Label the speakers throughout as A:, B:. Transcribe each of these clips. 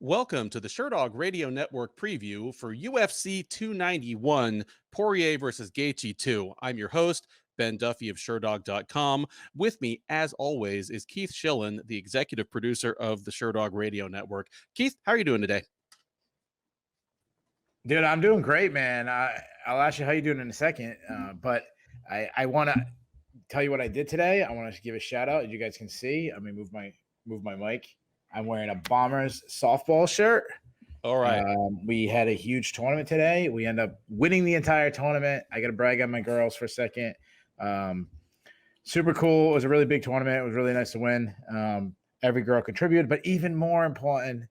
A: Welcome to the Sherdog Radio Network preview for UFC 291, Poirier versus Gaethje 2. I'm your host, Ben Duffy of Sherdog.com. With me, as always, is Keith Shillan, the executive producer of the Sherdog Radio Network. Keith, how are you doing today?
B: Dude, I'm doing great, man. I'll ask you how you're doing in a second, but I want to tell you what I did today. I want to give a shout out. As you guys can see, I mean, move my mic. I'm wearing a Bombers softball shirt.
A: All right.
B: We had a huge tournament today. We end up winning the entire tournament. I got to brag on my girls for a second. Super cool. It was a really big tournament. It was really nice to win. Every girl contributed, but even more important,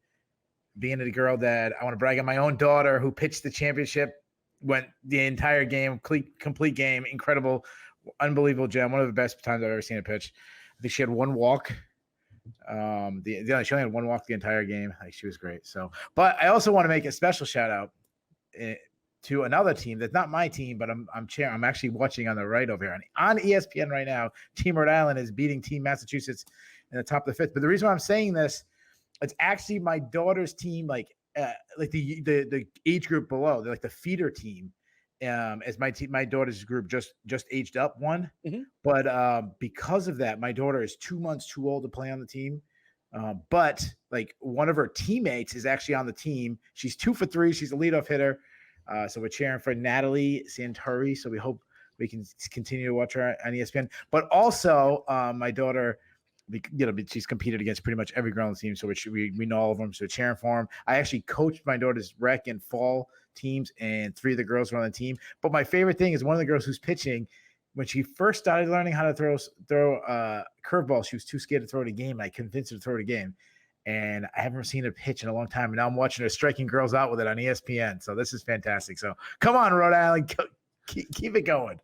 B: being a girl that I want to brag on my own daughter who pitched the championship, went the entire game, complete game, incredible, unbelievable gem. One of the best times I've ever seen a pitch. I think she had one walk. She only had one walk the entire game. Like, she was great. So, but I also want to make a special shout out to another team that's not my team, but I'm actually watching on the right over here on ESPN right now. Team Rhode Island is beating Team Massachusetts in the top of the fifth. But the reason why I'm saying this, it's actually my daughter's team, like the age group below, they're like the feeder team. As my daughter's group just aged up one, but because of that, my daughter is 2 months too old to play on the team. But like one of her teammates is actually on the team. She's 2 for 3. She's a leadoff hitter. So we're cheering for Natalie Santuri. So we hope we can continue to watch her on ESPN. But also, my daughter, she's competed against pretty much every girl on the team, so we know all of them. So cheering for them. I actually coached my daughter's rec and fall teams, and 3 of the girls were on the team. But my favorite thing is one of the girls who's pitching. When she first started learning how to throw curveball, she was too scared to throw it a game. I convinced her to throw it a game, and I haven't seen her pitch in a long time. And now I'm watching her striking girls out with it on ESPN. So this is fantastic. So come on, Rhode Island, keep it going.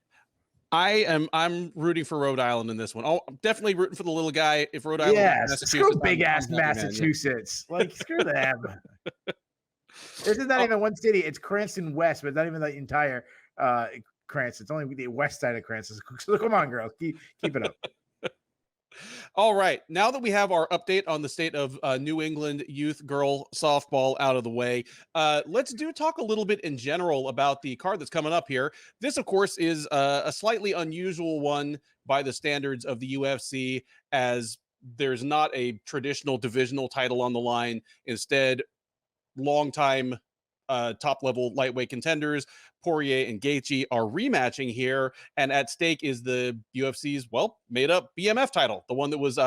A: I'm rooting for Rhode Island in this one. Oh, I'm definitely rooting for the little guy. If Rhode Island,
B: yes, screw big ass Massachusetts. Man, like, screw them. This is not even one city. It's Cranston West, but not even the entire Cranston. It's only the west side of Cranston. So come on, girls, keep it up.
A: All right. Now that we have our update on the state of New England youth girl softball out of the way, let's talk a little bit in general about the card that's coming up here. This, of course, is a slightly unusual one by the standards of the UFC, as there's not a traditional divisional title on the line. Instead, longtime top-level lightweight contenders, Poirier and Gaethje, are rematching here, and at stake is the UFC's, made-up BMF title, the one that was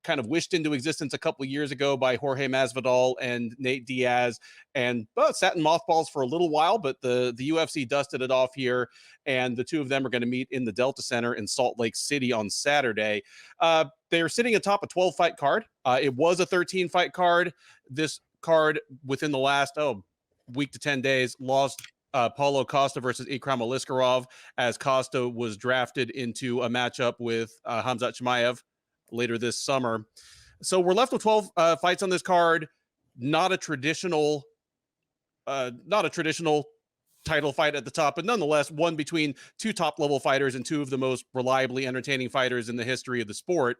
A: kind of wished into existence a couple of years ago by Jorge Masvidal and Nate Diaz, and sat in mothballs for a little while, but the UFC dusted it off here, and the two of them are going to meet in the Delta Center in Salt Lake City on Saturday. They're sitting atop a 12-fight card. It was a 13-fight card. This card, within the last, week to 10 days, lost Paulo Costa versus Ikram Aliskerov, as Costa was drafted into a matchup with Khamzat Chimaev later this summer. So we're left with 12 fights on this card. Not a traditional title fight at the top, but nonetheless one between 2 top-level fighters and 2 of the most reliably entertaining fighters in the history of the sport.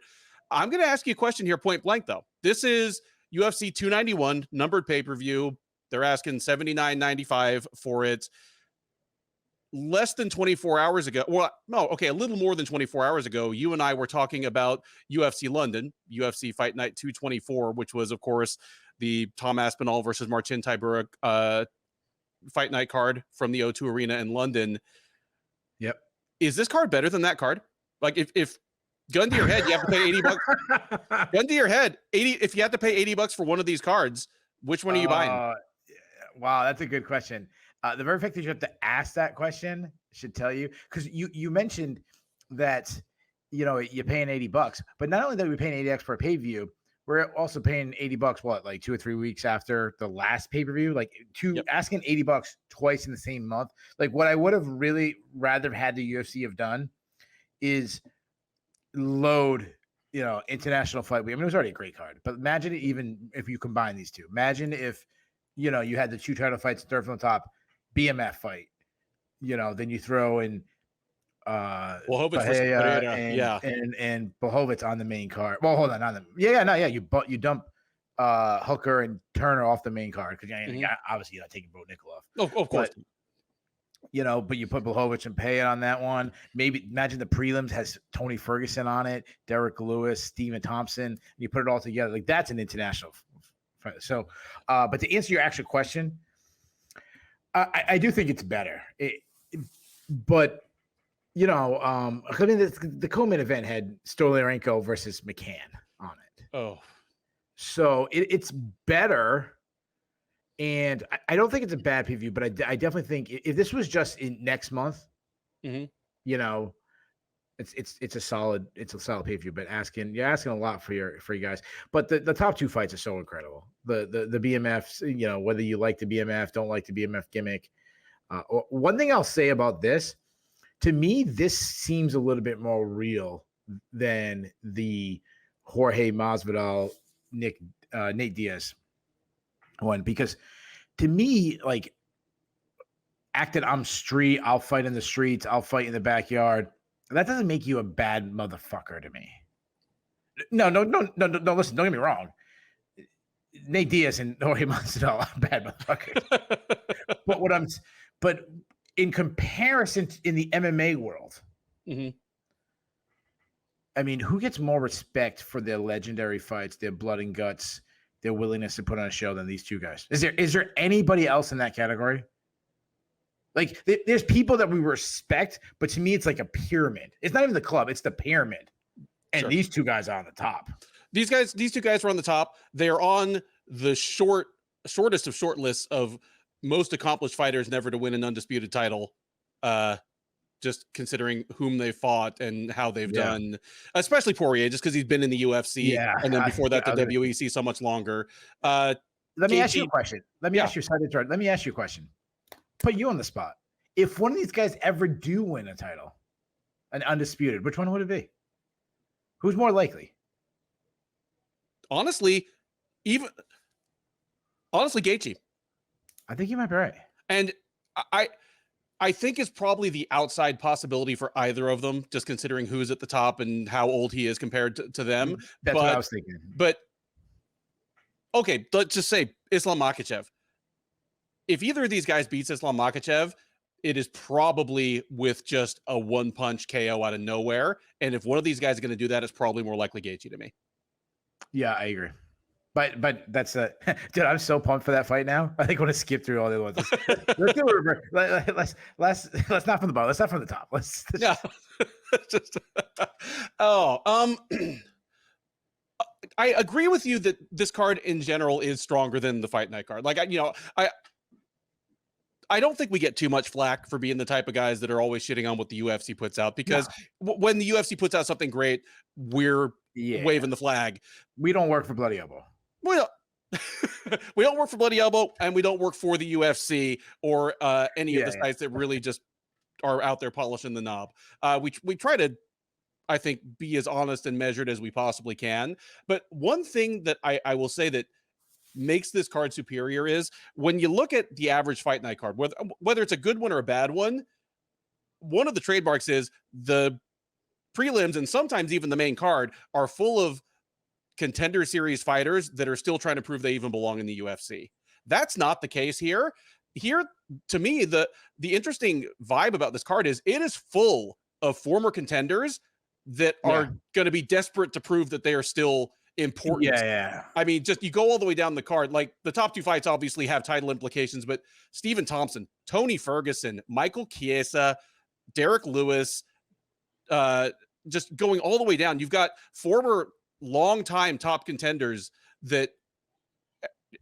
A: I'm going to ask you a question here point blank, though. This is UFC 291, numbered pay-per-view. They're asking $79.95 for it. Less than 24 hours ago, a little more than 24 hours ago, you and I were talking about UFC London, UFC Fight Night 224, which was, of course, the Tom Aspinall versus Marcin Tybura Fight Night card from the O2 Arena in London.
B: Yep.
A: Is this card better than that card? Like, if gun to your head, you have to pay $80. Gun to your head, if you have to pay $80 for one of these cards, which one are you buying?
B: Wow, that's a good question. The very fact that you have to ask that question should tell you, because you mentioned that you're paying $80, but not only that we're paying $80 for a pay-per-view, we're also paying $80. Like 2 or 3 weeks after the last pay-per-view, asking $80 twice in the same month. Like, what I would have really rather had the UFC have done is load international fight week. I mean, it was already a great card, but imagine it, even if you combine these two. Imagine if you had the 2 title fights, third from the top, BMF fight. Then you throw in and Bohovitz on the main card. Well, hold on, you dump Hooker and Turner off the main card because obviously you're not taking Bo Nickal off.
A: Oh, of course.
B: But, but you put Blachowicz and Payet on that one. Maybe imagine the prelims has Tony Ferguson on it, Derrick Lewis, Stephen Thompson. And you put it all together. Like that's an international fight. So, but to answer your actual question, I do think it's better. But I mean, the co-main event had Stoliarenko versus McCann on it.
A: Oh,
B: so it's better. And I don't think it's a bad preview, but I definitely think if this was just in next month, it's a solid preview. But you're asking a lot for you guys. But the top two fights are so incredible. The BMFs, whether you like the BMF, don't like the BMF gimmick. One thing I'll say about this, to me, this seems a little bit more real than the Jorge Masvidal, Nate Diaz one, because to me, like, acted I'm street, I'll fight in the streets, I'll fight in the backyard. That doesn't make you a bad motherfucker to me. No, listen, don't get me wrong. Nate Diaz and Jorge Masvidal are bad motherfuckers. But in comparison in the MMA world, I mean, who gets more respect for their legendary fights, their blood and guts, their willingness to put on a show than these two guys? Is there anybody else in that category? Like, there's people that we respect, but to me, it's like a pyramid. It's not even the club; it's the pyramid. And these two guys are on the top. These
A: two guys are on the top. They're on the shortest of short lists of most accomplished fighters never to win an undisputed title. Just considering whom they fought and how they've done, especially Poirier, just because he's been in the UFC, and then before that, the WEC so much longer.
B: Let me ask you a question. Let me ask you a question. Put you on the spot. If one of these guys ever do win a title, an undisputed, which one would it be? Who's more likely?
A: Honestly, Gaethje.
B: I think you might be right.
A: And I think it's probably the outside possibility for either of them, just considering who's at the top and how old he is compared to them.
B: That's what I was thinking.
A: But okay, let's just say Islam Makhachev. If either of these guys beats Islam Makhachev, it is probably with just a one-punch KO out of nowhere. And if one of these guys is going to do that, it's probably more likely Gaethje to me. Yeah,
B: I agree. But that's dude, I'm so pumped for that fight now. I think I want to skip through all the ones. Let's do it. Let's not from the bottom. Let's not from the top. Let's
A: yeah. I agree with you that this card in general is stronger than the Fight Night card. Like, I don't think we get too much flack for being the type of guys that are always shitting on what the UFC puts out, because when the UFC puts out something great, we're waving the flag.
B: We don't work for Bloody Elbow.
A: Well, we don't work for Bloody Elbow, and we don't work for the UFC or any of the sites that really just are out there polishing the knob. We try to, I think, be as honest and measured as we possibly can. But one thing that I will say that makes this card superior is when you look at the average Fight Night card, whether it's a good one or a bad one, one of the trademarks is the prelims and sometimes even the main card are full of contender series fighters that are still trying to prove they even belong in the UFC. That's not the case here. Here, to me, the interesting vibe about this card is it is full of former contenders that are going to be desperate to prove that they are still important. I mean, just you go all the way down the card. Like, the top two fights obviously have title implications, but Stephen Thompson, Tony Ferguson, Michael Chiesa, Derrick Lewis, just going all the way down. You've got former long-time top contenders that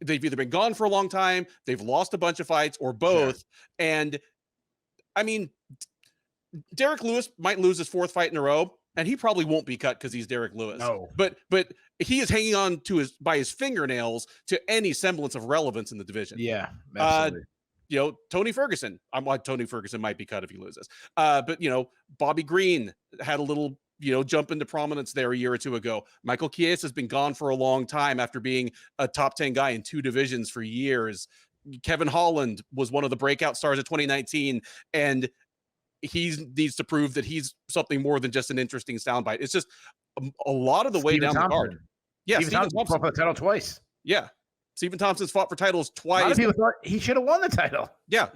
A: they've either been gone for a long time, they've lost a bunch of fights, or both. And I mean, Derrick Lewis might lose his fourth fight in a row, and he probably won't be cut because he's Derrick Lewis.
B: No.
A: But he is hanging on to by his fingernails to any semblance of relevance in the division.
B: Yeah, absolutely.
A: Tony Ferguson. I'm like, Tony Ferguson might be cut if he loses. But Bobby Green had a little jump into prominence there a year or two ago. Michael Chiesa has been gone for a long time after being a top 10 guy in two divisions for years. Kevin Holland was one of the breakout stars of 2019, and he needs to prove that he's something more than just an interesting soundbite. It's just a lot of the way down the card.
B: Yeah, Stephen Thompson fought for the title twice.
A: Yeah. Stephen Thompson's fought for titles
B: A lot
A: twice.
B: of people thought he should have won the title.
A: Yeah.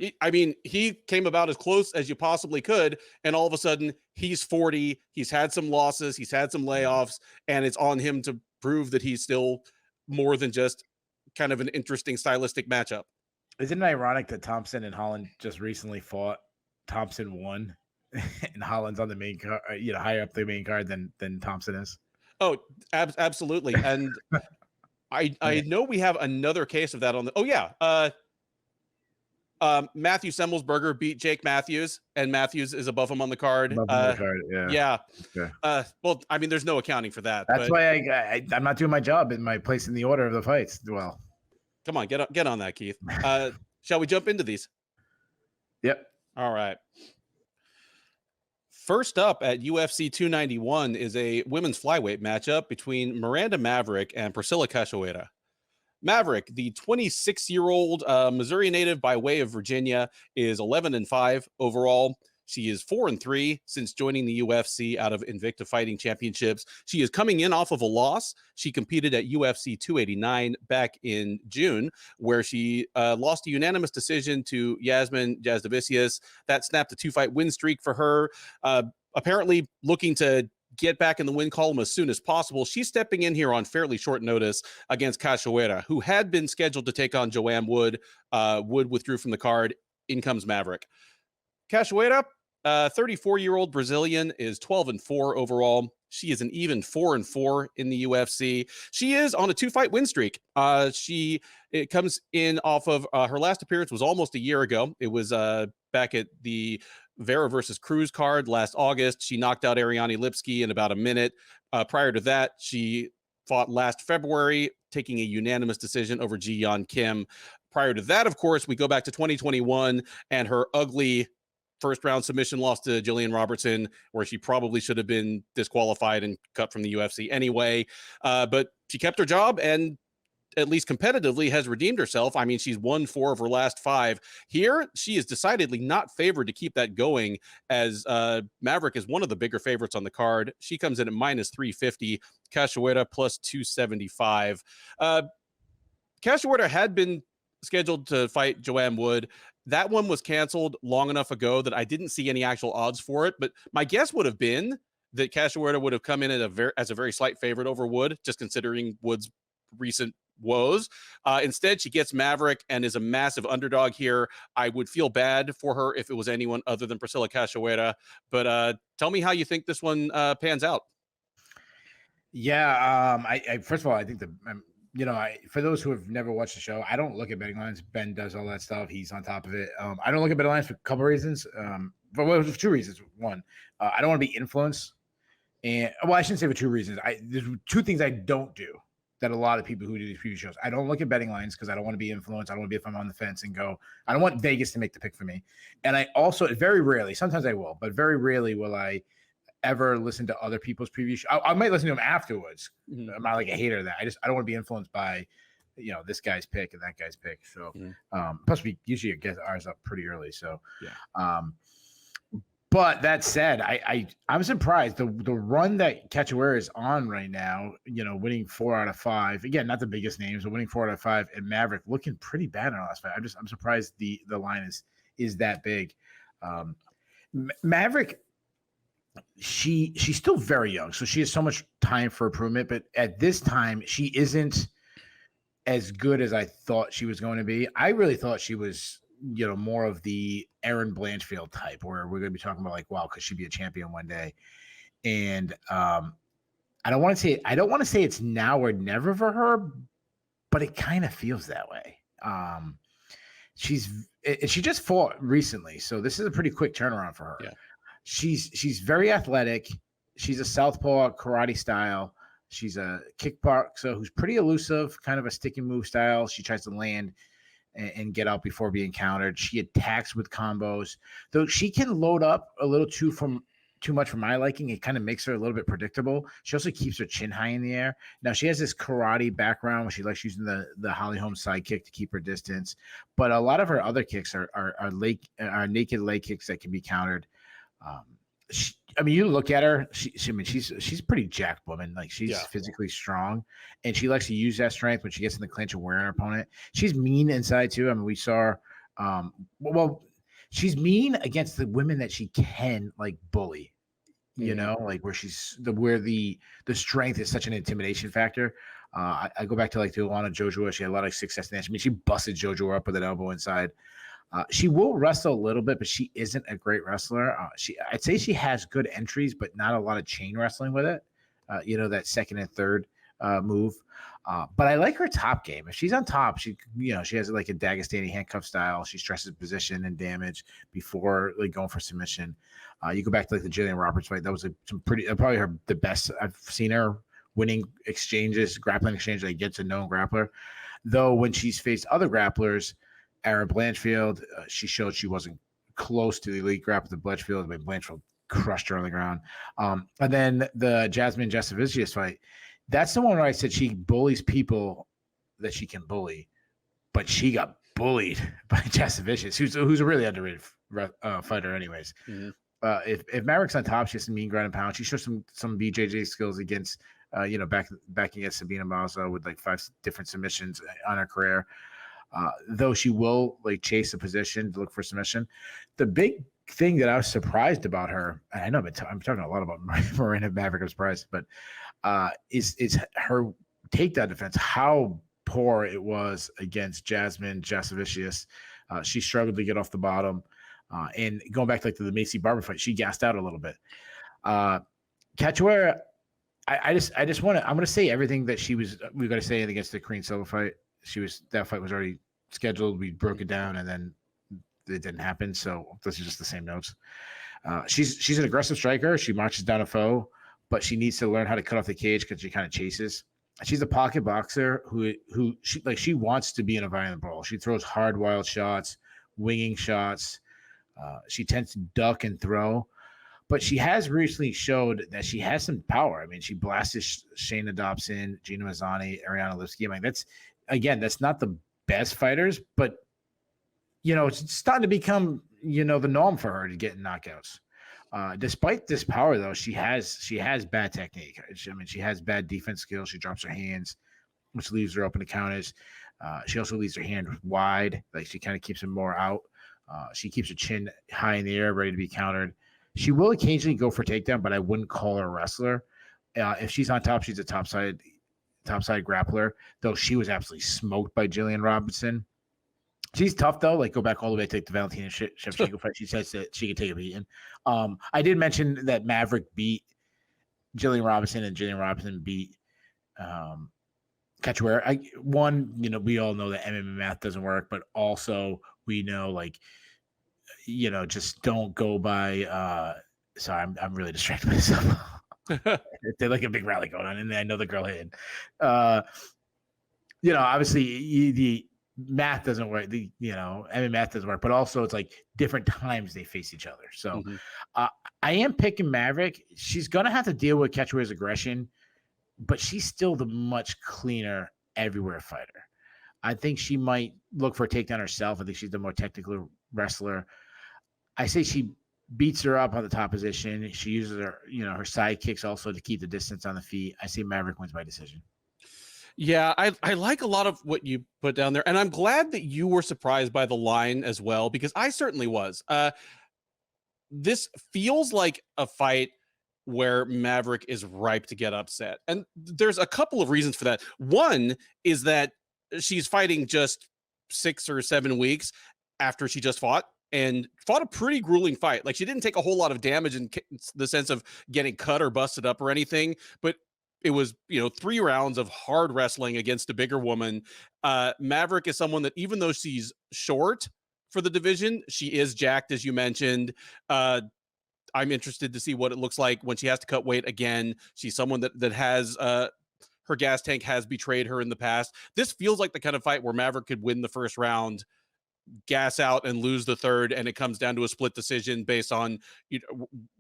A: He came about as close as you possibly could. And all of a sudden, he's 40. He's had some losses. He's had some layoffs. And it's on him to prove that he's still more than just kind of an interesting stylistic matchup.
B: Isn't it ironic that Thompson and Holland just recently fought? Thompson won, and Holland's on the main card, higher up the main card than Thompson is.
A: Oh, absolutely. And I know we have another case of that on the. Oh yeah, Matthew Semelsberger beat Jake Matthews, and Matthews is above him on the card. Yeah. Okay. Well, I mean, there's no accounting for that.
B: That's why I'm not doing my job in my place in the order of the fights. Well,
A: come on, get on that, Keith. Shall we jump into these?
B: Yep.
A: All right. First up at UFC 291 is a women's flyweight matchup between Miranda Maverick and Priscila Cachoeira. Maverick, the 26-year-old Missouri native by way of Virginia, is 11-5 overall. She is 4-3 since joining the UFC out of Invicta Fighting Championships. She is coming in off of a loss. She competed at UFC 289 back in June, where she lost a unanimous decision to Yasmin Jasdavicius. That snapped a 2-fight win streak for her. Apparently looking to get back in the win column as soon as possible. She's stepping in here on fairly short notice against Cachoeira, who had been scheduled to take on Joanne Wood. Wood withdrew from the card. In comes Maverick. Cachoeira, 34-year-old Brazilian, is 12-4 overall. She is an even 4-4 in the UFC. She is on a 2-fight win streak. It comes in off of her last appearance was almost a year ago. It was back at the Vera versus Cruz card last August. She knocked out Ariane Lipski in about a minute. Prior to that, she fought last February, taking a unanimous decision over Ji Yeon Kim. Prior to that, of course, we go back to 2021 and her ugly first round submission loss to Jillian Robertson, where she probably should have been disqualified and cut from the UFC anyway. But she kept her job and at least competitively has redeemed herself. I mean, she's won 4 of her last 5. Here, she is decidedly not favored to keep that going, as Maverick is one of the bigger favorites on the card. She comes in at -350, Cachoeira +275. Cachoeira had been scheduled to fight Joanne Wood. That one was canceled long enough ago that I didn't see any actual odds for it, but my guess would have been that Cachoeira would have come in at as a very slight favorite over Wood, just considering Wood's recent woes. Instead, she gets Maverick and is a massive underdog here. I would feel bad for her if it was anyone other than Priscila Cachoeira, but tell me how you think this one pans out.
B: Yeah, I first of all, I think for those who have never watched the show, I don't look at betting lines. Ben does all that stuff. He's on top of it. I don't look at betting lines for a couple of reasons. For 2 reasons. One, I don't want to be influenced. And I shouldn't say for 2 reasons. There's 2 things I don't do that a lot of people who do these preview shows. I don't look at betting lines because I don't want to be influenced. I don't want to be if I'm on the fence and go. I don't want Vegas to make the pick for me. And I also very rarely, sometimes I will, but very rarely will I ever listen to other people's preview shows. I might listen to them afterwards. Mm-hmm. I'm not like a hater of that. I don't want to be influenced by, this guy's pick and that guy's pick. So, plus we usually get ours up pretty early. So, yeah. But that said, I'm surprised the run that Cachoeira is on right now, winning 4 out of 5. Again, not the biggest names, but winning 4 out of 5, and Maverick looking pretty bad in our last fight. I'm surprised the line is that big. Maverick, she's still very young, so she has so much time for improvement. But at this time, she isn't as good as I thought she was going to be. I really thought she was, more of the Erin Blanchfield type, where we're going to be talking about wow, could she be a champion one day? And I don't want to say it's now or never for her, but it kind of feels that way. She just fought recently, so this is a pretty quick turnaround for her. Yeah. She's very athletic. She's a southpaw karate style. She's a kickboxer who's pretty elusive, kind of a stick and move style. She tries to land and get out before being countered. She attacks with combos. Though she can load up a little too much for my liking. It kind of makes her a little bit predictable. She also keeps her chin high in the air. Now she has this karate background where she likes using the Holly Holm side kick to keep her distance. But a lot of her other kicks are naked leg kicks that can be countered. I mean, you look at her. I mean, she's a pretty jacked woman. Like she's
A: Yeah.
B: physically strong, and she likes to use that strength when she gets in the clinch and wearing her opponent. She's mean inside too. I mean, we saw her. Well, she's mean against the women that she can like bully. You know, like where the strength is such an intimidation factor. I go back to like the Alana Joshua. She had a lot of success in that. I mean, she busted Jojo up with an elbow inside. She will wrestle a little bit, but she isn't a great wrestler. I'd say she has good entries, but not a lot of chain wrestling with it. You know, that second and third move. But I like her top game. If she's on top, she has like a Dagestani handcuff style. She stresses position and damage before like going for submission. You go back to like the Jillian Roberts fight. That was probably the best I've seen her winning exchanges, grappling exchange against a known grappler. Though when she's faced other grapplers, Aaron Blanchfield, she showed she wasn't close to the elite grappler to Blanchfield. I mean, Blanchfield crushed her on the ground. And then the Jasmine Jasovicius fight, that's the one where I said she bullies people that she can bully, but she got bullied by Jasovicius, who's a really underrated fighter anyways. Mm-hmm. If Maverick's on top, she has some mean ground and pound. She shows some BJJ skills against, back against Sabina Mazo with like 5 different submissions on her career. Though she will like chase a position to look for submission. The big thing that I was surprised about her, and I know I'm talking a lot about Miranda Maverick, I'm surprised, but is her takedown defense, how poor it was against Jasmine Jasovicius. She struggled to get off the bottom. And going back to the Macy Barber fight, she gassed out a little bit. Cachoeira, I'm going to say everything that we got to say against the Korean Silva fight. That fight was already scheduled. We broke it down and then it didn't happen. So this is just the same notes. She's an aggressive striker. She marches down a foe, but she needs to learn how to cut off the cage because she kind of chases. She's a pocket boxer who she wants to be in a violent brawl. She throws hard, wild shots, winging shots. She tends to duck and throw, but she has recently showed that she has some power. I mean, she blasted Shayna Dobson, Gina Mazzani, Ariana Lipsky. I mean, that's not the best fighters, but it's starting to become the norm for her to get knockouts. Despite this power, though, she has bad technique. She has bad defense skills. She drops her hands, which leaves her open to counters. She also leaves her hand wide, like she kind of keeps them more out. She keeps her chin high in the air, ready to be countered. She will occasionally go for takedown, but I wouldn't call her a wrestler. If she's on top, she's a topside grappler, though she was absolutely smoked by Jillian Robinson. She's tough, though. Like, go back all the way to the Valentina Shevchenko fight. She says that she can take a beating. I did mention that Maverick beat Jillian Robinson and Jillian Robinson beat Cachoeira. We all know that MMA math doesn't work, but also we know, just don't go by. Sorry, I'm really distracted by myself. They're like a big rally going on, and I know the girl hit. Obviously the math doesn't work. MMA math doesn't work, but also it's like different times they face each other. So I am picking Maverick. She's gonna have to deal with Cachoeira's aggression, but she's still the much cleaner everywhere fighter. I think she might look for a takedown herself. I think she's the more technical wrestler. I say she beats her up on the top position. She uses her, her side kicks also to keep the distance on the feet. I say Maverick wins by decision.
A: Yeah, I like a lot of what you put down there, and I'm glad that you were surprised by the line as well, because I certainly was. This feels like a fight where Maverick is ripe to get upset, and there's a couple of reasons for that. One is that she's fighting just 6 or 7 weeks after she just fought a pretty grueling fight. Like, she didn't take a whole lot of damage in the sense of getting cut or busted up or anything, but it was, 3 rounds of hard wrestling against a bigger woman. Maverick is someone that, even though she's short for the division, she is jacked, as you mentioned. I'm interested to see what it looks like when she has to cut weight again. She's someone that has her gas tank has betrayed her in the past. This feels like the kind of fight where Maverick could win the first round, gas out, and lose the third, and it comes down to a split decision based on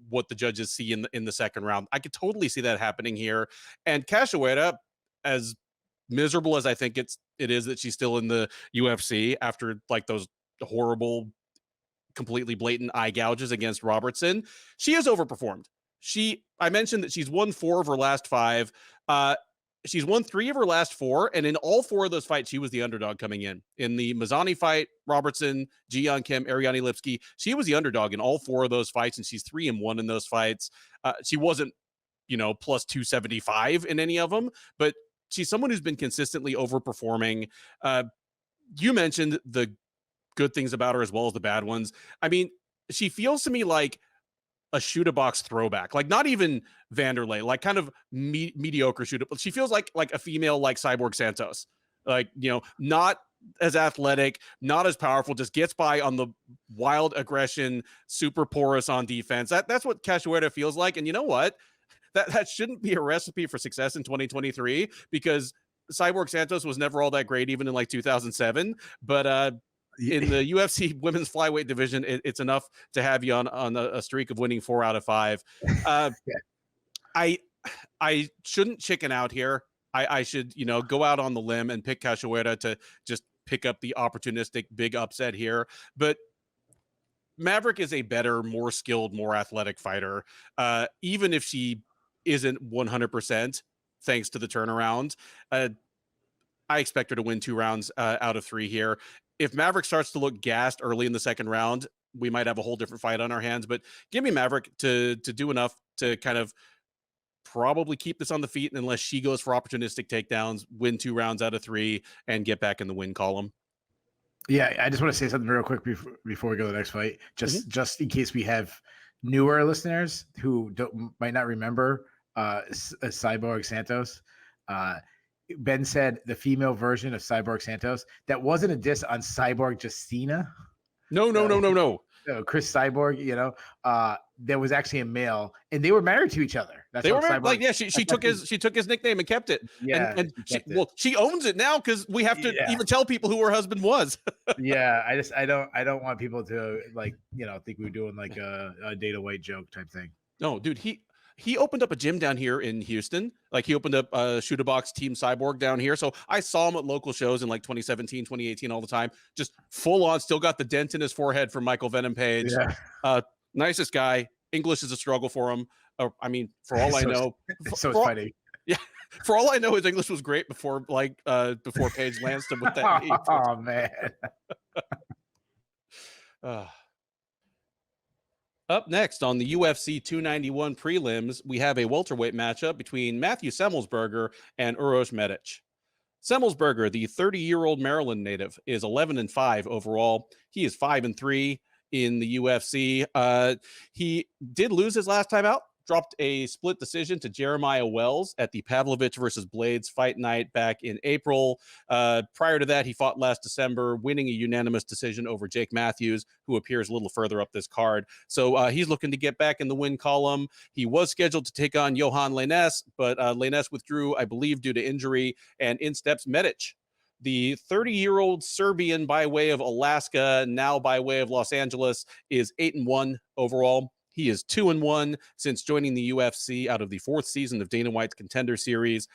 A: what the judges see in the second round. I could totally see that happening here. And Cachoeira, as miserable as I think it is that she's still in the UFC after like those horrible completely blatant eye gouges against Robertson. She has overperformed. I mentioned that she's won 4 of her last 5. She's won 3 of her last 4, and in all 4 of those fights, she was the underdog coming in. In the Mazany fight, Robertson, Ji-Yeon Kim, Ariane Lipsky, she was the underdog in all 4 of those fights, and she's 3-1 in those fights. She wasn't, plus 275 in any of them, but she's someone who's been consistently overperforming. You mentioned the good things about her as well as the bad ones. I mean, she feels to me like a shoot-a-box throwback, like not even Vanderlei, like kind of mediocre shoot-up. She feels like a female like Cyborg Santos, like, not as athletic, not as powerful, just gets by on the wild aggression, super porous on defense. That's what Cachoeira feels like. And you know what? That shouldn't be a recipe for success in 2023, because Cyborg Santos was never all that great, even in like 2007. But in the UFC women's flyweight division, it's enough to have you on a streak of winning 4 out of 5. I shouldn't chicken out here. I should, go out on the limb and pick Cachoeira to just pick up the opportunistic big upset here. But Maverick is a better, more skilled, more athletic fighter. Even if she isn't 100%, thanks to the turnaround, I expect her to win 2 rounds out of 3 here. If Maverick starts to look gassed early in the second round, we might have a whole different fight on our hands. But give me Maverick to do enough to kind of probably keep this on the feet, unless she goes for opportunistic takedowns, win 2 rounds out of 3, and get back in the win column.
B: Yeah, I just want to say something real quick before we go to the next fight, just in case we have newer listeners who might not remember Cyborg Santos. Ben said the female version of Cyborg Santos. That wasn't a diss on Cyborg Justina.
A: No.
B: Chris Cyborg, there was actually a male, and they were married to each other.
A: That's they were married. Like, yeah, she took his nickname and kept it.
B: Yeah,
A: and she owns it now, because we have to even tell people who her husband was.
B: Yeah, I don't want people to think we were doing like a Dana White joke type thing.
A: No, dude, he opened up a gym down here in Houston. Like, he opened up a shoot-a-box Team Cyborg down here. So I saw him at local shows in like 2017, 2018, all the time. Just full on, still got the dent in his forehead from Michael Venom Page.
B: Yeah.
A: Nicest guy. English is a struggle for him. I mean, for all I know.
B: So funny.
A: Yeah. For all I know, his English was great before Page lanced him with that knee.
B: Oh, man.
A: Up next on the UFC 291 prelims, we have a welterweight matchup between Matthew Semelsberger and Uros Medic. Semelsberger, the 30-year-old Maryland native, is 11-5 overall. He is 5-3 in the UFC. He did lose his last time out, dropped a split decision to Jeremiah Wells at the Pavlovich versus Blades fight night back in April. Prior to that, he fought last December, winning a unanimous decision over Jake Matthews, who appears a little further up this card. So he's looking to get back in the win column. He was scheduled to take on Johan Lainez, but Lainez withdrew, I believe, due to injury, and in steps Medic. The 30-year-old Serbian by way of Alaska, now by way of Los Angeles, is 8-1 overall. He is 2-1 since joining the UFC out of the 4th season of Dana White's Contender Series.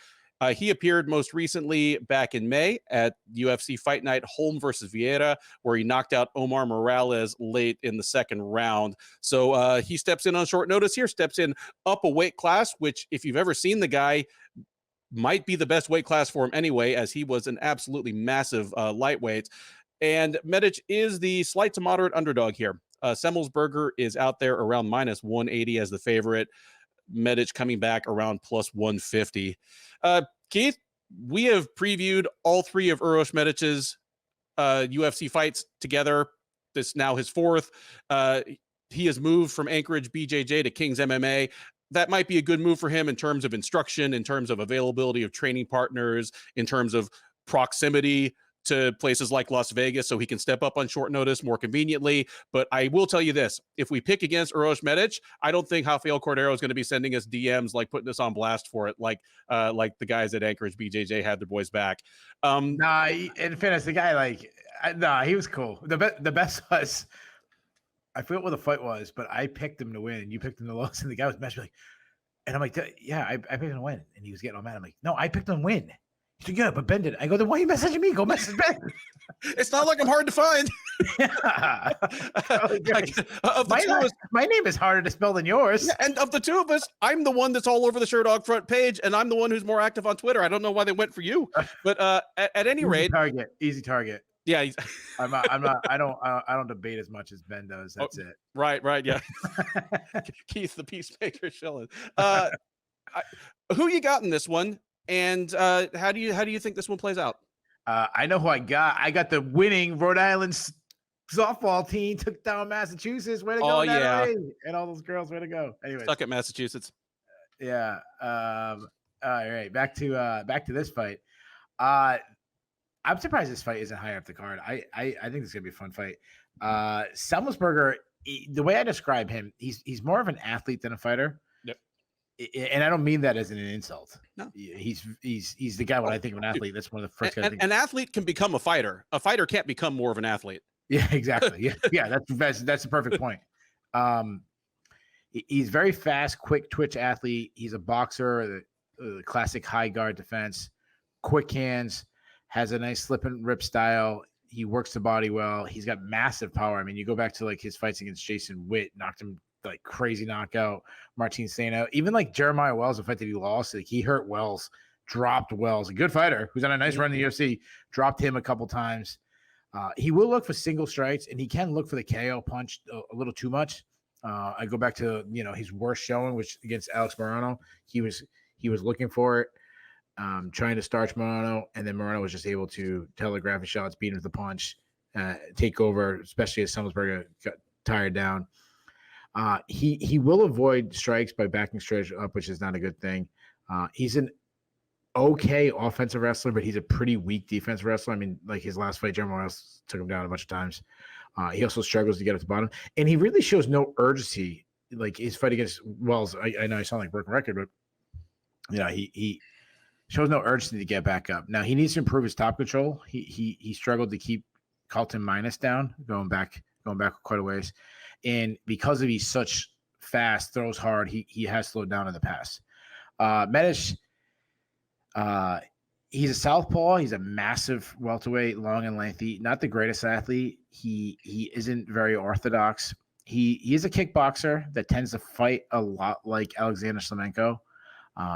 A: He appeared most recently back in May at UFC Fight Night Holm versus Vieira, where he knocked out Omar Morales late in the second round. So he steps in on short notice here, steps in up a weight class, which, if you've ever seen the guy, might be the best weight class for him anyway, as he was an absolutely massive lightweight. And Medic is the slight to moderate underdog here. Semelsberger is out there around -180 as the favorite. Medic coming back around +150. Keith, we have previewed all 3 of Uros Medic's UFC fights together. This is now his 4th. He has moved from Anchorage BJJ to King's MMA. That might be a good move for him in terms of instruction, in terms of availability of training partners, in terms of proximity to places like Las Vegas, so he can step up on short notice more conveniently. But I will tell you this, if we pick against Uros Medic, I don't think Rafael Cordero is going to be sending us DMs, like putting us on blast for it, like the guys at Anchorage BJJ had their boys back.
B: Nah, in fairness, the guy, he was cool. The best was, I forget what the fight was, but I picked him to win, and you picked him to lose, and the guy was messing like, and I'm like, yeah, I picked him to win, and he was getting all mad. I'm like, no, I picked him to win. So yeah, but Ben did. I go, then why are you messaging me? Go message Ben.
A: It's not like I'm hard to find.
B: Yeah.
A: Of the two of us,
B: my name is harder to spell than yours.
A: yeah, and of the two of us, I'm the one that's all over the Sherdog front page, and I'm the one who's more active on Twitter. I don't know why they went for you, but at any rate,
B: Easy target.
A: Yeah,
B: I'm not. I don't debate as much as Ben does. That's it.
A: Right. Yeah. Keith the Peacemaker Shillan. Who you got in this one, and how do you think this one plays out?
B: I know who I got. I got the winning Rhode Island softball team took down Massachusetts. Way to go, Natalie. And all those girls. Way to go. Anyway,
A: stuck at Massachusetts.
B: Yeah. All right. Back to this fight. I'm surprised this fight isn't higher up the card. I think this is gonna be a fun fight. Semelsberger, the way I describe him, he's more of an athlete than a fighter.
A: Yep.
B: And I don't mean that as an insult.
A: No.
B: He's the guy when I think of an athlete. That's one of the first guys.
A: An athlete can become a fighter. A fighter can't become more of an athlete.
B: Yeah, exactly. Yeah. That's the perfect point. He's very fast, quick twitch athlete. He's a boxer, the classic high guard defense, quick hands. Has a nice slip and rip style. He works the body well. He's got massive power. I mean, you go back to like his fights against Jason Witt, knocked him like crazy knockout. Martin Sano, even like Jeremiah Wells, the fight that he lost, like he hurt Wells, dropped Wells, a good fighter who's on a nice run in the UFC, dropped him a couple times. He will look for single strikes, and he can look for the KO punch a little too much. I go back to his worst showing, which against Alex Morano, he was looking for it. Trying to starch Morano, and then Morano was just able to telegraph his shots, beat him with the punch, take over, especially as Semelsberger got tired down. He will avoid strikes by backing straight up, which is not a good thing. He's an okay offensive wrestler, but he's a pretty weak defensive wrestler. I mean, like his last fight, Jeremiah Wells took him down a bunch of times. He also struggles to get at the bottom, and he really shows no urgency. Like his fight against Wells, I know I sound like broken record, but he shows no urgency to get back up. Now he needs to improve his top control. He struggled to keep Carlton Minus down, going back quite a ways. And because of he's such fast, throws hard, he has slowed down in the past. Medish, he's a southpaw. He's a massive welterweight, long and lengthy. Not the greatest athlete. He isn't very orthodox. He is a kickboxer that tends to fight a lot like Alexander Slemenko.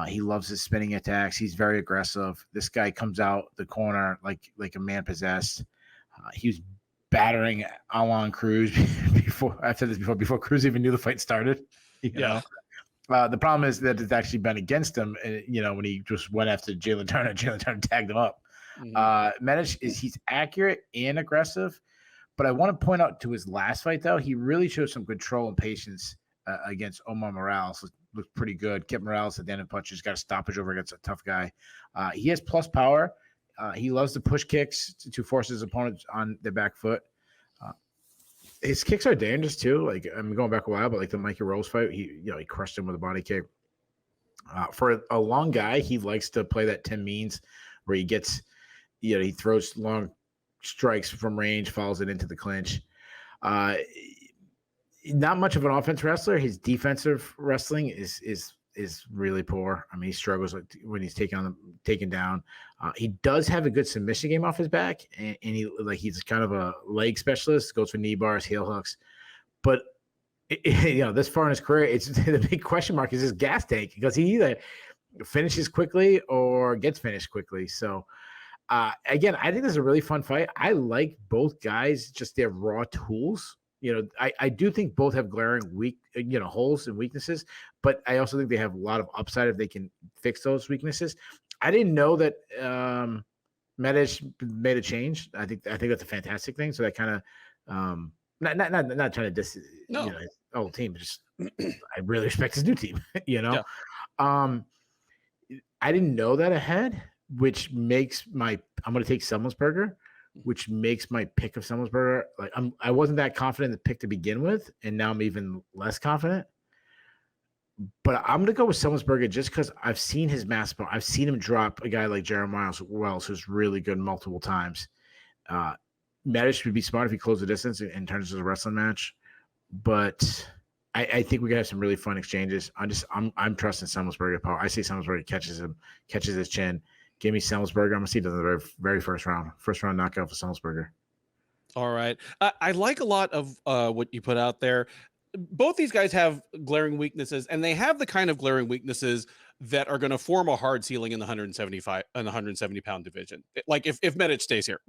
B: He loves his spinning attacks. He's very aggressive. This guy comes out the corner like a man possessed. He was battering Alon Cruz before Cruz even knew the fight started. You know? The problem is that it's actually been against him. When he just went after Jalen Turner tagged him up. Medish he's accurate and aggressive, but I want to point out to his last fight though, he really showed some control and patience against Omar Morales. Looked pretty good. Kept Morales at the end of punches. Got a stoppage over against a tough guy. He has plus power. He loves to push kicks to force his opponents on their back foot. His kicks are dangerous too. Like I'm going back a while, but like the Mikey Rose fight, he crushed him with a body kick. For a long guy, he likes to play that Tim Means, where he gets, he throws long strikes from range, follows it into the clinch. Not much of an offense wrestler. His defensive wrestling is really poor. I mean, he struggles when he's taken down. He does have a good submission game off his back, and he's kind of a leg specialist. Goes for knee bars, heel hooks, but this far in his career, it's the big question mark is his gas tank, because he either finishes quickly or gets finished quickly. So. Again, I think this is a really fun fight. I like both guys, just their raw tools. I do think both have glaring holes and weaknesses, but I also think they have a lot of upside if they can fix those weaknesses. I didn't know that Medish made a change. I think that's a fantastic thing. So that kind of not trying to diss his old team, just I really respect his new team. Yeah. I didn't know that ahead, which makes I'm going to take Semelsberger, which makes my pick of Semelsberger. Like I wasn't that confident in the pick to begin with, and now I'm even less confident. But I'm going to go with Semelsberger just because I've seen his mass power. I've seen him drop a guy like Jeremiah Wells, who's really good multiple times. Medish would be smart if he closed the distance and turns it into a wrestling match. But I think we could have some really fun exchanges. I'm trusting Semelsberger power. I see Semelsberger catches his chin Give me Semelsberger. I'm gonna see it in the very, very first round knockout for Semelsberger.
A: All right. I like a lot of what you put out there. Both these guys have glaring weaknesses, and they have the kind of glaring weaknesses that are going to form a hard ceiling in the 175 and 170 pound division. Like if Medic stays here,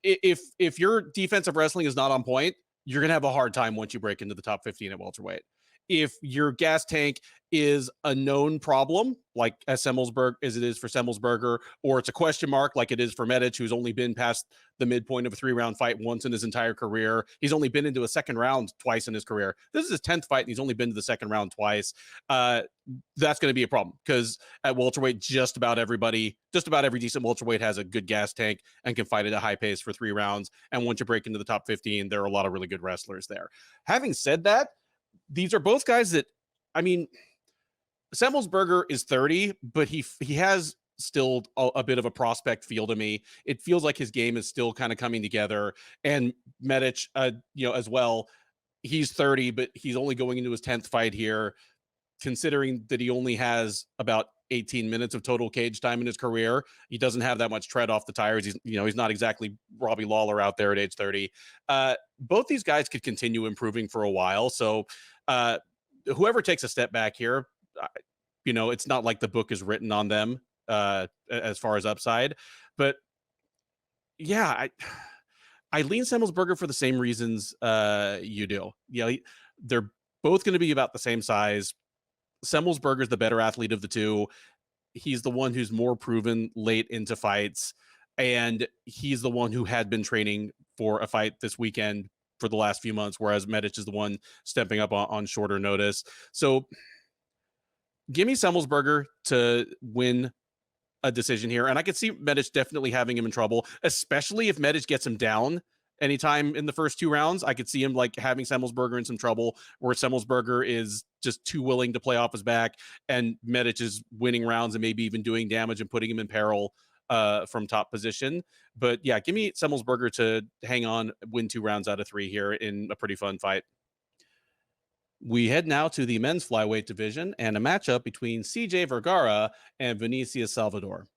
A: if your defensive wrestling is not on point, you're going to have a hard time once you break into the top 15 at welterweight. If your gas tank is a known problem, like as it is for Semelsberger, or it's a question mark like it is for Medic, who's only been past the midpoint of a 3-round fight once in his entire career. He's only been into a second round twice in his career. This is his 10th fight, and he's only been to the second round twice. That's going to be a problem because at welterweight, just about every decent welterweight has a good gas tank and can fight at a high pace for 3 rounds. And once you break into the top 15, there are a lot of really good wrestlers there. Having said that, these are both guys that, I mean, Semelsberger is 30, but he has still a bit of a prospect feel to me. It feels like his game is still kind of coming together. And Medic, as well, he's 30, but he's only going into his 10th fight here, considering that he only has about 18 minutes of total cage time in his career. He doesn't have that much tread off the tires. He's not exactly Robbie Lawler out there at age 30. Both these guys could continue improving for a while. So whoever takes a step back here, it's not like the book is written on them as far as upside, but yeah, I lean Semelsberger for the same reasons you do. They're both going to be about the same size. Semelsberger's the better athlete of the two. He's the one who's more proven late into fights, and he's the one who had been training for a fight this weekend for the last few months, whereas Medic is the one stepping up on shorter notice. So give me Semelsberger to win a decision here, and I could see Medic definitely having him in trouble, especially if Medic gets him down anytime in the first 2 rounds. I could see him like having Semelsberger in some trouble, where Semelsberger is just too willing to play off his back, and Medic is winning rounds and maybe even doing damage and putting him in peril from top position. But yeah, give me Semelsberger to hang on, win 2 rounds out of 3 here in a pretty fun fight. We head now to the men's flyweight division and a matchup between CJ Vergara and Vinicius Salvador.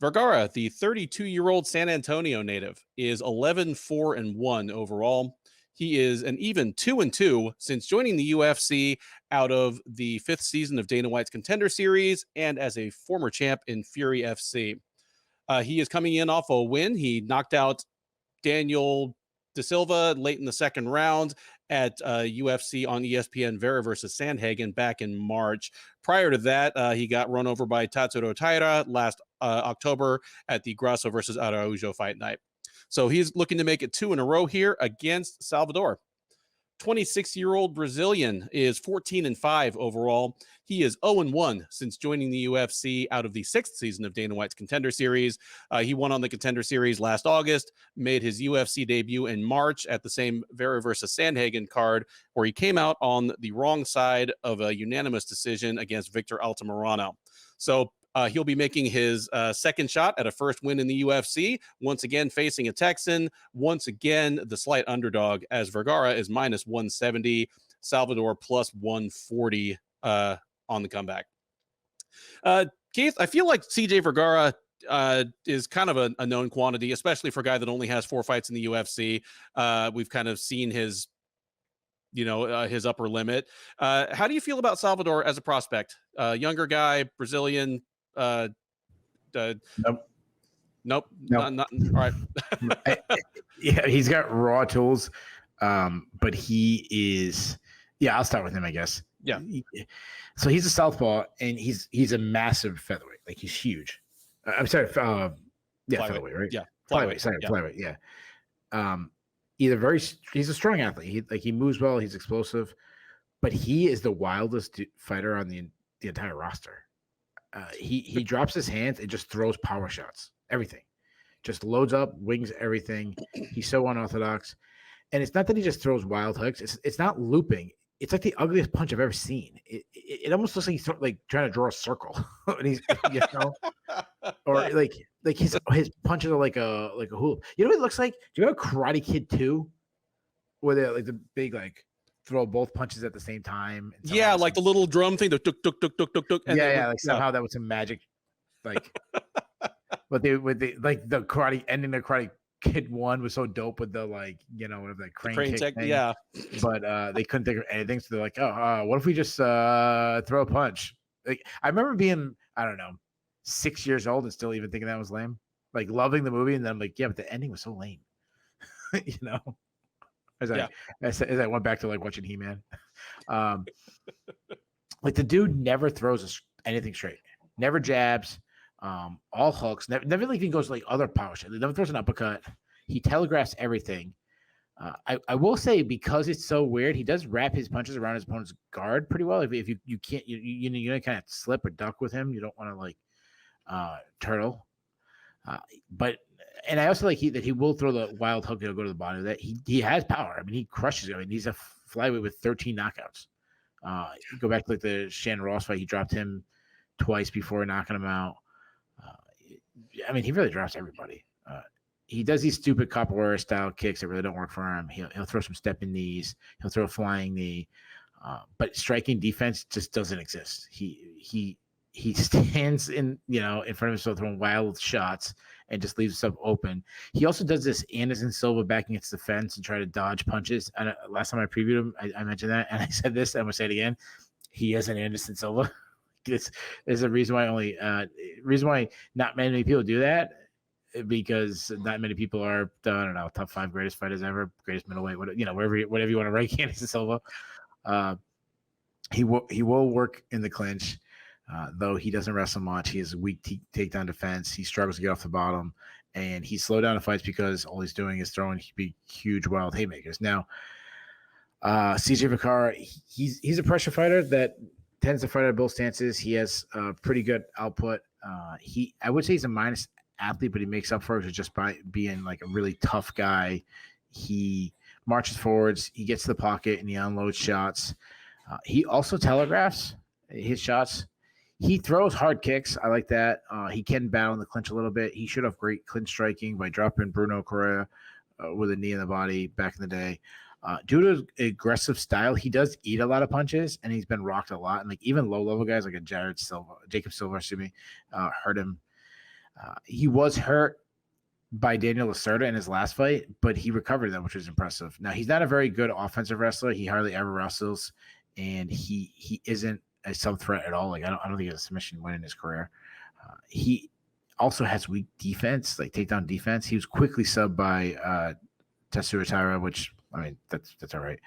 A: Vergara, the 32-year-old San Antonio native, is 11-4-1 overall. He is an even 2-2 since joining the UFC out of the 5th season of Dana White's Contender Series and as a former champ in Fury FC. He is coming in off a win. He knocked out Daniel Da Silva late in the second round at UFC on ESPN Vera versus Sandhagen back in March. Prior to that, he got run over by Tatsuro Taira last October at the Grasso versus Araujo fight night. So he's looking to make it 2 in a row here against Salvador. 26-year-old Brazilian is 14-5 overall. He is 0-1 since joining the UFC out of the 6th season of Dana White's Contender Series. He won on the Contender Series last August, made his UFC debut in March at the same Vera versus Sandhagen card, where he came out on the wrong side of a unanimous decision against Victor Altamirano. So he'll be making his second shot at a first win in the UFC, once again facing a Texan, once again the slight underdog, as Vergara is minus 170, Salvador plus 140 on the comeback. Keith, I feel like CJ Vergara is kind of a known quantity, especially for a guy that only has 4 fights in the UFC. We've kind of seen his upper limit. How do you feel about Salvador as a prospect? Younger guy, Brazilian.
B: Nope.
A: Not, all right.
B: Yeah, he's got raw tools, but he is. Yeah, I'll start with him, I guess.
A: Yeah.
B: So he's a southpaw, and he's a massive featherweight. Like, he's huge. I'm sorry.
A: Flyweight.
B: Featherweight, right?
A: Yeah.
B: Flyweight. Sorry,
A: yeah.
B: Flyweight. Yeah. He's a strong athlete. He moves well. He's explosive, but he is the wildest fighter on the entire roster. He drops his hands and just throws power shots. Everything, just loads up, wings everything. He's so unorthodox, and it's not that he just throws wild hooks. It's not looping. It's like the ugliest punch I've ever seen. It almost looks like he's like trying to draw a circle, and he's or like his punches are like a hula. You know what it looks like? Do you know Karate Kid 2, where they're like the big throw both punches at the same time?
A: Yeah, like the little drum thing, the tuk tuk tuk tuk tuk tuk.
B: Yeah, like somehow that was some magic Like, but they like the karate ending the Karate Kid 1 was so dope with the like, whatever that crane kick
A: tech,
B: thing.
A: yeah.
B: But they couldn't think of anything, so they're like, oh, what if we just throw a punch? Like, I remember being, I don't know, 6 years old and still even thinking that was lame. Like loving the movie, and then I'm like, yeah, but the ending was so lame. As I went back to like watching He-Man. Like the dude never throws anything straight, never jabs, all hooks, never even goes like other power shit. Never throws an uppercut. He telegraphs everything. I will say, because it's so weird, he does wrap his punches around his opponent's guard pretty well. If you can't, you kind of slip or duck with him. You don't want to like turtle. And I also like that he will throw the wild hook that'll go to the body. That he has power. I mean, he crushes it. I mean, he's a flyweight with 13 knockouts. Go back to like the Shannon Ross fight. He dropped him twice before knocking him out. I mean, he really drops everybody. He does these stupid capoeira style kicks that really don't work for him. He'll throw some stepping knees. He'll throw a flying knee. But striking defense just doesn't exist. He stands in front of himself throwing wild shots and just leaves himself open. He also does this Anderson Silva back against the fence and try to dodge punches. And last time I previewed him, I mentioned that, and I said this, and I'm gonna say it again. He is an Anderson Silva. There's a reason why not many people do that, because not many people are, I don't know, top 5 greatest fighters ever, greatest middleweight, whatever you want to rank Anderson Silva. He will work in the clinch. Though he doesn't wrestle much, he has a weak takedown defense. He struggles to get off the bottom, and he slowed down the fights because all he's doing is throwing big, huge, wild haymakers. Now, CJ Vergara, he's a pressure fighter that tends to fight at both stances. He has pretty good output. I would say he's a minus athlete, but he makes up for it just by being like a really tough guy. He marches forwards, he gets to the pocket, and he unloads shots. He also telegraphs his shots. He throws hard kicks. I like that. He can battle in the clinch a little bit. He should have great clinch striking by dropping Bruno Correa with a knee in the body back in the day. Due to aggressive style, he does eat a lot of punches, and he's been rocked a lot. And like even low-level guys like Jacob Silva, hurt him. He was hurt by Daniel Lacerda in his last fight, but he recovered that, which was impressive. Now, he's not a very good offensive wrestler. He hardly ever wrestles, and he isn't a sub threat at all. Like I don't think he has a submission win in his career. He also has weak defense, like takedown defense. He was quickly subbed by Tetsuya Taira, which I mean that's all right.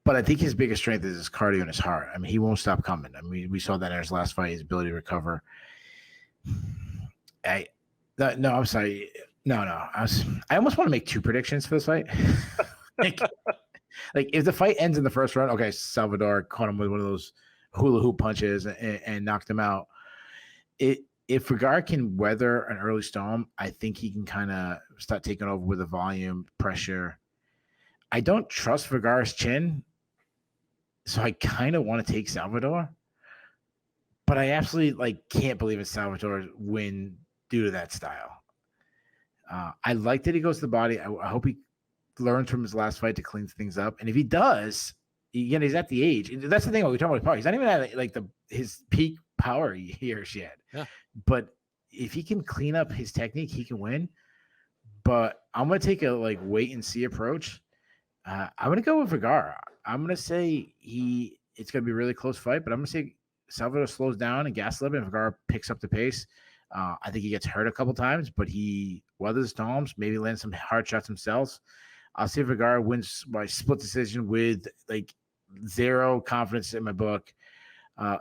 B: But I think his biggest strength is his cardio and his heart. I mean, he won't stop coming. I mean, we saw that in his last fight, his ability to recover. I'm sorry. No. I almost want to make 2 predictions for this fight. Like if the fight ends in the first round, okay, Salvador caught him with one of those hula hoop punches and knocked him out. If Vergara can weather an early storm, I think he can kind of start taking over with the volume, pressure. I don't trust Vergara's chin, so I kind of want to take Salvador, but I absolutely can't believe it's Salvador's win due to that style. I like that he goes to the body. I hope he learns from his last fight to clean things up, and if he does, again, he's at the age. That's the thing when we talk about power. He's not even at his peak power years yet. Yeah. But if he can clean up his technique, he can win. But I'm gonna take a wait and see approach. I'm gonna go with Vergara. I'm gonna say it's gonna be a really close fight, but I'm gonna say Salvador slows down and gas a little bit, and Vergara picks up the pace. I think he gets hurt a couple times, but he weathers storms, maybe lands some hard shots himself. I'll see if Vergara wins by split decision with zero confidence in my book.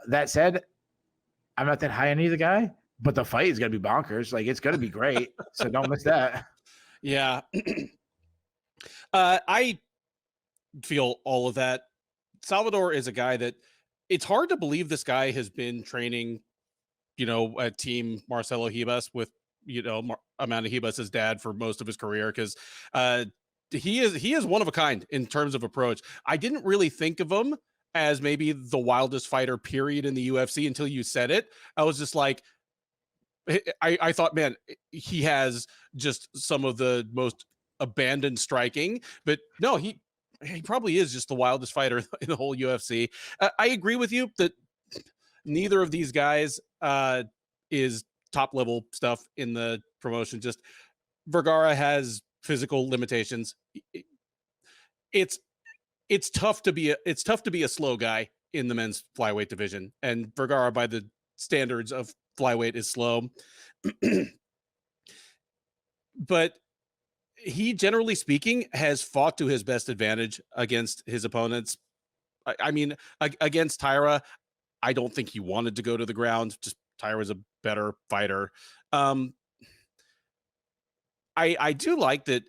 B: That said, I'm not that high on either guy, but the fight is going to be bonkers. It's going to be great. So don't miss that.
A: Yeah. I feel all of that. Salvador is a guy that it's hard to believe this guy has been training, a team Marcelo Ribas with, Amanda Ribas' dad for most of his career. Cause, he is one of a kind in terms of approach. I didn't really think of him as maybe the wildest fighter period in the UFC until you said it. I was just like, I thought, man, he has just some of the most abandoned striking, but no, he probably is just the wildest fighter in the whole UFC. I agree with you that neither of these guys is top level stuff in the promotion. Just Vergara has physical limitations. It's tough to be a slow guy in the men's flyweight division, and Vergara, by the standards of flyweight, is slow. But he, generally speaking, has fought to his best advantage against his opponents. I mean, against Tyra, I don't think he wanted to go to the ground. Just Tyra's a better fighter. I do like that,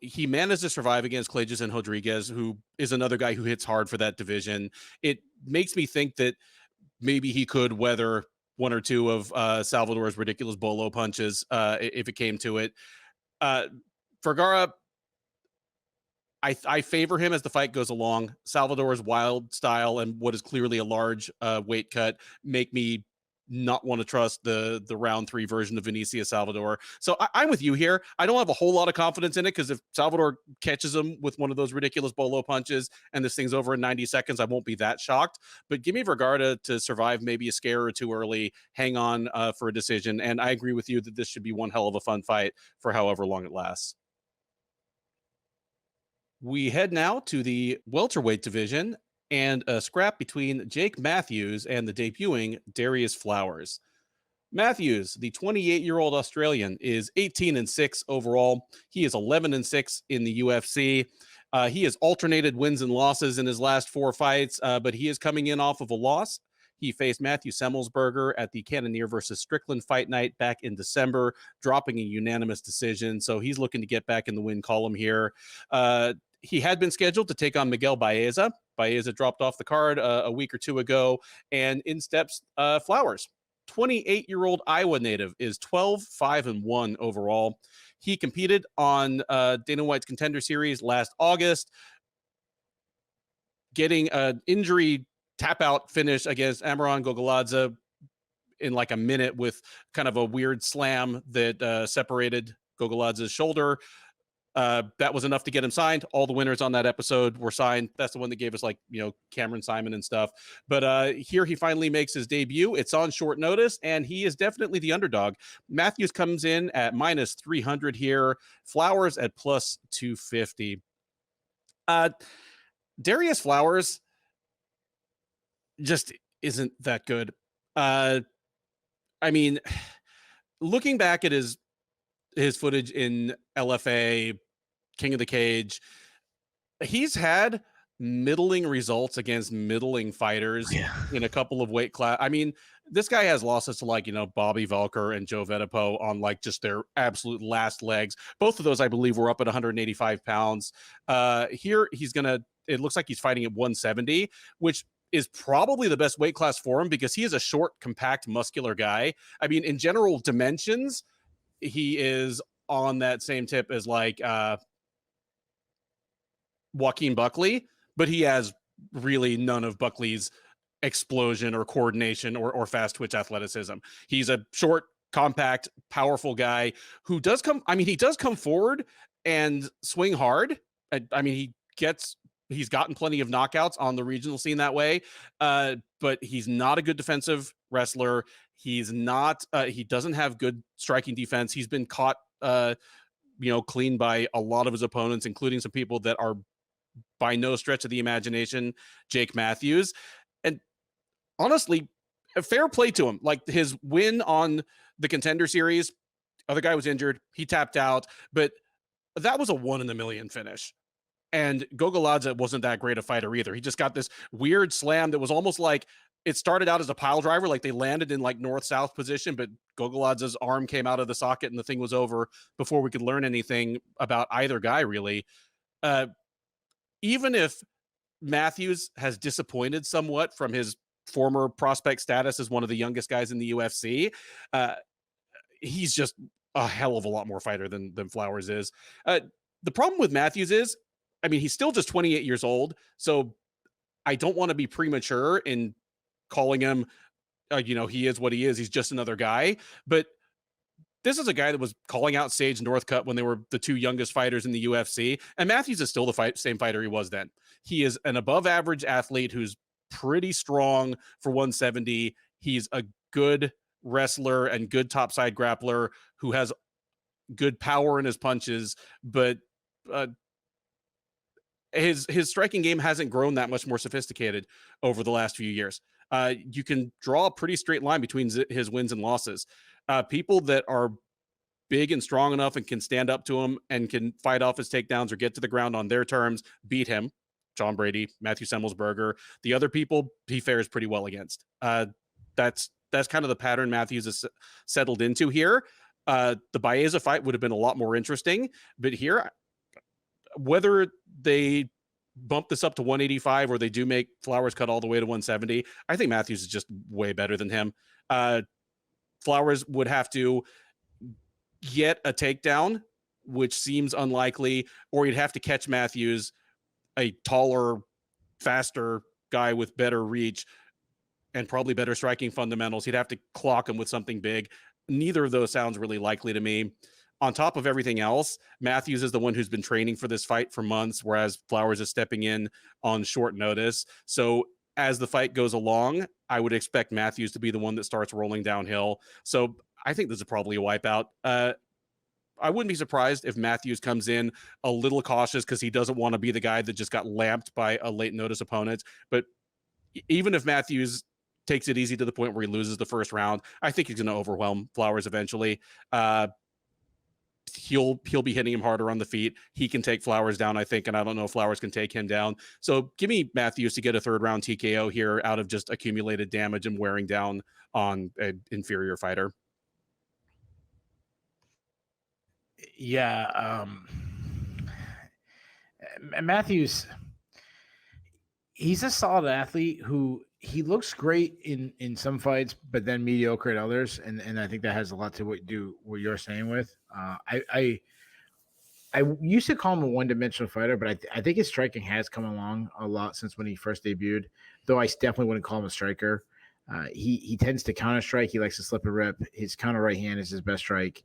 A: he managed to survive against Clages and Rodriguez, who is another guy who hits hard for that division. It makes me think that maybe he could weather one or two of Salvador's ridiculous bolo punches if it came to it. Vergara, I favor him as the fight goes along. Salvador's wild style and what is clearly a large weight cut make me not want to trust the round 3 version of Vinicius Salvador. So I'm with you here. I don't have a whole lot of confidence in it, because if Salvador catches him with one of those ridiculous bolo punches and this thing's over in 90 seconds, I won't be that shocked. But give me Vergara to survive maybe a scare or two early, hang on for a decision. And I agree with you that this should be one hell of a fun fight for however long it lasts. We head now to the welterweight division and a scrap between Jake Matthews and the debuting Darrius Flowers. Matthews, the 28-year-old Australian, is 18-6 overall. He is 11-6 in the UFC. He has alternated wins and losses in his last 4 fights, but he is coming in off of a loss. He faced Matthew Semelsberger at the Cannonier versus Strickland fight night back in December, dropping a unanimous decision. So he's looking to get back in the win column here. He had been scheduled to take on Miguel Baeza. Baeza dropped off the card a week or two ago, and in steps Flowers. 28-year-old Iowa native is 12-5-1 overall. He competed on Dana White's Contender Series last August, getting an injury tap-out finish against Amaran Gogoladze in like a minute with kind of a weird slam that separated Gogoladze's shoulder. That was enough to get him signed. All the winners on that episode were signed. That's the one that gave us Cameron Simon and stuff. But here he finally makes his debut. It's on short notice, and he is definitely the underdog. Matthews comes in at minus 300 here. Flowers at plus 250. Darrius Flowers just isn't that good. I mean, looking back at his footage in LFA, King of the Cage, he's had middling results against middling fighters in a couple of weight class. I mean, this guy has losses to Bobby Velker and Joe Vetipo on just their absolute last legs. Both of those, I believe, were up at 185 pounds. Here it looks like he's fighting at 170, which is probably the best weight class for him because he is a short, compact, muscular guy. I mean, in general dimensions, he is on that same tip as Joaquin Buckley, but he has really none of Buckley's explosion or coordination or fast twitch athleticism. He's a short, compact, powerful guy who does come forward and swing hard. I mean, he's gotten plenty of knockouts on the regional scene that way, but he's not a good defensive wrestler. He's not. He doesn't have good striking defense. He's been caught, clean by a lot of his opponents, including some people that are by no stretch of the imagination Jake Matthews. And honestly, fair play to him. Like his win on the Contender Series, other guy was injured. He tapped out, but that was a 1 in a million finish. And Gogoladze wasn't that great a fighter either. He just got this weird slam that was almost like it started out as a pile driver, like they landed in north-south position, but Gogoladze's arm came out of the socket and the thing was over before we could learn anything about either guy, really. Even if Matthews has disappointed somewhat from his former prospect status as one of the youngest guys in the UFC, he's just a hell of a lot more fighter than Flowers is. The problem with Matthews is, I mean, he's still just 28 years old, so I don't want to be premature in calling him, he is what he is. He's just another guy. But this is a guy that was calling out Sage Northcutt when they were the two youngest fighters in the UFC. And Matthews is still the same fighter he was then. He is an above average athlete who's pretty strong for 170. He's a good wrestler and good topside grappler who has good power in his punches, but his striking game hasn't grown that much more sophisticated over the last few years. You can draw a pretty straight line between his wins and losses. People that are big and strong enough and can stand up to him and can fight off his takedowns or get to the ground on their terms, beat him. John Brady, Matthew Semelsberger. The other people he fares pretty well against. That's kind of the pattern Matthews has settled into here. The Baeza fight would have been a lot more interesting, but here, whether they bump this up to 185 or they do make Flowers cut all the way to 170, I think Matthews is just way better than him. Flowers would have to get a takedown, which seems unlikely, or you'd have to catch Matthews, a taller, faster guy with better reach and probably better striking fundamentals. He'd have to clock him with something big. Neither of those sounds really likely to me. On top of everything else, Matthews is the one who's been training for this fight for months, whereas Flowers is stepping in on short notice. So as the fight goes along, I would expect Matthews to be the one that starts rolling downhill. So I think this is probably a wipeout. I wouldn't be surprised if Matthews comes in a little cautious because he doesn't want to be the guy that just got lamped by a late notice opponent. But even if Matthews takes it easy to the point where he loses the first round, I think he's going to overwhelm Flowers eventually. He'll be hitting him harder on the feet. He can take Flowers down, I think, and I don't know if Flowers can take him down. So give me Matthews to get a third round TKO here out of just accumulated damage and wearing down on an inferior fighter.
B: Yeah. Matthews, he's a solid athlete who he looks great in some fights, but then mediocre at others. And I think that has a lot to do what you're saying with. I used to call him a one-dimensional fighter, but I think his striking has come along a lot since when he first debuted, though I definitely wouldn't call him a striker. He tends to counter strike. He likes to slip and rip. His counter right hand is his best strike.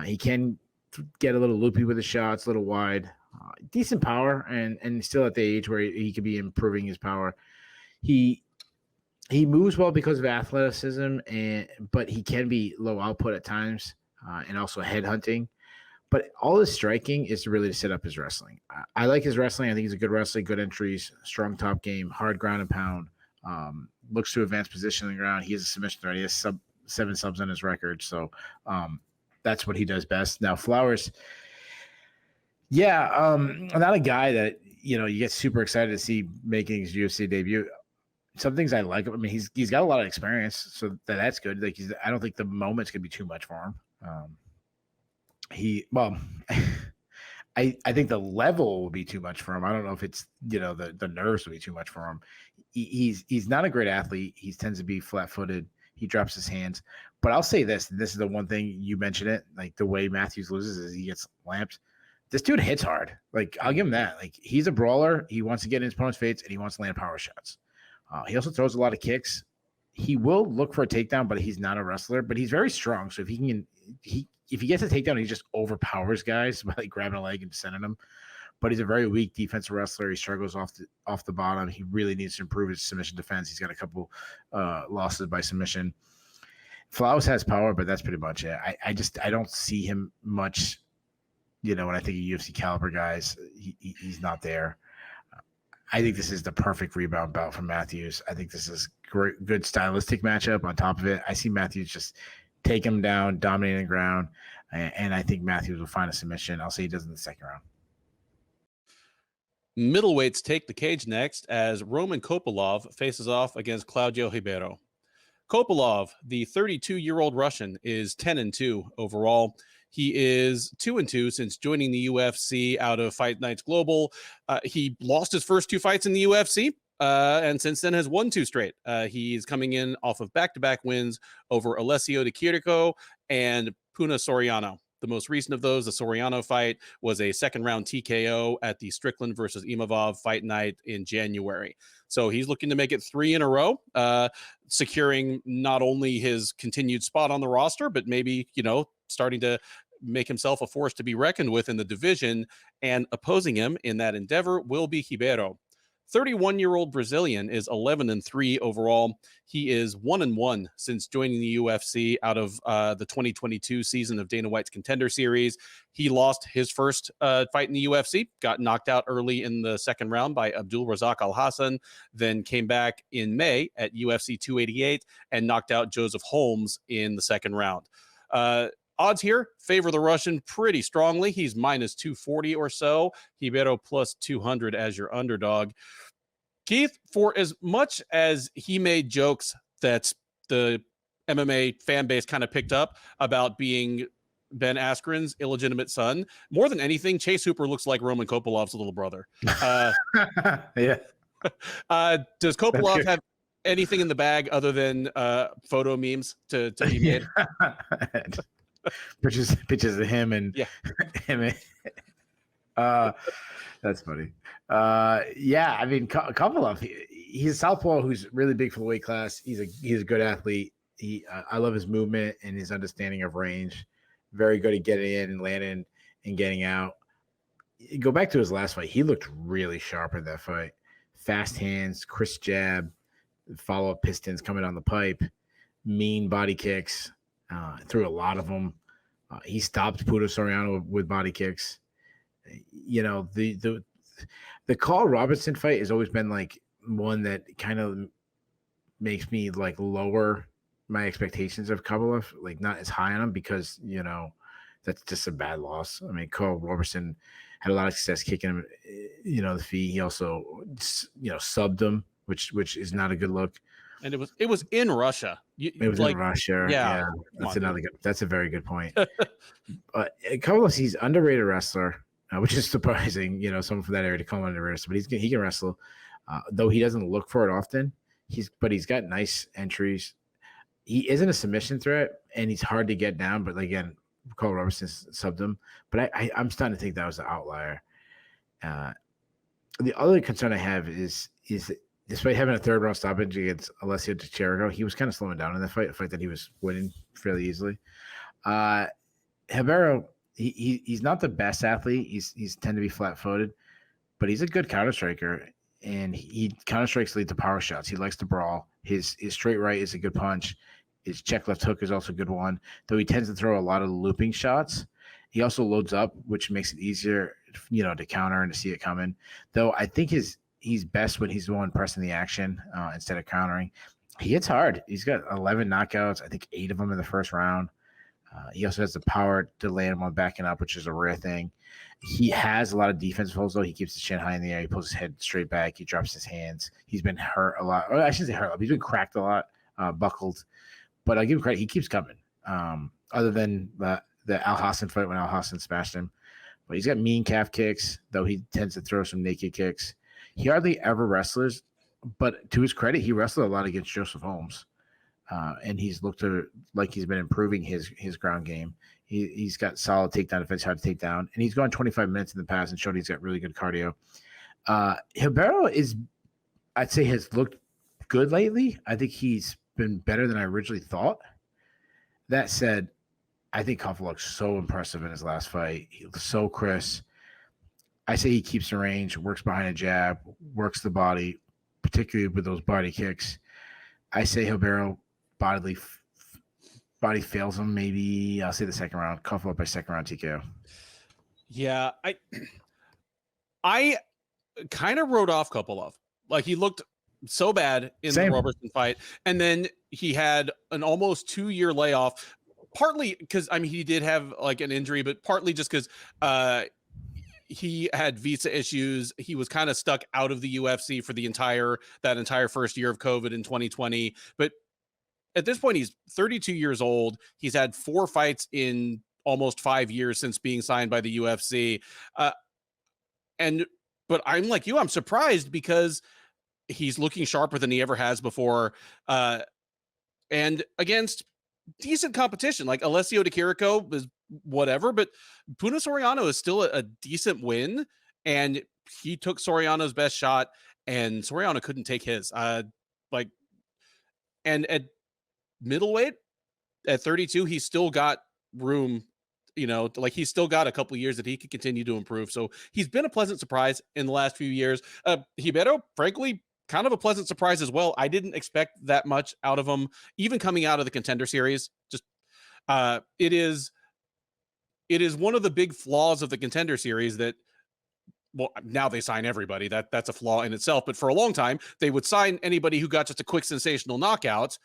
B: He can get a little loopy with his shots, a little wide, decent power, and still at the age where he could be improving his power. He moves well because of athleticism, but he can be low output at times, and also head hunting. But all his striking is really to set up his wrestling. I like his wrestling. I think he's a good wrestler, good entries, strong top game, hard ground and pound. Looks to advance position on the ground. He has a submission threat. He has 7 subs on his record. So that's what he does best. Now Flowers, not a guy that you get super excited to see making his UFC debut. Some things I like. I mean, he's got a lot of experience, so that's good. Like I don't think the moment's gonna be too much for him. I think the level will be too much for him. I don't know if it's the nerves will be too much for him. He's not a great athlete. He tends to be flat-footed. He drops his hands. But I'll say this is the one thing you mentioned it, like the way Matthews loses is he gets lamped. This dude hits hard. Like I'll give him that. Like he's a brawler. He wants to get in his opponent's face and he wants to land power shots. He also throws a lot of kicks. He will look for a takedown, but he's not a wrestler. But he's very strong. So if he gets a takedown, he just overpowers guys by like grabbing a leg and sending them. But he's a very weak defensive wrestler. He struggles off the bottom. He really needs to improve his submission defense. He's got a couple losses by submission. Flowers has power, but that's pretty much it. I don't see him much. When I think of UFC caliber guys, he's not there. I think this is the perfect rebound bout for Matthews. I think this is good stylistic matchup. On top of it, I see Matthews just take him down, dominating the ground, and I think Matthews will find a submission. I'll say he does in the second round.
A: Middleweights take the cage next as Roman Kopylov faces off against Claudio Ribeiro. Kopylov, the 32-year-old Russian, is 10-2 overall. He is 2-2 since joining the UFC out of Fight Nights Global. He lost his first 2 fights in the UFC, and since then has won 2 straight. He's coming in off of back-to-back wins over Alessio Di Chirico and Puna Soriano. The most recent of those, the Soriano fight, was a second-round TKO at the Strickland versus Imavov fight night in January. So he's looking to make it 3 in a row, securing not only his continued spot on the roster, but maybe, starting to make himself a force to be reckoned with in the division. And opposing him in that endeavor will be Ribeiro. 31-year-old Brazilian is 11-3 overall. He is 1-1 since joining the UFC out of the 2022 season of Dana White's Contender Series. He lost his first fight in the UFC, got knocked out early in the second round by Abdul Razak Al Hassan, then came back in May at UFC 288 and knocked out Joseph Holmes in the second round. Odds here favor the Russian pretty strongly. He's minus 240 or so. Ribeiro plus 200 as your underdog. Keith, for as much as he made jokes that the MMA fan base kind of picked up about being Ben Askren's illegitimate son, more than anything, Chase Hooper looks like Roman Kopilov's little brother.
B: Yeah.
A: Does Kopylov have anything in the bag other than photo memes to be made?
B: Pictures of him and him. That's funny. Yeah, I mean, Kopylov, he's a southpaw who's really big for the weight class. He's a good athlete. I love his movement and his understanding of range. Very good at getting in and landing and getting out. Go back to his last fight. He looked really sharp in that fight. Fast hands, crisp jab, follow-up pistons coming on the pipe, mean body kicks. Threw a lot of them. He stopped Puto Soriano with body kicks. You know, the Carl Robertson fight has always been like one that kind of makes me like lower my expectations of Kopylov, like not as high on him because, you know, that's just a bad loss. I mean, Carl Robertson had a lot of success kicking him, you know, the feet. He also, you know, subbed him, which is not a good look.
A: And it was in Russia.
B: It was in Russia. Yeah. That's a very good point. But Kopylov, he's underrated wrestler, which is surprising. You know, someone from that area to call him underrated, but he can wrestle. Though he doesn't look for it often. He's got nice entries. He isn't a submission threat, and he's hard to get down. But again, Carl Robertson subbed him. But I'm starting to think that was an outlier. The other concern I have is despite having a third round stoppage against Alessio Di Chirico, he was kind of slowing down in that fight, a fight that he was winning fairly easily. Ribeiro, he's not the best athlete. He's tend to be flat footed, but he's a good counter striker, and he counter strikes lead to power shots. He likes to brawl. His straight right is a good punch. His check left hook is also a good one, though he tends to throw a lot of looping shots. He also loads up, which makes it easier, you know, to counter and to see it coming. Though I think he's best when he's the one pressing the action instead of countering. He hits hard. He's got 11 knockouts. I think 8 of them in the first round. He also has the power to land while backing up, which is a rare thing. He has a lot of defensive holds, though. He keeps his chin high in the air. He pulls his head straight back. He drops his hands. He's been hurt a lot. Or I shouldn't say hurt. He's been cracked a lot, buckled. But I'll give him credit. He keeps coming. Other than the Al Hassan fight when Al Hassan smashed him. But he's got mean calf kicks, though he tends to throw some naked kicks. He hardly ever wrestles, but to his credit, he wrestled a lot against Joseph Holmes. And he's looked like he's been improving his ground game. He's got solid takedown defense, hard to take down, and he's gone 25 minutes in the past and showed he's got really good cardio. Ribeiro I'd say, has looked good lately. I think he's been better than I originally thought. That said, I think Kopylov looks so impressive in his last fight. He looks so crisp. I say he keeps the range, works behind a jab, works the body, particularly with those body kicks. I say Ribeiro body fails him. Maybe I'll say the second round. Kopylov by second round TKO.
A: Yeah, I kind of wrote off Kopylov. Like, he looked so bad in the Robertson fight, and then he had an almost 2-year layoff. Partly because he did have like an injury, but partly just because he had visa issues. He was kind of stuck out of the UFC for that entire first year of COVID in 2020. But at this point, he's 32 years old. He's had 4 fights in almost 5 years since being signed by the UFC. But I'm like you, I'm surprised because he's looking sharper than he ever has before. And against decent competition, like Alessio Di Chirico is whatever, but Puno Soriano is still a decent win, and he took Soriano's best shot, and Soriano couldn't take his. And at middleweight, at 32, he's still got room You know, like he's still got a couple of years that he could continue to improve. So he's been a pleasant surprise in the last few years. Ribeiro, frankly, kind of a pleasant surprise as well. I didn't expect that much out of him, even coming out of the Contender Series. Just it is one of the big flaws of the Contender Series that, well, now they sign everybody. That's a flaw in itself. But for a long time, they would sign anybody who got just a quick sensational knockout,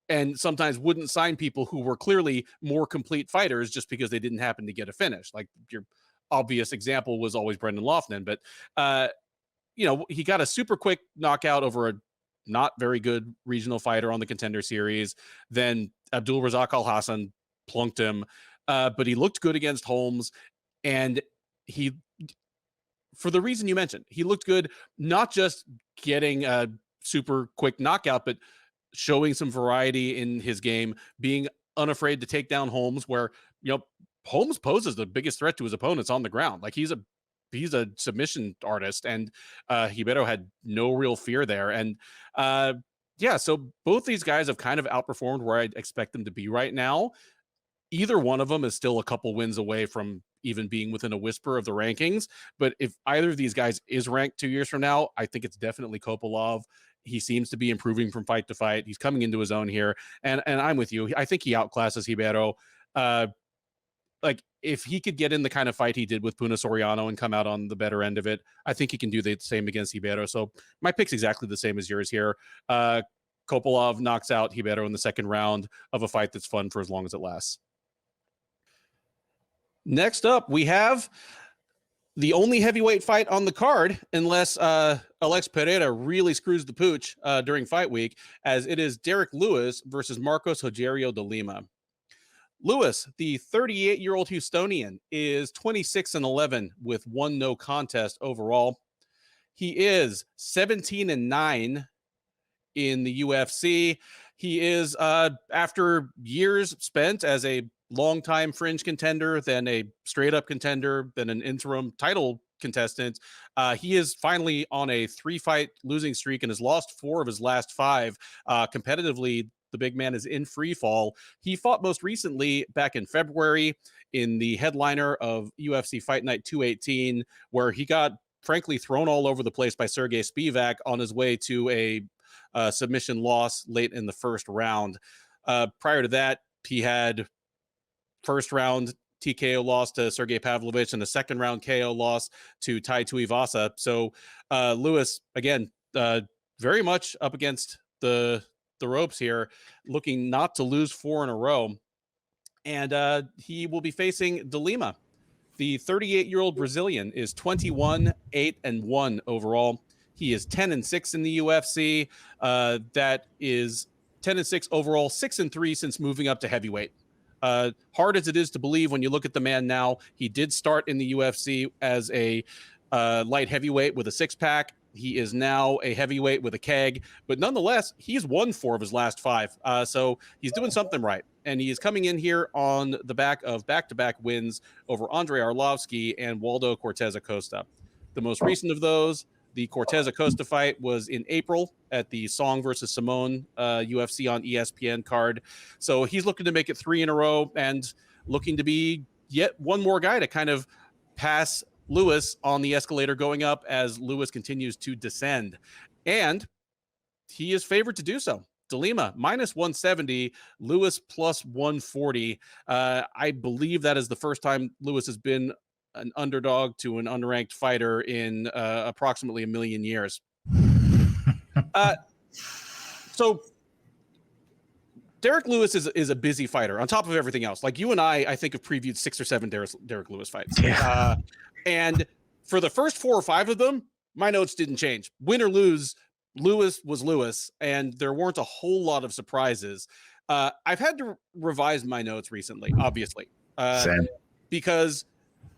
A: and sometimes wouldn't sign people who were clearly more complete fighters just because they didn't happen to get a finish. Like your obvious example was always Brendan Loughnane. But he got a super quick knockout over a not very good regional fighter on the Contender Series. Then Abdul Razak Al Hassan plunked him, but he looked good against Holmes, and for the reason you mentioned, he looked good, not just getting a super quick knockout, but showing some variety in his game, being unafraid to take down Holmes, where, Holmes poses the biggest threat to his opponents on the ground. Like he's a submission artist, and Ribeiro had no real fear there. And so both these guys have kind of outperformed where I'd expect them to be right now. Either one of them is still a couple wins away from even being within a whisper of the rankings. But if either of these guys is ranked 2 years from now, I think it's definitely Kopylov. He seems to be improving from fight to fight. He's coming into his own here. And I'm with you. I think he outclasses Ribeiro. Like if he could get in the kind of fight he did with Puna Soriano and come out on the better end of it, I think he can do the same against Ribeiro. So my pick's exactly the same as yours here. Kopylov knocks out Ribeiro in the second round of a fight that's fun for as long as it lasts. Next up, we have the only heavyweight fight on the card, unless Alex Pereira really screws the pooch during fight week, as it is Derrick Lewis versus Marcos Rogerio de Lima. Lewis, the 38-year-old Houstonian, is 26-11 with 1 no contest overall. He is 17-9 in the UFC. He is, after years spent as a longtime fringe contender, then a straight-up contender, then an interim title contestant, he is finally on a 3-fight losing streak and has lost 4 of his last 5. Competitively, the big man is in free fall. He fought most recently back in February in the headliner of UFC Fight Night 218, where he got, frankly, thrown all over the place by Sergey Spivak on his way to a submission loss late in the first round. Prior to that, he had first round TKO loss to Sergey Pavlovich and a second round KO loss to Tai Tuivasa. So Lewis, again, very much up against the ropes here, looking not to lose 4 in a row. And he will be facing De Lima. The 38-year-old Brazilian is 21-8-1 overall. He is 10-6 in the UFC. That is 10-6 overall, 6-3 since moving up to heavyweight. Hard as it is to believe when you look at the man now, he did start in the UFC as a light heavyweight with a 6-pack. He is now a heavyweight with a keg, but nonetheless, he's won 4 of his last 5. So he's doing something right. And he is coming in here on the back of back-to-back wins over Andrei Arlovsky and Waldo Cortez Acosta. The most recent of those, the Cortez Acosta fight, was in April at the Song versus Simone UFC on ESPN card. So he's looking to make it 3 in a row and looking to be yet one more guy to kind of pass Lewis on the escalator going up as Lewis continues to descend. And he is favored to do so. De Lima -170, Lewis +140. I believe that is the first time Lewis has been an underdog to an unranked fighter in approximately a million years. So Derrick Lewis is a busy fighter on top of everything else. Like you and I think have previewed 6 or 7 Derrick Lewis fights. Yeah. And for the first 4 or 5 of them, my notes didn't change. Win or lose, Lewis was Lewis, and there weren't a whole lot of surprises. I've had to revise my notes recently, obviously, because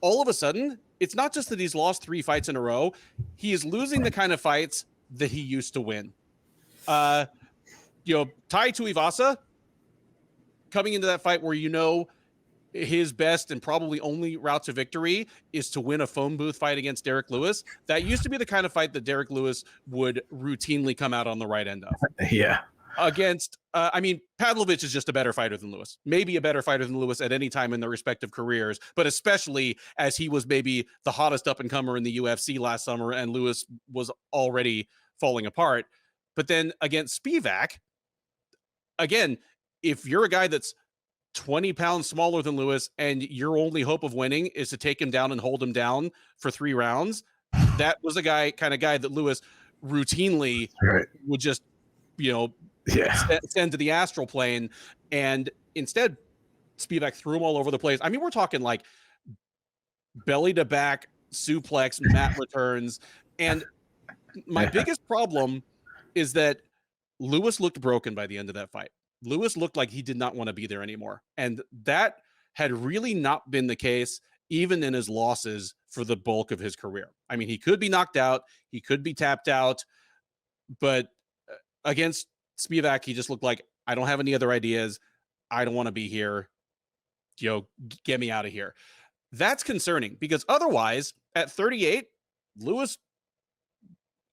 A: all of a sudden, it's not just that he's lost 3 fights in a row. He is losing the kind of fights that he used to win. Tai Tuivasa, coming into that fight where his best and probably only route to victory is to win a phone booth fight against Derrick Lewis. That used to be the kind of fight that Derrick Lewis would routinely come out on the right end of.
B: Yeah.
A: against, I mean, Pavlovich is just a better fighter than Lewis, maybe a better fighter than Lewis at any time in their respective careers, but especially as he was maybe the hottest up and comer in the UFC last summer and Lewis was already falling apart. But then against Spivak, again, if you're a guy that's 20 pounds smaller than Lewis and your only hope of winning is to take him down and hold him down for 3 rounds, that was a kind of guy that Lewis routinely would just, send to the astral plane. And instead, Spivak threw him all over the place. I mean, we're talking like belly to back suplex, mat returns. And my biggest problem is that Lewis looked broken by the end of that fight. Lewis looked like he did not want to be there anymore. And that had really not been the case, even in his losses for the bulk of his career. I mean, he could be knocked out, he could be tapped out, but against Spivak, he just looked like, I don't have any other ideas. I don't want to be here. Get me out of here. That's concerning because otherwise, at 38, Lewis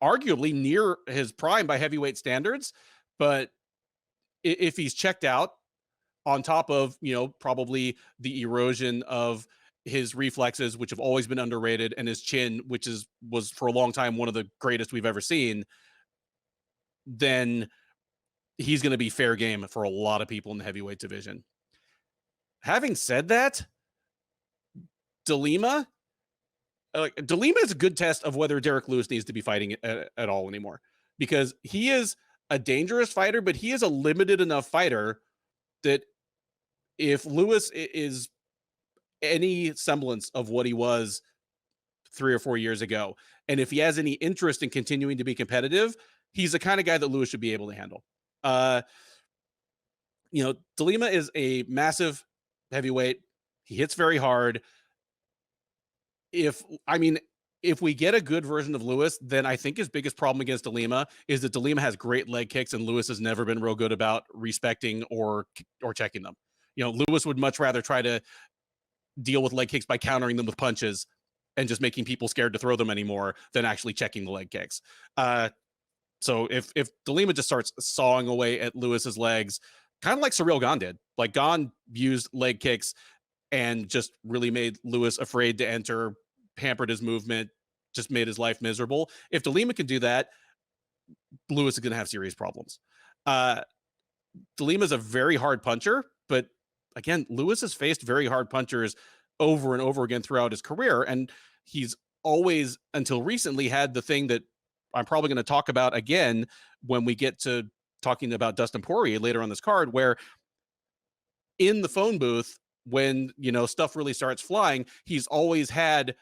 A: arguably near his prime by heavyweight standards, but if he's checked out on top of, probably the erosion of his reflexes, which have always been underrated, and his chin, which was for a long time one of the greatest we've ever seen, then he's going to be fair game for a lot of people in the heavyweight division. Having said that, De Lima is a good test of whether Derrick Lewis needs to be fighting at all anymore, because he is a dangerous fighter, but he is a limited enough fighter that if Lewis is any semblance of what he was 3 or 4 years ago, and if he has any interest in continuing to be competitive, he's the kind of guy that Lewis should be able to handle. De Lima is a massive heavyweight. He hits very hard. If we get a good version of Lewis, then I think his biggest problem against De Lima is that De Lima has great leg kicks and Lewis has never been real good about respecting or checking them. Lewis would much rather try to deal with leg kicks by countering them with punches and just making people scared to throw them anymore than actually checking the leg kicks. So if De Lima just starts sawing away at Lewis's legs, kind of like Ciryl Gane did, like Gane used leg kicks and just really made Lewis afraid to enter, hampered his movement, just made his life miserable. If De Lima can do that, Lewis is going to have serious problems. De Lima is a very hard puncher, but again, Lewis has faced very hard punchers over and over again throughout his career. And he's always, until recently, had the thing that I'm probably going to talk about again when we get to talking about Dustin Poirier later on this card, where in the phone booth, when, stuff really starts flying, he's always had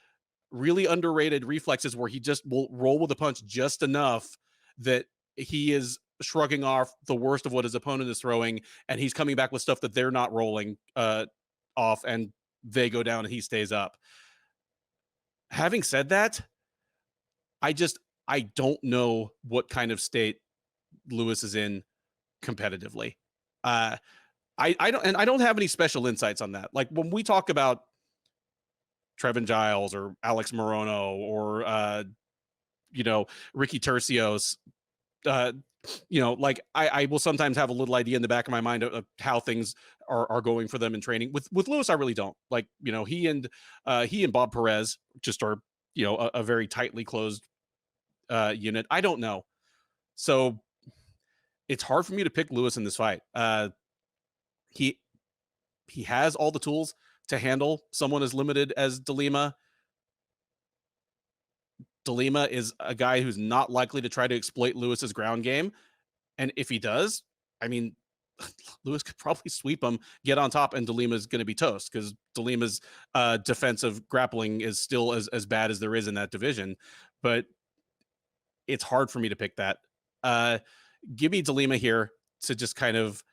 A: really underrated reflexes where he just will roll with a punch just enough that he is shrugging off the worst of what his opponent is throwing, and he's coming back with stuff that they're not rolling off, and they go down and he stays up. Having said that, I don't know what kind of state Lewis is in competitively. I don't have any special insights on that. Like when we talk about Trevin Giles or Alex Morono or Ricky Tercios, I will sometimes have a little idea in the back of my mind of how things are going for them in training. With Lewis, I really don't. Like, he and Bob Perez just are, a very tightly closed unit. I don't know. So it's hard for me to pick Lewis in this fight. He has all the tools to handle someone as limited as De Lima. De Lima is a guy who's not likely to try to exploit Lewis's ground game. And if he does, Lewis could probably sweep him, get on top, and De Lima's going to be toast because De Lima's defensive grappling is still as bad as there is in that division. But it's hard for me to pick that. Give me De Lima here to just kind of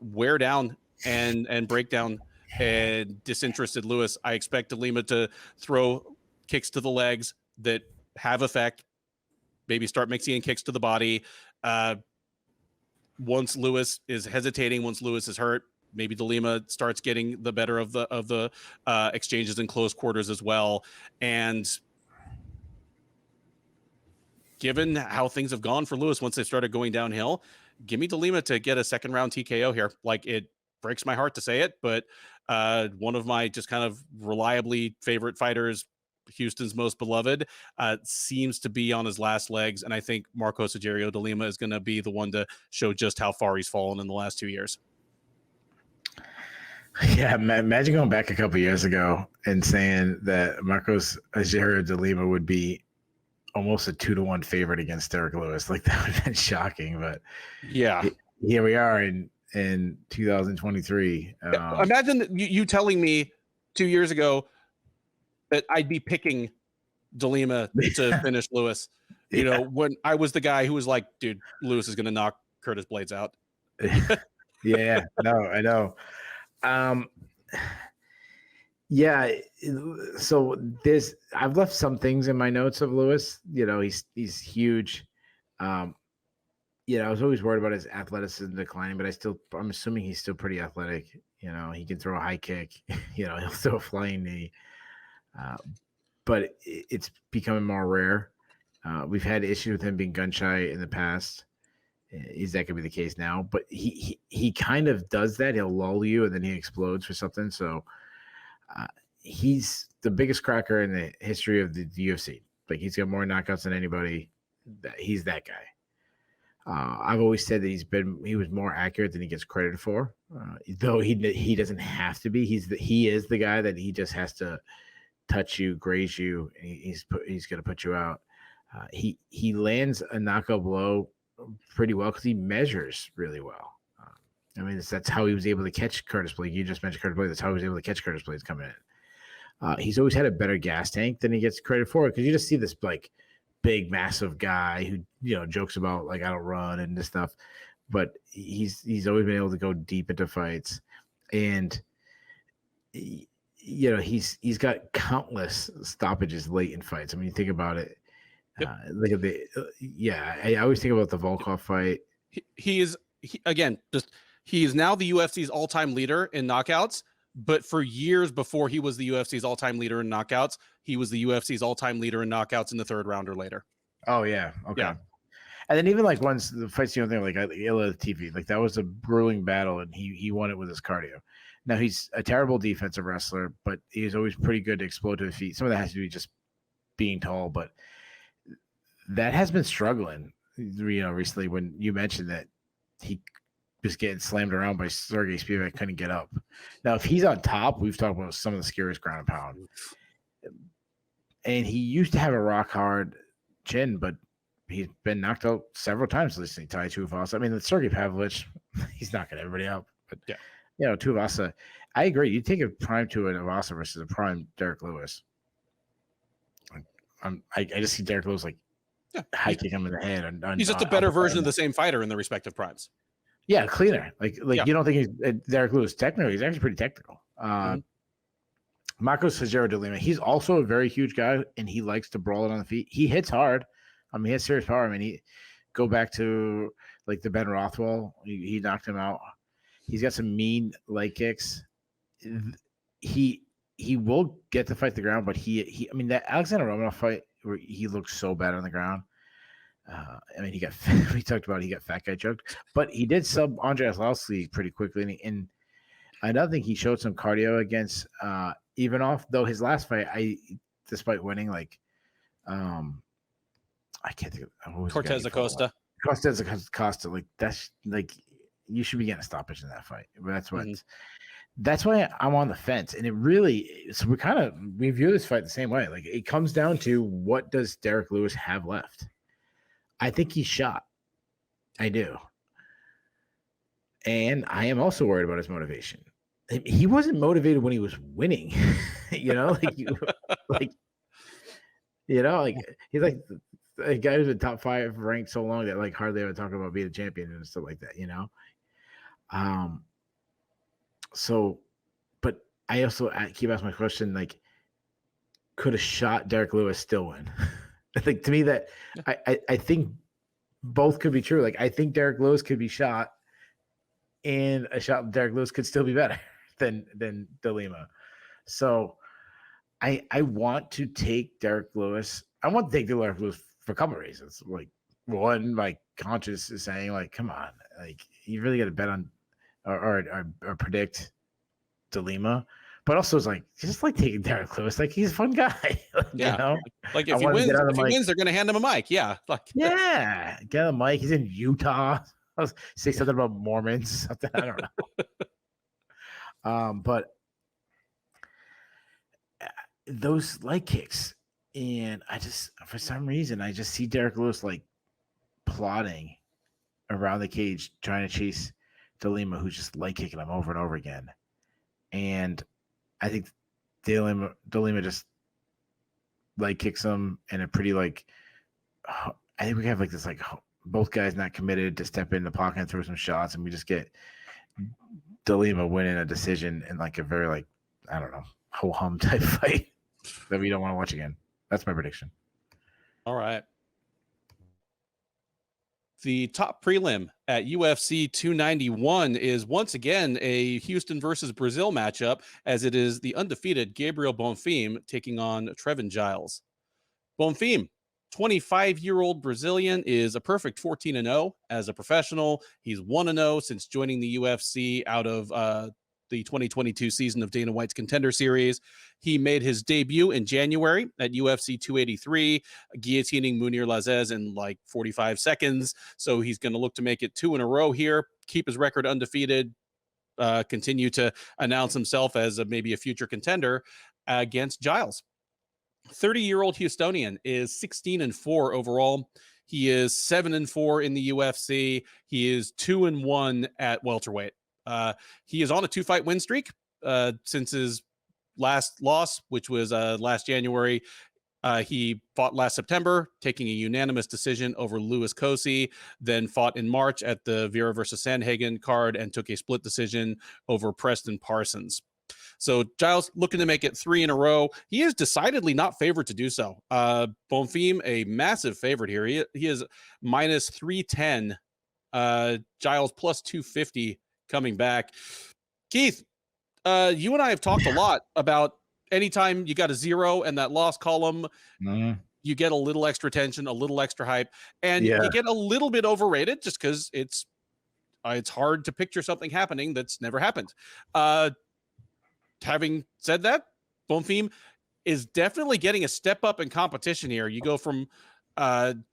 A: wear down and break down and disinterested Lewis. I expect De Lima to throw kicks to the legs that have effect, maybe start mixing in kicks to the body. Once Lewis is hesitating, once Lewis is hurt, maybe De Lima starts getting the better of the exchanges in close quarters as well. And given how things have gone for Lewis once they started going downhill, give me De Lima to get a second round TKO here. Like, it breaks my heart to say it, but one of my just kind of reliably favorite fighters, Houston's most beloved, seems to be on his last legs. And I think Marcos Rogerio de Lima is going to be the one to show just how far he's fallen in the last 2 years.
B: Yeah, imagine going back a couple of years ago and saying that Marcos Rogerio de Lima would be almost a 2-1 favorite against Derrick Lewis. Like, that would have been shocking, but
A: yeah,
B: here we are in 2023.
A: Imagine that you telling me 2 years ago that I'd be picking De Lima to finish Lewis. You know, when I was the guy who was like, dude, Lewis is going to knock Curtis Blades out.
B: Yeah, no, I know. Yeah, so I've left some things in my notes of Lewis. You know, he's huge. I was always worried about his athleticism declining, but I'm assuming he's still pretty athletic. You know, he can throw a high kick. You know, he'll throw a flying knee. But it's becoming more rare. We've had issues with him being gun shy in the past. Is that going to be the case now? But he kind of does that. He'll lull you and then he explodes for something. So he's the biggest cracker in the history of the UFC. Like, he's got more knockouts than anybody. He's that guy. I've always said that he was more accurate than he gets credit for. Though he doesn't have to be. He is the guy that he just has to touch you, graze you, and he's going to put you out. He lands a knockout blow pretty well because he measures really well. I mean, that's how he was able to catch Curtis Blades. You just mentioned Curtis Blades. That's how he was able to catch Curtis Blades coming in. He's always had a better gas tank than he gets credit for, because you just see this like big, massive guy who, you know, jokes about like, I don't run and this stuff, but he's always been able to go deep into fights, and you know, he's got countless stoppages late in fights. I mean, you think about it.
A: Yep.
B: Look at I always think about the Volkov fight.
A: He is now the UFC's all-time leader in knockouts, but for years before he was the UFC's all-time leader in knockouts, he was the UFC's all-time leader in knockouts in the third round or later.
B: Oh yeah, okay.
A: Yeah.
B: And then even like once the fights, you know, thing like Illa TV, like that was a grueling battle, and he won it with his cardio. Now, he's a terrible defensive wrestler, but he's always pretty good to explode to his feet. Some of that has to be just being tall, but that has been struggling, you know, recently, when you mentioned that he was getting slammed around by Sergey Spivak, couldn't get up. Now, if he's on top, we've talked about some of the scariest ground and pound. And he used to have a rock hard chin, but he's been knocked out several times recently. Tai Tuivasa. I mean, the Sergey Pavlovich, he's knocking everybody out. But
A: yeah,
B: you know, Tuivasa, I agree. You take a prime Tuivasa versus a prime Derrick Lewis. I just see Derrick Lewis like high kick him in the head.
A: He's just a better version of the same fighter in the respective primes.
B: Yeah, cleaner. Like you don't think he's Derrick Lewis technical? He's actually pretty technical. Marcos Rogerio de Lima, he's also a very huge guy, and he likes to brawl it on the feet. He hits hard. I mean, he has serious power. I mean, go back to like the Ben Rothwell. He knocked him out. He's got some mean leg kicks. He will get to fight the ground, but I mean, that Alexander Romanov fight where he looked so bad on the ground. I mean, we talked about he got fat guy choked, but he did sub Andre Arlovski pretty quickly. And I don't think he showed some cardio against Ivanov, though his last fight, despite winning, like, I can't think of
A: Cortez Acosta.
B: Cortez Acosta, like that's like you should be getting a stoppage in that fight. But that's why I'm on the fence. And it really, so we view this fight the same way. Like, it comes down to, what does Derrick Lewis have left? I think he's shot. I do. And I am also worried about his motivation. He wasn't motivated when he was winning, you know, like he's like a guy who's been top 5 ranked so long that like hardly ever talk about being a champion and stuff like that, you know? So, but I also keep asking my question, like, could a shot Derrick Lewis still win? I think, to me, that I think both could be true. Like, I think Derrick Lewis could be shot, and a shot Derrick Lewis could still be better than De Lima. So I want to take Derrick Lewis. I want to take Derrick Lewis for a couple of reasons. Like, one, my conscience is saying, like, come on, like, you really got to bet on or predict De Lima. But also, it's like, just like taking Derrick Lewis, like, he's a fun guy.
A: Yeah.
B: You know?
A: Like if he wins, they're going to hand him a mic. Yeah. Like,
B: yeah, get a mic. He's in Utah. Say something about Mormons. Something, I don't know. But those leg kicks, and I just, for some reason, I just see Derrick Lewis like plodding around the cage, trying to chase De Lima, who's just leg kicking him over and over again. And I think De Lima just leg kicks him in a pretty like, I think we have like this like both guys not committed to step in the pocket and throw some shots, and we just get De Lima winning a decision in like a very like, I don't know, ho-hum type fight that we don't want to watch again. That's my prediction.
A: All right. The top prelim at UFC 291 is once again a Houston versus Brazil matchup, as it is the undefeated Gabriel Bonfim taking on Trevin Giles. Bonfim, 25-year-old Brazilian, is a perfect 14-0 as a professional. He's 1-0 since joining the UFC out of the 2022 season of Dana White's Contender Series. He made his debut in January at UFC 283, guillotining Munir Lazzez in like 45 seconds. So he's going to look to make it 2 in a row here, keep his record undefeated, continue to announce himself as maybe a future contender against Giles. 30-year-old Houstonian is 16-4 overall. He is 7-4 in the UFC. He is 2-1 at welterweight. He is on a 2-fight win streak since his last loss, which was last January. He fought last September, taking a unanimous decision over Louis Cosi, then fought in March at the Vera versus Sandhagen card and took a split decision over Preston Parsons. So Giles looking to make it 3 in a row. He is decidedly not favored to do so. Bonfim, a massive favorite here. He is minus 310. Giles plus 250 coming back. Keith, you and I have talked a lot about anytime you got a 0 and that loss column, you get a little extra tension, a little extra hype, and you get a little bit overrated just because it's hard to picture something happening that's never happened. Having said that, Bonfim is definitely getting a step up in competition here. You go from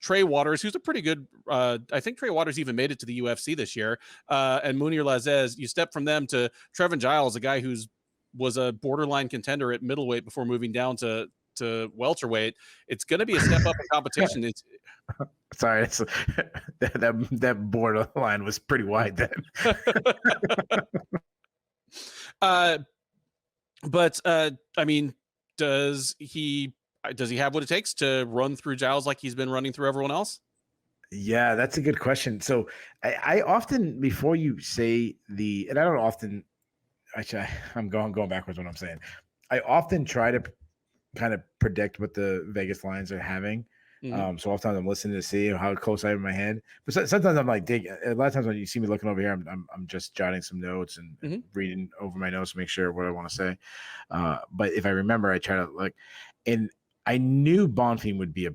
A: Trey Waters, who's a pretty good, I think Trey Waters even made it to the UFC this year, and Munir Lazzez. You step from them to Trevin Giles, a guy was a borderline contender at middleweight before moving down to welterweight. It's going to be a step up in competition. It's
B: sorry, that borderline was pretty wide then.
A: But I mean, does he have what it takes to run through Giles like he's been running through everyone else?
B: Yeah, that's a good question. So I often, before you say and I don't often, actually, I'm going backwards when I'm saying, I often try to kind of predict what the Vegas lines are having. Mm-hmm. So oftentimes I'm listening to see how close I am in my head, but sometimes I'm like a lot of times when you see me looking over here, I'm just jotting some notes and reading over my notes to make sure what I want to say. But if I remember, I try to look, and I knew Bonfim would be a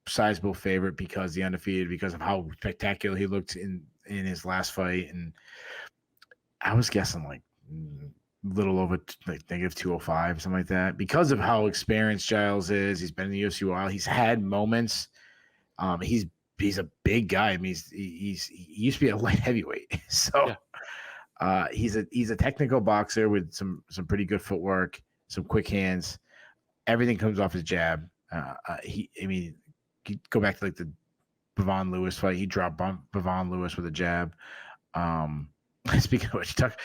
B: sizable favorite because the undefeated, because of how spectacular he looked in his last fight, and I was guessing like little over like negative 205, something like that, because of how experienced Giles is. He's been in the UFC a while. He's had moments. He's a big guy. I mean, he used to be a light heavyweight. So he's a technical boxer with some pretty good footwork, some quick hands. Everything comes off his jab. You go back to like the Bavon Lewis fight. He dropped Bavon Lewis with a jab. Speaking of which, talk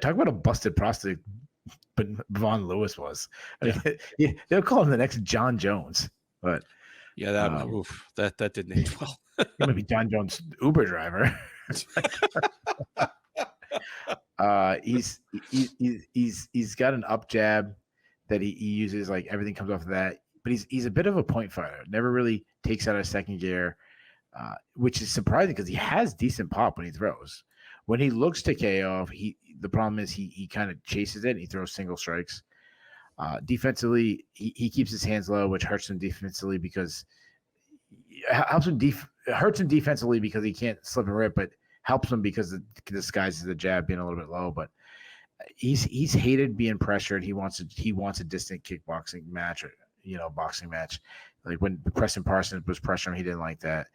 B: about a busted prostate, but Bavon Lewis was. They'll call him the next John Jones. But
A: yeah, that didn't age well.
B: He might be John Jones' Uber driver. He's got an up jab that he uses. Like everything comes off of that. But he's a bit of a point fighter. Never really takes out a second gear, which is surprising because he has decent pop when he throws. When he looks to KO, the problem is he kind of chases it and he throws single strikes. Defensively, he keeps his hands low, which hurts him defensively because helps him hurts him defensively because he can't slip and rip, but helps him because it disguises the jab being a little bit low. But he's hated being pressured. He wants a distant kickboxing match, or boxing match. Like when Preston Parsons was pressuring him, he didn't like that.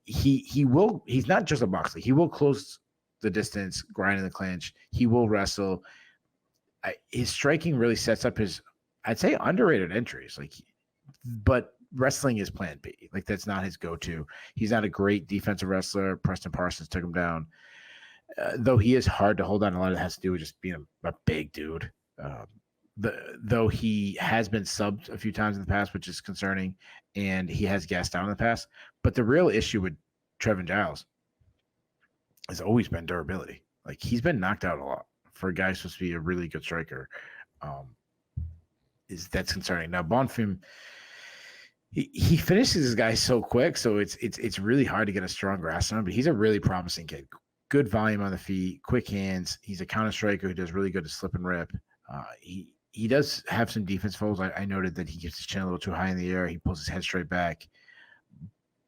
B: He's not just a boxer. He will close the distance, grind in the clinch. He will wrestle. His striking really sets up his, I'd say, underrated entries. But wrestling is plan B. Like, that's not his go-to. He's not a great defensive wrestler. Preston Parsons took him down. Though he is hard to hold on, a lot of it has to do with just being a big dude. Though he has been subbed a few times in the past, which is concerning, and he has gassed down in the past. But the real issue with Trevin Giles has always been durability. Like, he's been knocked out a lot for a guy who's supposed to be a really good striker. That's concerning. Now, Bonfim, he finishes his guy so quick, so it's really hard to get a strong grasp on him. But he's a really promising kid. Good volume on the feet, quick hands. He's a counter striker who does really good to slip and rip. He does have some defense foes. I noted that he gets his chin a little too high in the air. He pulls his head straight back.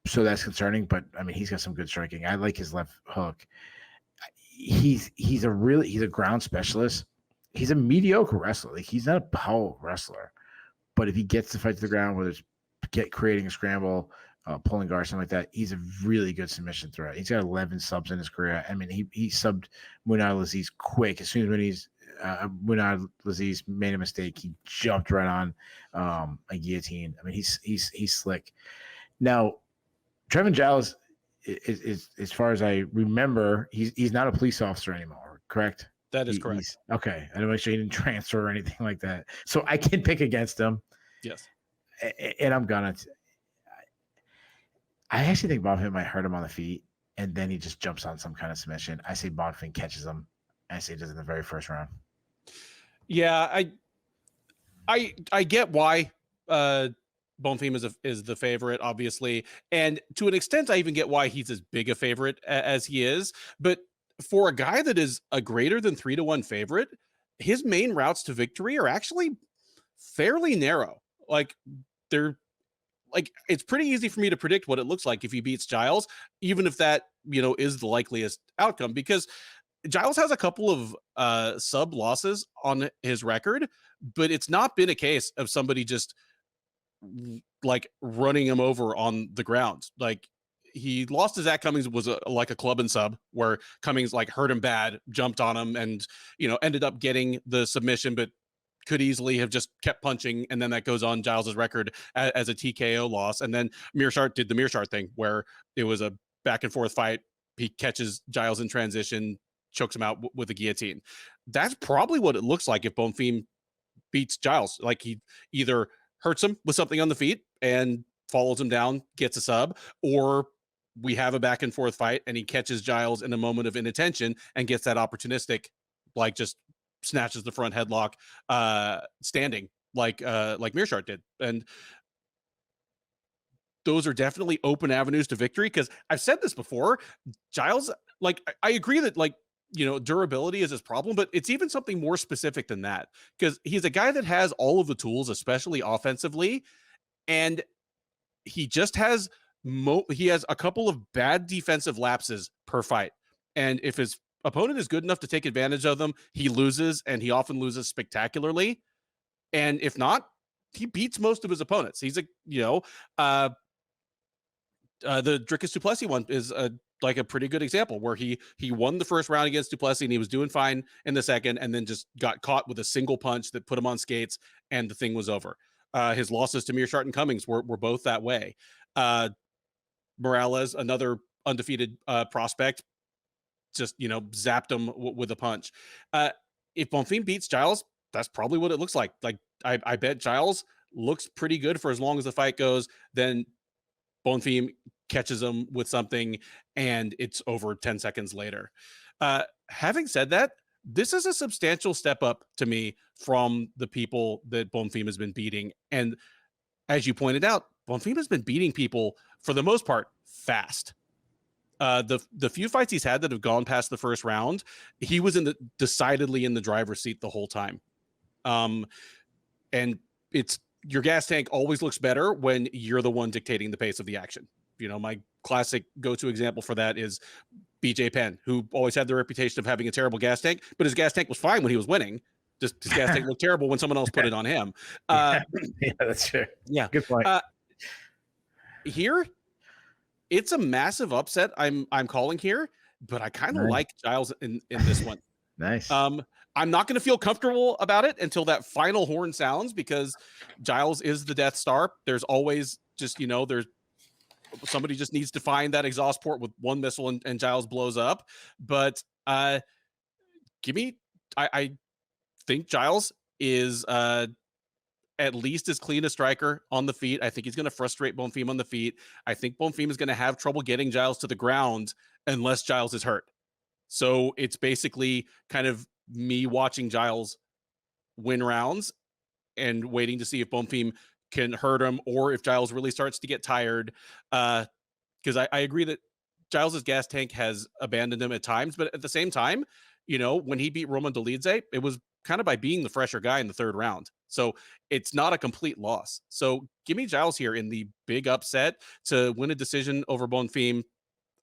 B: So that's concerning, but I mean, he's got some good striking. I like his left hook. He's a ground specialist. He's a mediocre wrestler. Like, he's not a power wrestler, but if he gets the fight to the ground, whether it's creating a scramble, pulling guard, something like that, he's a really good submission threat. He's got 11 subs in his career. I mean, he subbed Munad Laziz quick. As soon as Munad Laziz made a mistake, he jumped right on a guillotine. I mean, he's slick. Now, Trevin Giles is, as far as I remember, he's not a police officer anymore, correct?
A: That is correct.
B: Okay. I don't make sure he didn't transfer or anything like that. So I can pick against him.
A: Yes.
B: And I'm gonna. I actually think Bonfim might hurt him on the feet, and then he just jumps on some kind of submission. I say Bonfim catches him. I say he does in the very first round.
A: Yeah, I get why Bonfim is the favorite, obviously, and to an extent, I even get why he's as big a favorite as he is. But for a guy that is a greater than 3-1 favorite, his main routes to victory are actually fairly narrow. Like, it's pretty easy for me to predict what it looks like if he beats Giles, even if that, is the likeliest outcome, because Giles has a couple of sub losses on his record, but it's not been a case of somebody just like running him over on the ground. Like, he lost to Zach Cummings, was like a club and sub where Cummings like hurt him bad, jumped on him, and ended up getting the submission, but could easily have just kept punching, and then that goes on Giles's record as a TKO loss. And then Mearshart did the Mearshart thing where it was a back and forth fight. He catches Giles in transition, chokes him out with a guillotine. That's probably what it looks like if Bonfim beats Giles. Like, he either hurts him with something on the feet and follows him down, gets a sub, or we have a back and forth fight and he catches Giles in a moment of inattention and gets that opportunistic, like, just snatches the front headlock standing like Mearshart did. And those are definitely open avenues to victory, because I've said this before, Giles, like, I agree that, like, durability is his problem, but it's even something more specific than that, because he's a guy that has all of the tools, especially offensively, and he just has he has a couple of bad defensive lapses per fight. And if his opponent is good enough to take advantage of them, he loses, and he often loses spectacularly. And if not, he beats most of his opponents. He's the Dricus du Plessis one is like a pretty good example where he won the first round against du Plessis and he was doing fine in the second, and then just got caught with a single punch that put him on skates, and the thing was over. His losses to Mearshart and Cummings were both that way. Morales, another undefeated prospect, just zapped him with a punch. If Bonfim beats Giles, that's probably what it looks like. Like, I bet Giles looks pretty good for as long as the fight goes. Then Bonfim catches him with something, and it's over 10 seconds later. Having said that, this is a substantial step up to me from the people that Bonfim has been beating. And as you pointed out, Bonfim has been beating people, for the most part, fast. The few fights he's had that have gone past the first round, he was decidedly in the driver's seat the whole time. And it's, your gas tank always looks better when you're the one dictating the pace of the action. my classic go-to example for that is BJ Penn, who always had the reputation of having a terrible gas tank, but his gas tank was fine when he was winning. Just his gas tank looked terrible when someone else put it on him.
B: Yeah, that's true.
A: Yeah.
B: Good point.
A: Here, it's a massive upset I'm calling here, but I kind of like Giles in this one.
B: Nice.
A: I'm not going to feel comfortable about it until that final horn sounds, because Giles is the Death Star. There's always just, there's somebody just needs to find that exhaust port with one missile and Giles blows up. But I think Giles is at least as clean a striker on the feet. I think he's going to frustrate Bonfim on the feet. I think Bonfim is going to have trouble getting Giles to the ground unless Giles is hurt. So it's basically kind of me watching Giles win rounds and waiting to see if Bonfim can hurt him or if Giles really starts to get tired. Because I agree that Giles's gas tank has abandoned him at times, but at the same time, when he beat Roman Dolidze, it was kind of by being the fresher guy in the third round. So it's not a complete loss. So give me Giles here in the big upset to win a decision over Bonfim.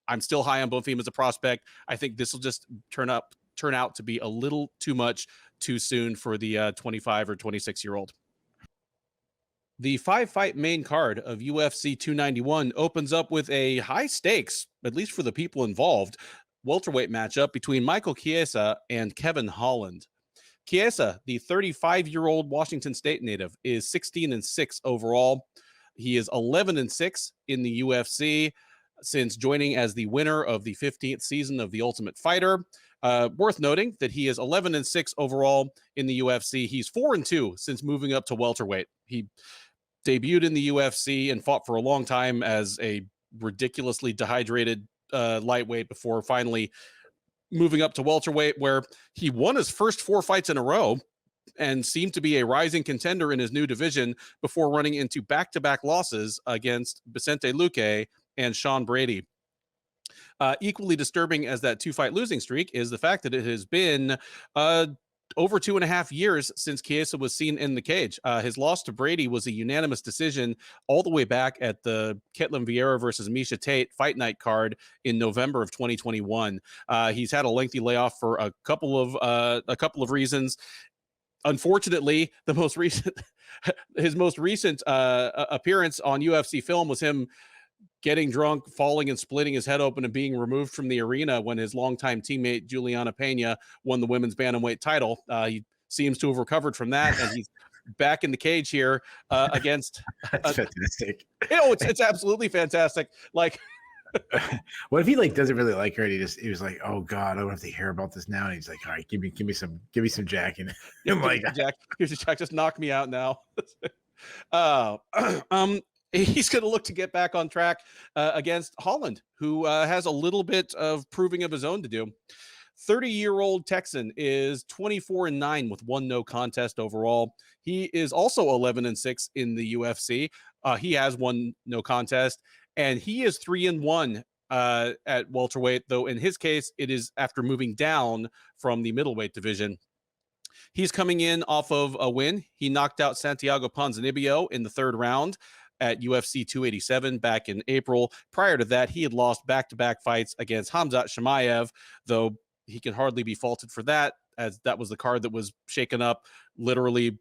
A: I'm still high on Bonfim as a prospect. I think this will just turn out to be a little too much too soon for the 25 or 26-year-old. The 5-fight main card of UFC 291 opens up with a high stakes, at least for the people involved, welterweight matchup between Michael Chiesa and Kevin Holland. Chiesa, the 35-year-old Washington State native, is 16-6 overall. He is 11-6 in the UFC since joining as the winner of the 15th season of The Ultimate Fighter. Worth noting that he is 11-6 overall in the UFC. He's 4-2 since moving up to welterweight. He debuted in the UFC and fought for a long time as a ridiculously dehydrated lightweight before finally moving up to welterweight, where he won his first 4 fights in a row and seemed to be a rising contender in his new division before running into back-to-back losses against Vicente Luque and Sean Brady. Equally disturbing as that 2-fight losing streak is the fact that it has been over 2.5 years since Chiesa was seen in the cage. His loss to Brady was a unanimous decision all the way back at the Ketlin Vieira versus Misha Tate fight night card in November of 2021. He's had a lengthy layoff for a couple of reasons. Unfortunately, his most recent appearance on UFC Film was him getting drunk, falling and splitting his head open and being removed from the arena when his longtime teammate Juliana Pena won the women's bantamweight title. He seems to have recovered from that, and he's back in the cage here against.
B: That's fantastic.
A: It's absolutely fantastic. Like,
B: what if he doesn't really like her and he was like, oh God, I don't have to hear about this now. And he's like, all right, give me some Jack. And I'm like,
A: Jack, here's your Jack, just knock me out now. He's going to look to get back on track against Holland, who has a little bit of proving of his own to do. 30-year-old Texan is 24-9 with 1 no contest overall. He is also 11-6 in the UFC. He has 1 no contest, and he is 3-1 at welterweight, though in his case, it is after moving down from the middleweight division. He's coming in off of a win. He knocked out Santiago Ponzinibbio in the 3rd round at UFC 287 back in April. Prior to that, he had lost back-to-back fights against Khamzat Chimaev, though he can hardly be faulted for that, as that was the card that was shaken up literally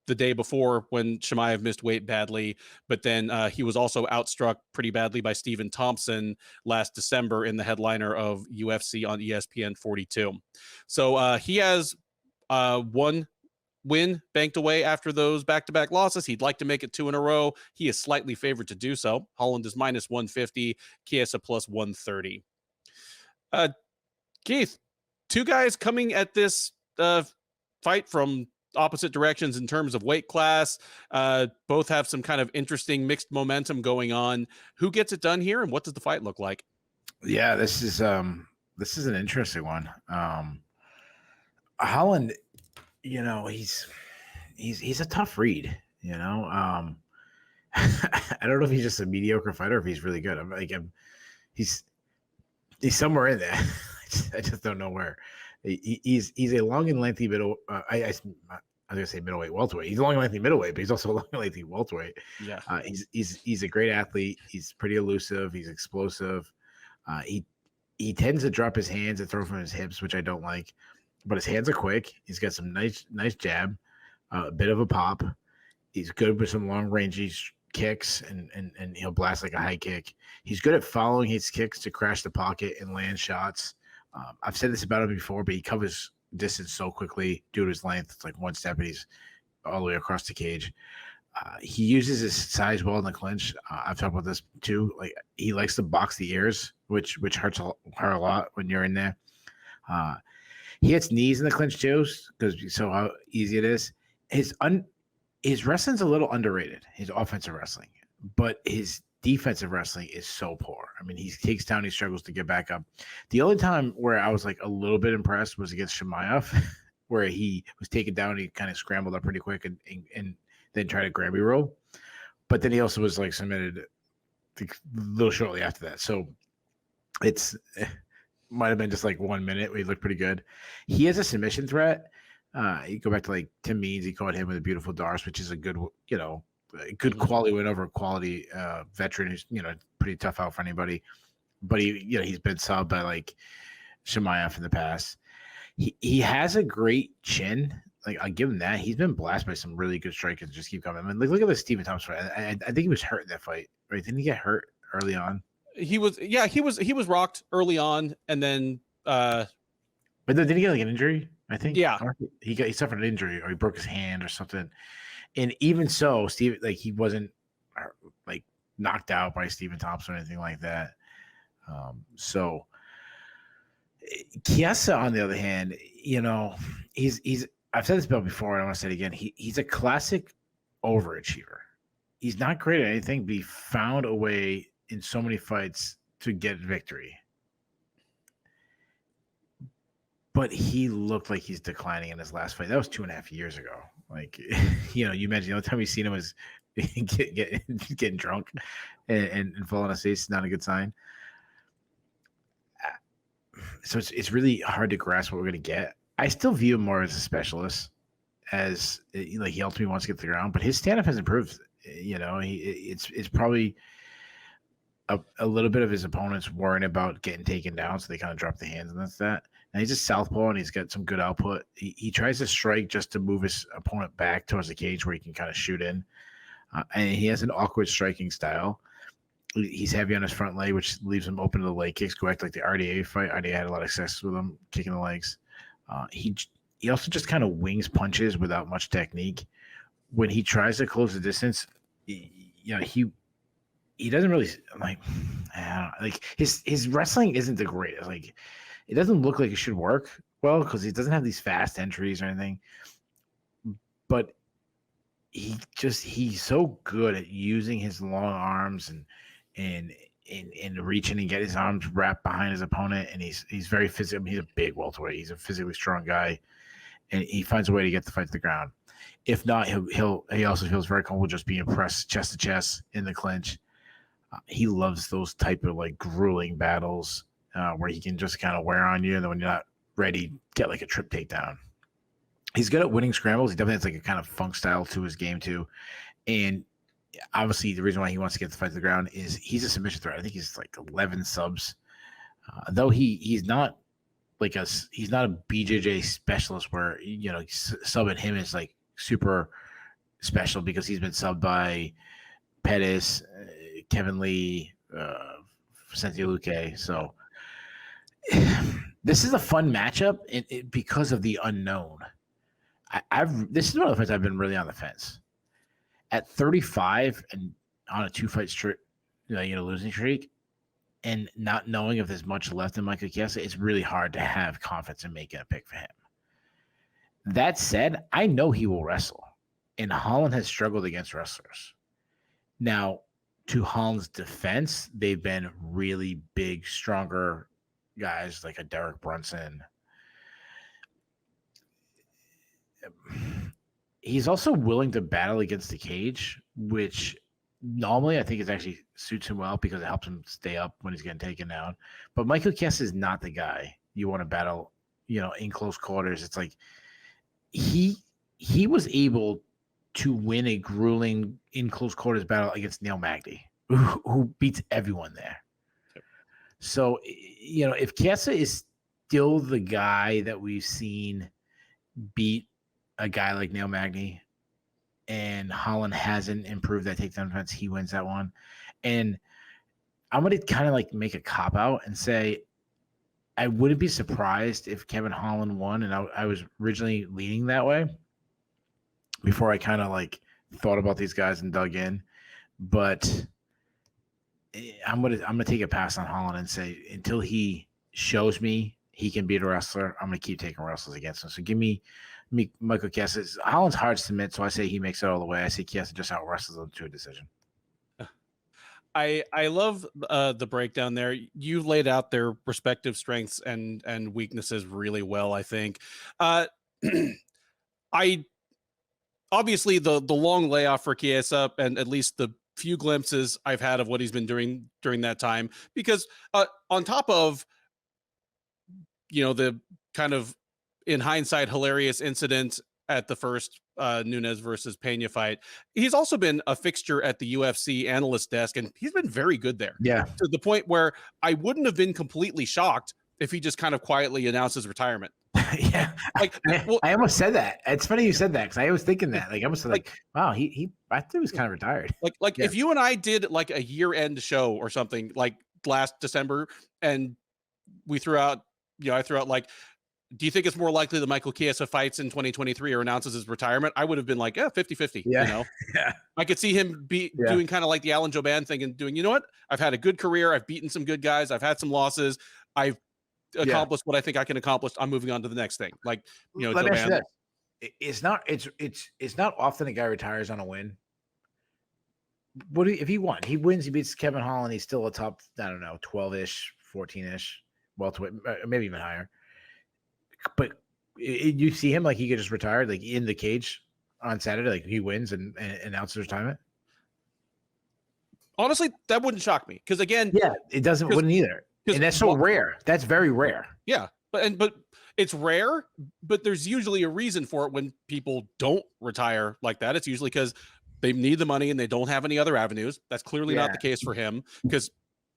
A: the day before when Chimaev missed weight badly. But then he was also outstruck pretty badly by Stephen Thompson last December in the headliner of UFC on ESPN 42. So he has 1 win banked away after those back-to-back losses. He'd like to make it 2 in a row. He is slightly favored to do so. Holland is -150, Chiesa +130. Keith, 2 guys coming at this fight from opposite directions in terms of weight class. Both have some kind of interesting mixed momentum going on. Who gets it done here, and what does the fight look like?
B: Yeah, this is an interesting one. Holland, he's a tough read, I don't know if he's just a mediocre fighter or if he's really good. He's somewhere in there. I just don't know where. He's a long and lengthy middle. I was gonna say middleweight, welterweight. He's a long lengthy middleweight, but he's also a long lengthy welterweight.
A: Yeah.
B: He's a great athlete. He's pretty elusive. He's explosive. He tends to drop his hands and throw from his hips, which I don't like. But his hands are quick. He's got some nice jab, a bit of a pop. He's good with some long range kicks, and he'll blast like a high kick. He's good at following his kicks to crash the pocket and land shots. I've said this about him before, but he covers distance so quickly due to his length. It's like one step and he's all the way across the cage. He uses his size well in the clinch. I've talked about this too. Like he likes to box the ears, which hurts a lot when you're in there. He hits knees in the clinch too, because so how easy it is. His wrestling's a little underrated. His offensive wrestling, but his defensive wrestling is so poor. I mean, he takes down, he struggles to get back up. The only time where I was like a little bit impressed was against Chimaev, where he was taken down. He kind of scrambled up pretty quick and then tried a Grammy roll. But then he also was like submitted a little shortly after that. So it's might have been just like 1 minute where he looked pretty good. He has a submission threat. You go back to like Tim Means, he caught him with a beautiful Darce, which is a good, a good quality win over a quality veteran who's, pretty tough out for anybody. But he's been subbed by like Chimaev in the past. He has a great chin. Like I'll give him that. He's been blasted by some really good strikers. Just keep coming. I mean, look at this Stephen Thompson fight. I think he was hurt in that fight, right? Didn't he get hurt early on?
A: He was rocked early on, and then
B: but then did he get like an injury? I think he suffered an injury or he broke his hand or something. And even so, Steve, like he wasn't like knocked out by Stephen Thompson or anything like that. So Chiesa, on the other hand, he's I've said this about before, and I want to say it again. He's a classic overachiever. He's not great at anything, but he found a way in so many fights to get victory. But he looked like he's declining in his last fight. That was 2.5 years ago. Like, you mentioned the only time we've seen him was getting drunk and falling asleep. It's not a good sign. So it's really hard to grasp what we're going to get. I still view him more as a specialist, as like he ultimately wants to get to the ground, but his stand-up has improved. It's probably a little bit of his opponents worrying about getting taken down, so they kind of drop the hands, and that's that. And he's a southpaw, and he's got some good output. He tries to strike just to move his opponent back towards the cage where he can kind of shoot in. And he has an awkward striking style. He's heavy on his front leg, which leaves him open to the leg kicks. Go back to like the RDA fight. RDA had a lot of success with him kicking the legs. He also just kind of wings punches without much technique. When he tries to close the distance, he doesn't really like his wrestling isn't the greatest. Like it doesn't look like it should work well because he doesn't have these fast entries or anything. But he's so good at using his long arms and reaching and get his arms wrapped behind his opponent, and he's very physical. I mean, he's a big welterweight. He's a physically strong guy, and he finds a way to get the fight to the ground. If not, he also feels very comfortable just being pressed chest to chest in the clinch. He loves those type of like grueling battles where he can just kind of wear on you, and then when you're not ready, get like a trip takedown. He's good at winning scrambles. He definitely has like a kind of funk style to his game too, and obviously the reason why he wants to get the fight to the ground is he's a submission threat. I think he's like 11 subs, though he's not like he's not a BJJ specialist where subbing him is like super special because he's been subbed by Pettis, Kevin Lee, Vicente Luque. So this is a fun matchup because of the unknown. This is one of the fights I've been really on the fence. At 35 and on a 2-fight streak, losing streak, and not knowing if there's much left in Michael Chiesa, it's really hard to have confidence in making a pick for him. That said, I know he will wrestle, and Holland has struggled against wrestlers. Now, to Holland's defense, they've been really big, stronger guys like a Derrick Brunson. He's also willing to battle against the cage, which normally I think is actually suits him well because it helps him stay up when he's getting taken down. But Michael Chiesa is not the guy you want to battle, in close quarters. It's like he he was able to win a grueling in close quarters battle against Neil Magny, who beats everyone there.
A: Yep.
B: So, if Chiesa is still the guy that we've seen beat a guy like Neil Magny, and Holland hasn't improved that takedown defense, he wins that one. And I'm going to kind of like make a cop out and say, I wouldn't be surprised if Kevin Holland won. And I was originally leaning that way before I kind of like thought about these guys and dug in. But I'm gonna take a pass on Holland and say, until he shows me he can beat a wrestler, I'm gonna keep taking wrestlers against him. So give me Michael Chiesa. Holland's hard to submit, so I say he makes it all the way. I say Chiesa just out wrestles him to a decision.
A: I love the breakdown there. You laid out their respective strengths and weaknesses really well, I think. I obviously the long layoff for Chiesa, and at least the few glimpses I've had of what he's been doing during that time, because on top of the kind of, in hindsight, hilarious incident at the first Nunes versus Pena fight, he's also been a fixture at the UFC analyst desk, and he's been very good there.
B: Yeah,
A: to the point where I wouldn't have been completely shocked if he just kind of quietly announced his retirement.
B: Yeah,
A: like
B: I almost said that. It's funny you said that, because I was thinking that. Like I was like, wow, I thought he was kind of retired.
A: Like if you and I did like a year-end show or something like last December, and we threw out, I threw out like, do you think it's more likely that Michael Chiesa fights in 2023 or announces his retirement? I would have been like, 50-50.
B: Yeah.
A: Yeah. I could see him doing kind of like the Alan Jouban thing and doing, you know what? I've had a good career. I've beaten some good guys. I've had some losses. I've accomplished what I think I can accomplish. I'm moving on to the next thing. Like,
B: let me ask you this. It's not often a guy retires on a win. If he won? He wins, he beats Kevin Holland, he's still a top, I don't know, 12-ish, 14-ish, welterweight, maybe even higher. But you see him like he could just retire, like in the cage on Saturday, like he wins and announces retirement.
A: Honestly, that wouldn't shock me, because again,
B: it wouldn't either. And that's so rare. That's very rare.
A: Yeah, but it's rare. But there's usually a reason for it when people don't retire like that. It's usually because they need the money and they don't have any other avenues. That's clearly not the case for him, because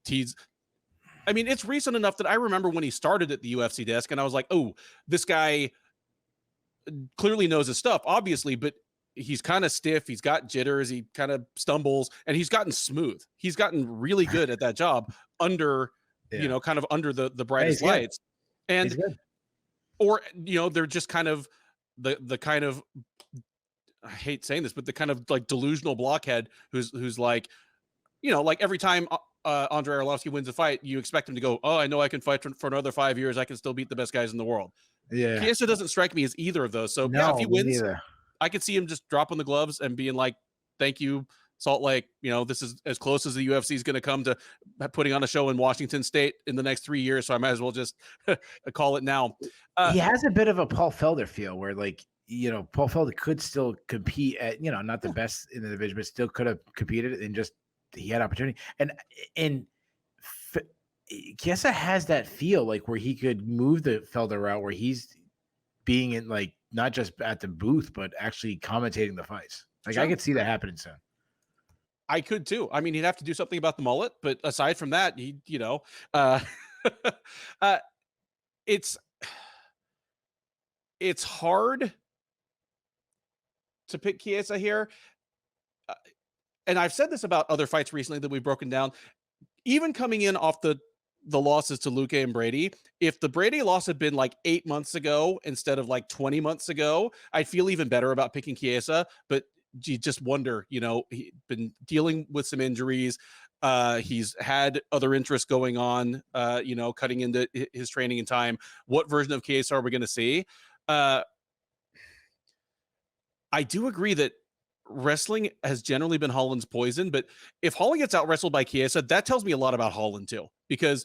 A: it's recent enough that I remember when he started at the UFC desk, and I was like, oh, this guy clearly knows his stuff, obviously, but he's kind of stiff. He's got jitters. He kind of stumbles, and he's gotten smooth. He's gotten really good at that job under, kind of under the brightest lights. And, or, they're just kind of the kind of, I hate saying this, but the kind of like delusional blockhead who's like, like every time Andrei Arlovski wins a fight, you expect him to go, oh, I know I can fight for another 5 years. I can still beat the best guys in the world.
B: Yeah.
A: Chiesa doesn't strike me as either of those. So if he wins, I could see him just dropping the gloves and being like, thank you, Salt Lake. This is as close as the UFC is going to come to putting on a show in Washington State in the next 3 years. So I might as well just call it now.
B: He has a bit of a Paul Felder feel where, like, Paul Felder could still compete at, not the best in the division, but still could have competed, and just he had opportunity. And Chiesa has that feel like where he could move the Felder route, where he's being in, like, not just at the booth, but actually commentating the fights. Like, sure. I could see that happening soon.
A: I could too. He'd have to do something about the mullet, but aside from that, it's hard to pick Chiesa here. And I've said this about other fights recently that we've broken down. Even coming in off the losses to Luque and Brady, if the Brady loss had been like 8 months ago instead of like 20 months ago, I'd feel even better about picking Chiesa. But you just wonder, he's been dealing with some injuries. He's had other interests going on, cutting into his training and time. What version of Chiesa are we going to see? I do agree that wrestling has generally been Holland's poison, but if Holland gets out wrestled by Chiesa, that tells me a lot about Holland too, because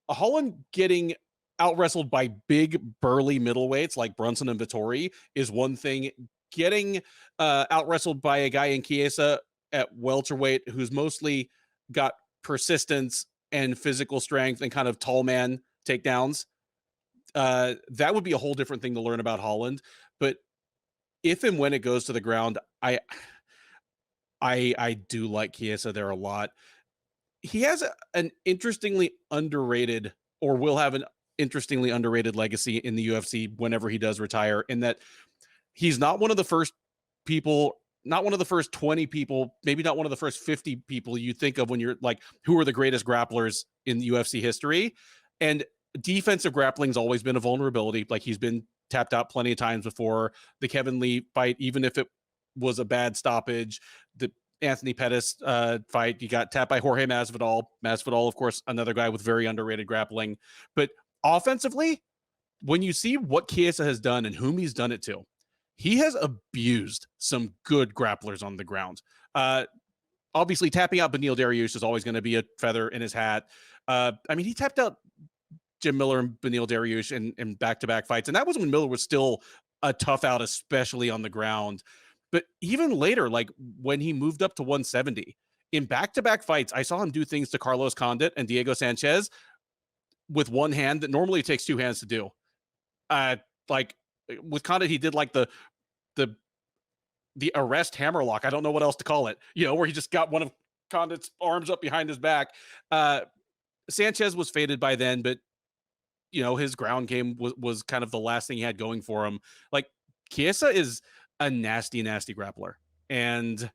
A: Holland getting out wrestled by big burly middleweights like Brunson and Vettori is one thing. Getting out wrestled by a guy in Chiesa at welterweight who's mostly got persistence and physical strength and kind of tall man takedowns, that would be a whole different thing to learn about Holland. But if and when it goes to the ground, I do like Chiesa there a lot. He has an interestingly underrated, or will have an interestingly underrated legacy in the UFC whenever he does retire, in that he's not one of the first people, not one of the first 20 people, maybe not one of the first 50 people you think of when you're like, who are the greatest grapplers in UFC history? And defensive grappling's always been a vulnerability. Like, he's been tapped out plenty of times before. The Kevin Lee fight, even if it was a bad stoppage, the Anthony Pettis fight, you got tapped by Jorge Masvidal. Masvidal, of course, another guy with very underrated grappling. But offensively, when you see what Chiesa has done and whom he's done it to, he has abused some good grapplers on the ground. Obviously, tapping out Beneil Dariush is always going to be a feather in his hat. I mean, he tapped out Jim Miller and Beneil Dariush in back-to-back fights, and that was when Miller was still a tough out, especially on the ground. But even later, like when he moved up to 170, in back-to-back fights, I saw him do things to Carlos Condit and Diego Sanchez with one hand that normally it takes two hands to do. Like with Condit, he did like the arrest hammerlock. I don't know what else to call it, where he just got one of Condit's arms up behind his back. Sanchez was faded by then, but his ground game was kind of the last thing he had going for him. Like, Chiesa is a nasty, nasty grappler. And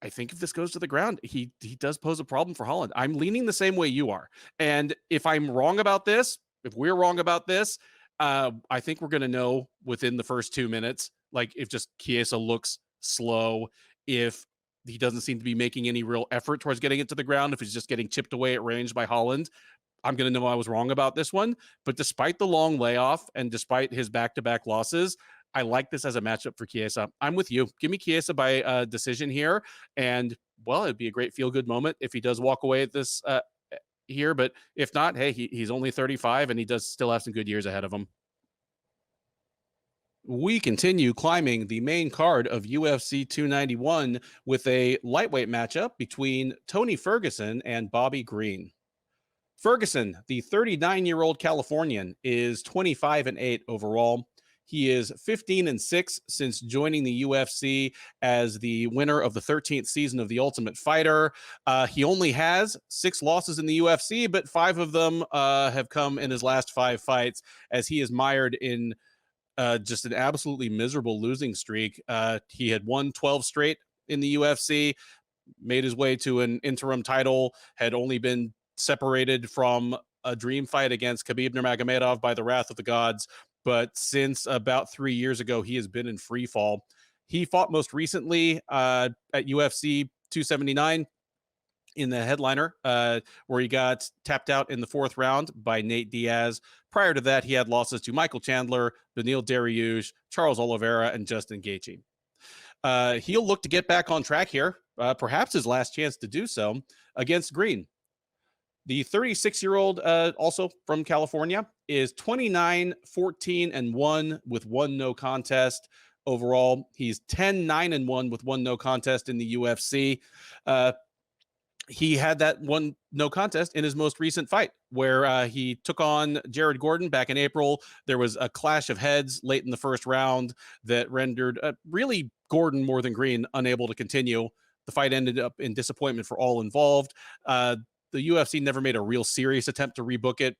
A: I think if this goes to the ground, he does pose a problem for Holland. I'm leaning the same way you are. And if I'm wrong about this, if we're wrong about this, I think we're going to know within the first 2 minutes, like if just Chiesa looks slow, if he doesn't seem to be making any real effort towards getting it to the ground, if he's just getting chipped away at range by Holland, I'm going to know I was wrong about this one. But despite the long layoff and despite his back-to-back losses, I like this as a matchup for Chiesa. I'm with you. Give me Chiesa by decision here. And, well, it'd be a great feel-good moment if he does walk away at this here. But if not, hey, he's only 35 and he does still have some good years ahead of him. We continue climbing the main card of UFC 291 with a lightweight matchup between Tony Ferguson and Bobby Green. Ferguson, the 39-year-old Californian, is 25-8 overall. He is 15-6 since joining the UFC as the winner of the 13th season of The Ultimate Fighter. He only has 6 losses in the UFC, but 5 of them have come in his last 5 fights, as he is mired in just an absolutely miserable losing streak. He had won 12 straight in the UFC, made his way to an interim title, had only been separated from a dream fight against Khabib Nurmagomedov by the wrath of the gods. But since about 3 years ago, he has been in free fall. He fought most recently at UFC 279 in the headliner, where he got tapped out in the 4th round by Nate Diaz. Prior to that, he had losses to Michael Chandler, Beneil Dariush, Charles Oliveira, and Justin Gaethje. He'll look to get back on track here, perhaps his last chance to do so, against Green. The 36-year-old, also from California, is 29-14-1 with 1 no contest. Overall, he's 10-9-1 with 1 no contest in the UFC. He had that 1 no contest in his most recent fight, where he took on Jared Gordon back in April. There was a clash of heads late in the 1st round that rendered really Gordon more than Green unable to continue. The fight ended up in disappointment for all involved. The UFC never made a real serious attempt to rebook it.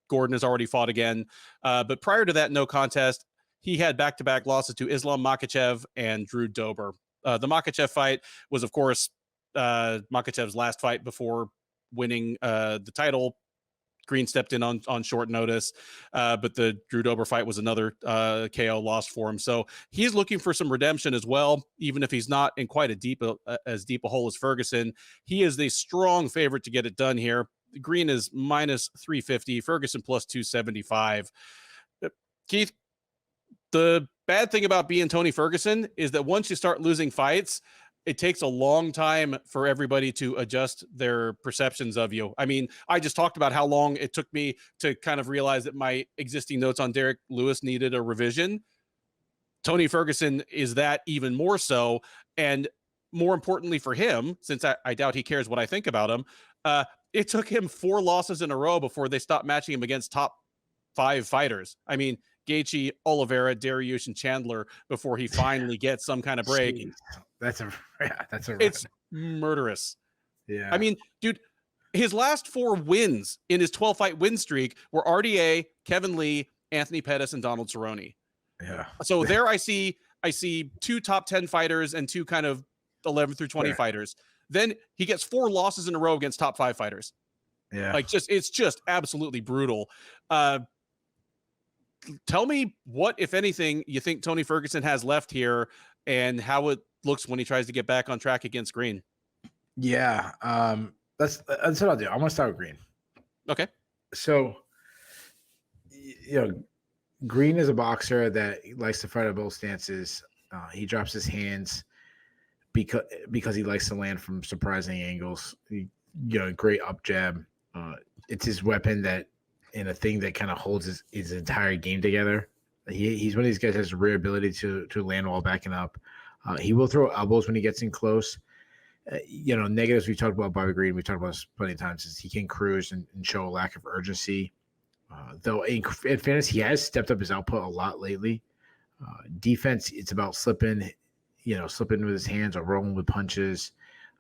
A: Gordon has already fought again. But prior to that no contest, he had back-to-back losses to Islam Makhachev and Drew Dober. The Makhachev fight was, of course, Makhachev's last fight before winning the title. Green stepped in on short notice, but the Drew Dober fight was another KO loss for him. So he's looking for some redemption as well, even if he's not in quite as deep a hole as Ferguson. He is the strong favorite to get it done here. Green is minus 350, Ferguson plus 275. Keith, the bad thing about being Tony Ferguson is that once you start losing fights, it takes a long time for everybody to adjust their perceptions of you. I mean, I just talked about how long it took me to kind of realize that my existing notes on Derrick Lewis needed a revision. Tony Ferguson is that even more so. And more importantly for him, since I doubt he cares what I think about him, it took him 4 losses in a row before they stopped matching him against top 5 fighters. I mean, Gaethje, Oliveira, Darrius, and Chandler before he finally gets some kind of break.
B: Jeez. That's a run.
A: It's murderous.
B: Yeah.
A: I mean, dude, his last 4 wins in his 12-fight win streak were RDA, Kevin Lee, Anthony Pettis, and Donald Cerrone.
B: Yeah.
A: So there I see 2 top 10 fighters and 2 kind of 11 through 20 fighters. Then he gets 4 losses in a row against top 5 fighters.
B: Yeah.
A: Like it's just absolutely brutal. Tell me what, if anything, you think Tony Ferguson has left here and how it looks when he tries to get back on track against Green.
B: Yeah. That's what I'll do. I'm gonna start with Green.
A: Okay.
B: So, Green is a boxer that likes to fight at both stances. He drops his hands because he likes to land from surprising angles. Great up jab. It's his weapon and a thing that kind of holds his entire game together. He's one of these guys that has a rare ability to land while backing up. He will throw elbows when he gets in close. Negatives we talked about Bobby Green. We talked about this plenty of times. Is he can cruise and show a lack of urgency. Though in fairness, he has stepped up his output a lot lately. Defense, it's about slipping with his hands or rolling with punches.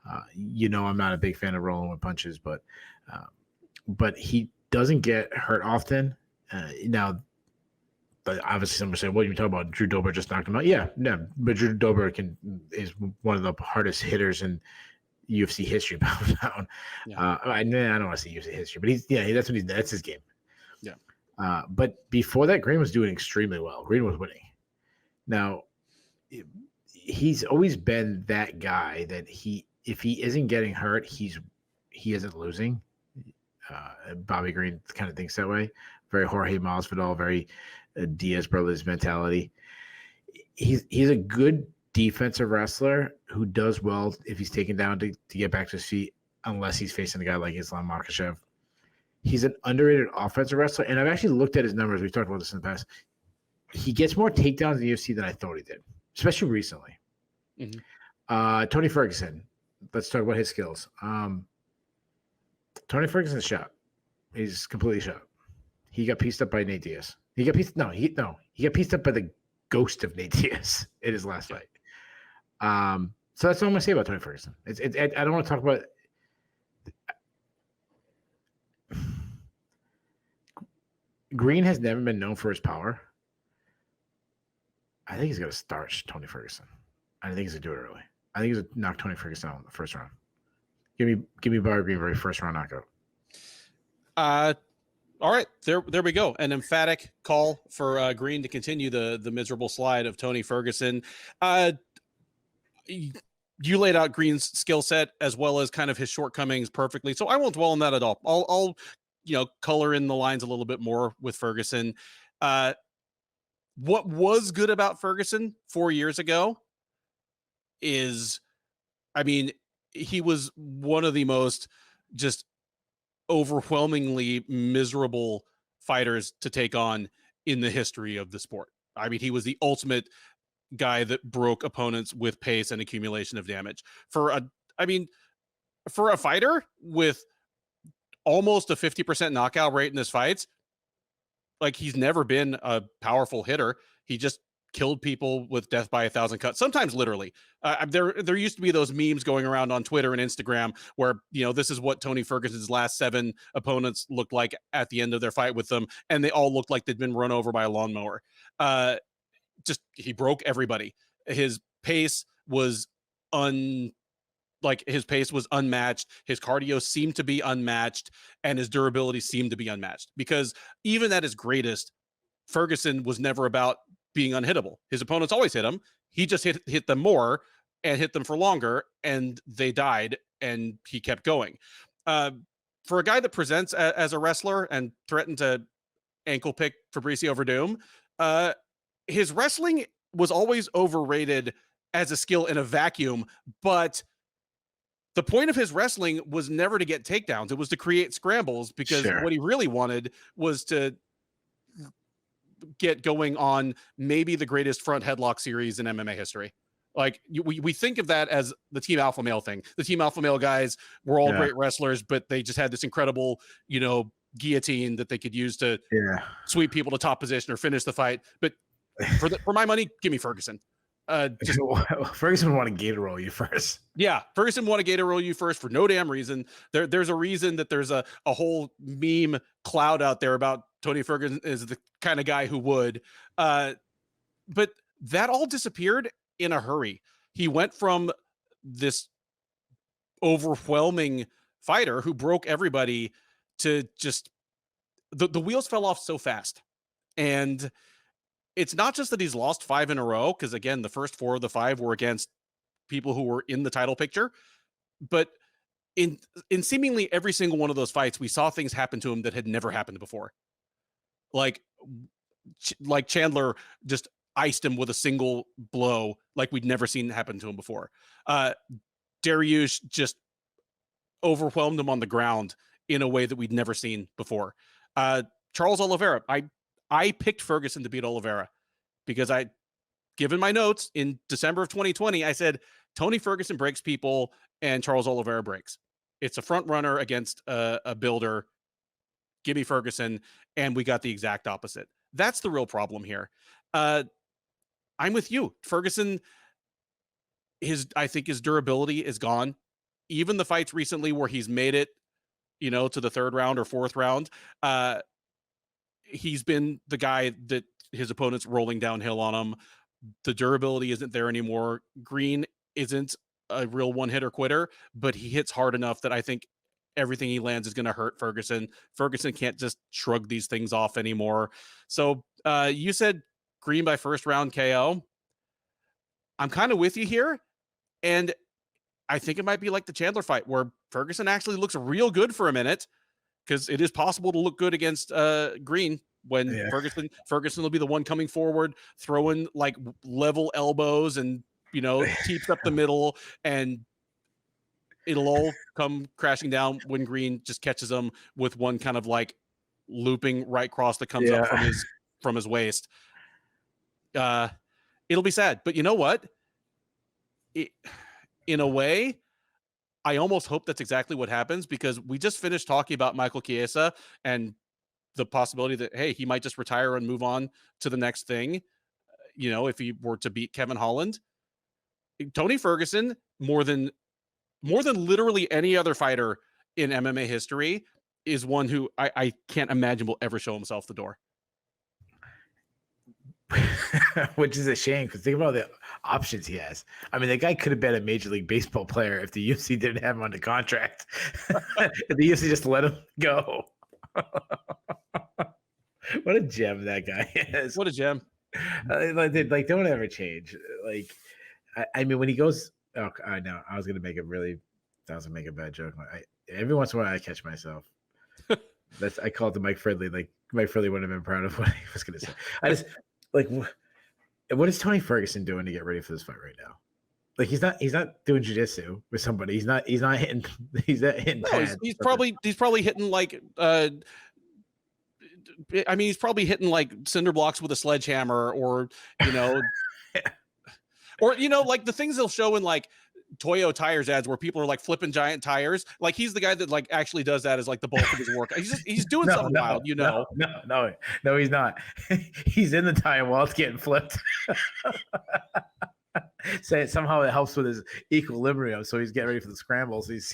B: I'm not a big fan of rolling with punches, but he doesn't get hurt often. Now, but obviously, someone say, "What are you talking about? Drew Dober just knocked him out." Yeah, but Drew Dober is one of the hardest hitters in UFC history, pound down. Yeah. I don't want to say UFC history, but that's his game. Yeah. But before that, Green was doing extremely well. Green was winning. Now, he's always been that guy that if he isn't getting hurt, he isn't losing. Bobby Green kind of thinks that way. Very Jorge Masvidal, very Diaz brothers mentality. He's a good defensive wrestler who does well if he's taken down to get back to his feet, unless he's facing a guy like Islam Makhachev. He's an underrated offensive wrestler, and I've actually looked at his numbers. We've talked about this in the past. He gets more takedowns in the UFC than I thought he did, especially recently. Mm-hmm. Tony Ferguson. Let's talk about his skills. Tony Ferguson's shot. He's completely shot. He got pieced up by Nate Diaz. He got pieced up by the ghost of Nate Diaz in his last fight. So that's all I'm gonna say about Tony Ferguson. I don't want to talk about. Green has never been known for his power. I think he's gonna starch Tony Ferguson. I think he's gonna do it early. I think he's gonna knock Tony Ferguson out in the first round. Give me Bobby Green very first round knockout.
A: All right, there we go. An emphatic call for Green to continue the miserable slide of Tony Ferguson. You laid out Green's skill set as well as kind of his shortcomings perfectly, so I won't dwell on that at all. I'll color in the lines a little bit more with Ferguson. What was good about Ferguson 4 years ago is, he was one of the most just overwhelmingly miserable fighters to take on in the history of the sport. He was the ultimate guy that broke opponents with pace and accumulation of damage. For a fighter with almost a 50% knockout rate in his fights, he's never been a powerful hitter. He just killed people with death by 1,000 cuts, sometimes literally. There used to be those memes going around on Twitter and Instagram where, this is what Tony Ferguson's last 7 opponents looked like at the end of their fight with them, and they all looked like they'd been run over by a lawnmower. He broke everybody. His pace was unmatched. His cardio seemed to be unmatched, and his durability seemed to be unmatched, because even at his greatest, Ferguson was never about being unhittable. His opponents always hit him. He just hit them more and hit them for longer, and they died, and he kept going. For a guy that presents as a wrestler and threatened to ankle pick Fabricio Verdum, his wrestling was always overrated as a skill in a vacuum, but the point of his wrestling was never to get takedowns. It was to create scrambles, because what he really wanted was to get going on maybe the greatest front headlock series in MMA history. We think of that as the Team Alpha Male thing. The Team Alpha Male guys were all great wrestlers, but they just had this incredible, guillotine that they could use to
B: Yeah.
A: sweep people to top position or finish the fight. But for my money, give me Ferguson. Just
B: Ferguson would want to gator roll you first.
A: Yeah, Ferguson want to gator roll you first for no damn reason. There's a reason that there's a whole meme cloud out there about Tony Ferguson is the kind of guy who would. But that all disappeared in a hurry. He went from this overwhelming fighter who broke everybody to just the wheels fell off so fast. And it's not just that he's lost 5 in a row, because again, the first 4 of the 5 were against people who were in the title picture, but in seemingly every single one of those fights, we saw things happen to him that had never happened before. Like Chandler just iced him with a single blow like we'd never seen happen to him before. Darrius just overwhelmed him on the ground in a way that we'd never seen before. Charles Oliveira, I picked Ferguson to beat Oliveira because given my notes in December of 2020, I said Tony Ferguson breaks people and Charles Oliveira breaks. It's a front runner against a builder. Give me Ferguson, and we got the exact opposite. That's the real problem here. I'm with you. Ferguson, I think his durability is gone. Even the fights recently where he's made it, to the 3rd round or 4th round, he's been the guy that his opponent's rolling downhill on him. The durability isn't there anymore. Green isn't a real one-hitter quitter, but he hits hard enough that I think everything he lands is going to hurt Ferguson. Ferguson can't just shrug these things off anymore. So you said Green by 1st round KO. I'm kind of with you here. And I think it might be like the Chandler fight where Ferguson actually looks real good for a minute, because it is possible to look good against Green when Ferguson will be the one coming forward, throwing like level elbows and, teeps up the middle, and it'll all come crashing down when Green just catches him with one kind of like looping right cross that comes up from his waist. It'll be sad, but you know what? In a way, I almost hope that's exactly what happens, because we just finished talking about Michael Chiesa and the possibility that, hey, he might just retire and move on to the next thing. If he were to beat Kevin Holland, Tony Ferguson, more than literally any other fighter in MMA history, is one who I can't imagine will ever show himself the door.
B: Which is a shame, because think about the options he has. I mean, the guy could have been a Major League Baseball player if the UFC didn't have him under contract. If the UFC just let him go. What a gem that guy is.
A: What a gem.
B: Like don't ever change. Like, I mean, when he goes, I know I was gonna make a bad joke. Every once in a while I catch myself. I call it the Mike Fridley. Like Mike Fridley wouldn't have been proud of what he was gonna say. I just like, what is Tony Ferguson doing to get ready for this fight right now? Like, he's not doing jiu-jitsu with somebody. He's not hitting. He's probably hitting like. He's probably hitting like cinder blocks with a sledgehammer, or or like the things they'll show in like Toyo tires ads where people are like flipping giant tires. Like, he's the guy that like actually does that as like the bulk of his work. He's doing something wild, No, he's not. He's in the tire while it's getting flipped. Say somehow it helps with his equilibrium, so he's getting ready for the scrambles. He's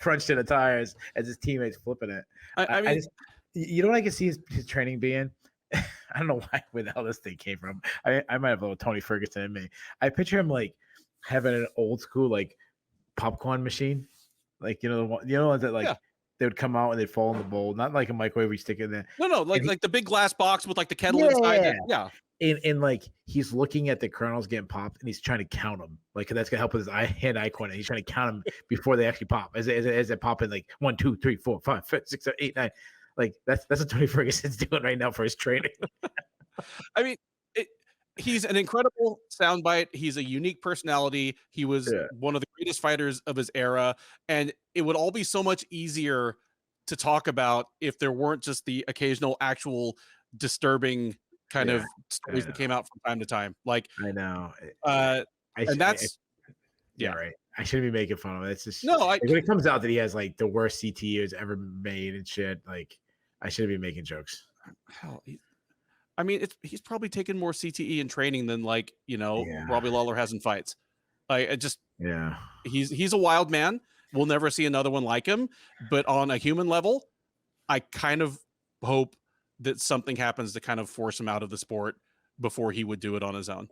B: crunched in the tires as his teammates flipping it. I just, you know what I can see his training being? I don't know where the hell this thing came from. I might have a little Tony Ferguson in me. I picture him like having an old school like popcorn machine, like the ones that like they would come out and they'd fall in the bowl, not like a microwave we stick in there.
A: No, like the big glass box with like the kettle inside.
B: And like he's looking at the kernels getting popped and he's trying to count them. Like, that's gonna help with his hand-eye coordination. He's trying to count them before they actually pop. As it popping like 1, 2, 3, 4, 5, 6, 7, 8, 9. Like that's what Tony Ferguson's doing right now for his training.
A: I mean, he's an incredible soundbite. He's a unique personality. He was one of the greatest fighters of his era, and it would all be so much easier to talk about if there weren't just the occasional actual disturbing kind of stories that came out from time to time. Like,
B: I know.
A: and that's
B: right. I shouldn't be making fun of it. It's just
A: No,
B: like, when it comes out that he has like the worst CTE ever made and shit, like I shouldn't be making jokes.
A: hell, I mean, he's probably taken more CTE in training than like,
B: Yeah.
A: Robbie Lawler has in fights.
B: Yeah.
A: He's a wild man. We'll never see another one like him. But on a human level, I kind of hope that something happens to kind of force him out of the sport before he would do it on his own.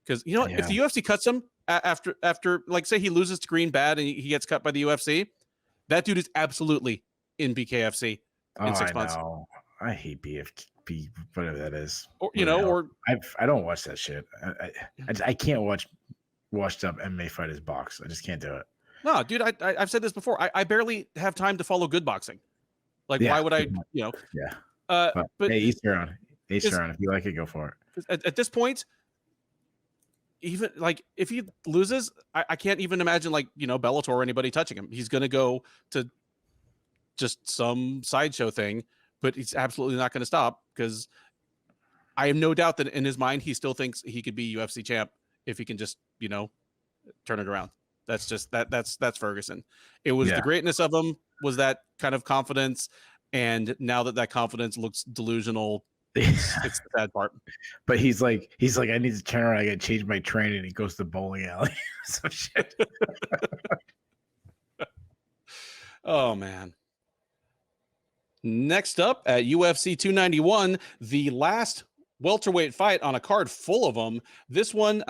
A: Because you know what? If the UFC cuts him after like say he loses to Green Bad and he gets cut by the UFC, that dude is absolutely in BKFC in 6 months.
B: Know. I hate BFB, whatever that is.
A: Or
B: I don't watch that shit. I can't watch washed up MMA fighters box. I just can't do it.
A: No, dude, I've said this before. I barely have time to follow good boxing. Like, why would I?
B: Yeah.
A: But
B: hey, Eastern, if you like it, go for
A: it. At this point, even like if he loses, I can't even imagine like Bellator or anybody touching him. He's gonna go to just some sideshow thing, but he's absolutely not going to stop because I have no doubt that in his mind he still thinks he could be UFC champ if he can just turn it around. That's just that's Ferguson. It was the greatness of him was that kind of confidence, and now that confidence looks delusional, it's the sad part.
B: But he's like I need to turn around. I got to change my training. He goes to the bowling alley. So shit.
A: Oh man. Next up at UFC 291, the last welterweight fight on a card full of them. This one,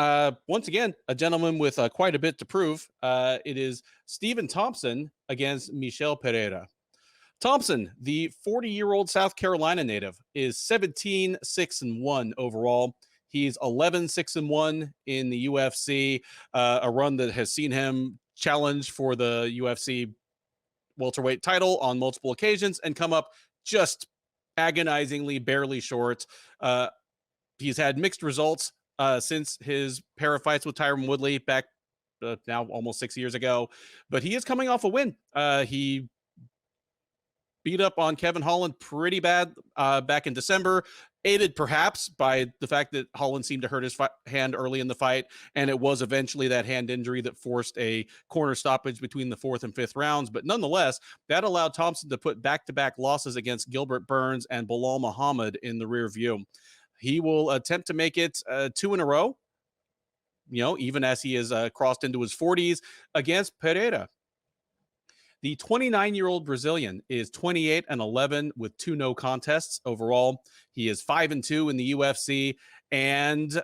A: once again, a gentleman with quite a bit to prove. It is Stephen Thompson against Michel Pereira. Thompson, the 40-year-old South Carolina native, is 17-6-1 overall. He's 11-6-1 in the UFC, a run that has seen him challenge for the UFC welterweight title on multiple occasions and come up just agonizingly barely short. He's had mixed results since his pair of fights with Tyron Woodley back now almost 6 years ago, but he is coming off a win. He beat up on Kevin Holland pretty bad back in December, aided perhaps by the fact that Holland seemed to hurt his hand early in the fight, and it was eventually that hand injury that forced a corner stoppage between the 4th and 5th rounds. But nonetheless, that allowed Thompson to put back-to-back losses against Gilbert Burns and Bilal Muhammad in the rear view. He will attempt to make it 2 in a row, even as he has crossed into his 40s against Pereira. The 29-year-old Brazilian is 28-11 with 2 no contests overall. He is 5-2 in the UFC he's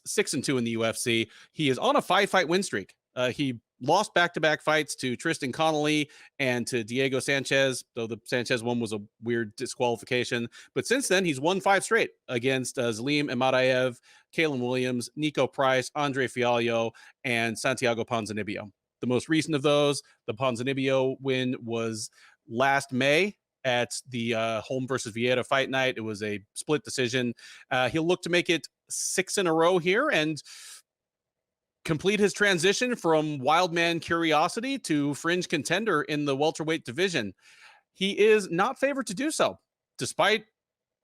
A: 6-2 in the UFC. He is on a 5-fight win streak. He lost back-to-back fights to Tristan Connolly and to Diego Sanchez, though the Sanchez one was a weird disqualification. But since then, he's won 5 straight against Zelim Imadaev, Kalen Williams, Nico Price, Andre Fialho, and Santiago Ponzinibbio. The most recent of those, the Ponzinibbio win, was last May at the Holm versus Vieira fight night. It was a split decision. He'll look to make it 6 in a row here and complete his transition from wildman curiosity to fringe contender in the welterweight division. He is not favored to do so. Despite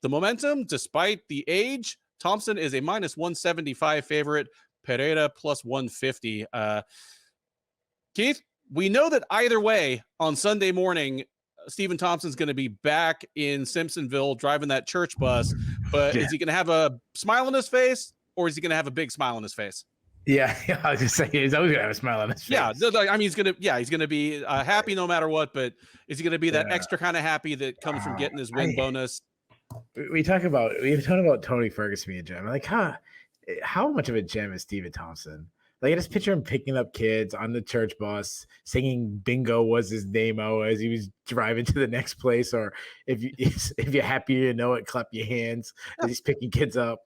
A: the momentum, despite the age, Thompson is a -175 favorite, Pereira +150. Keith, we know that either way on Sunday morning, Stephen Thompson's going to be back in Simpsonville driving that church bus, but is he going to have a smile on his face or is he going to have a big smile on his face?
B: Yeah, I was just saying he's always going to have a smile on his face.
A: Yeah, I mean, he's going to be happy no matter what, but is he going to be that extra kind of happy that comes from getting his win bonus?
B: We talk about Tony Ferguson being a gem. Like, how much of a gem is Stephen Thompson? Like, I just picture him picking up kids on the church bus, singing "Bingo" was his name as he was driving to the next place. Or if you're happy, clap your hands as he's picking kids up.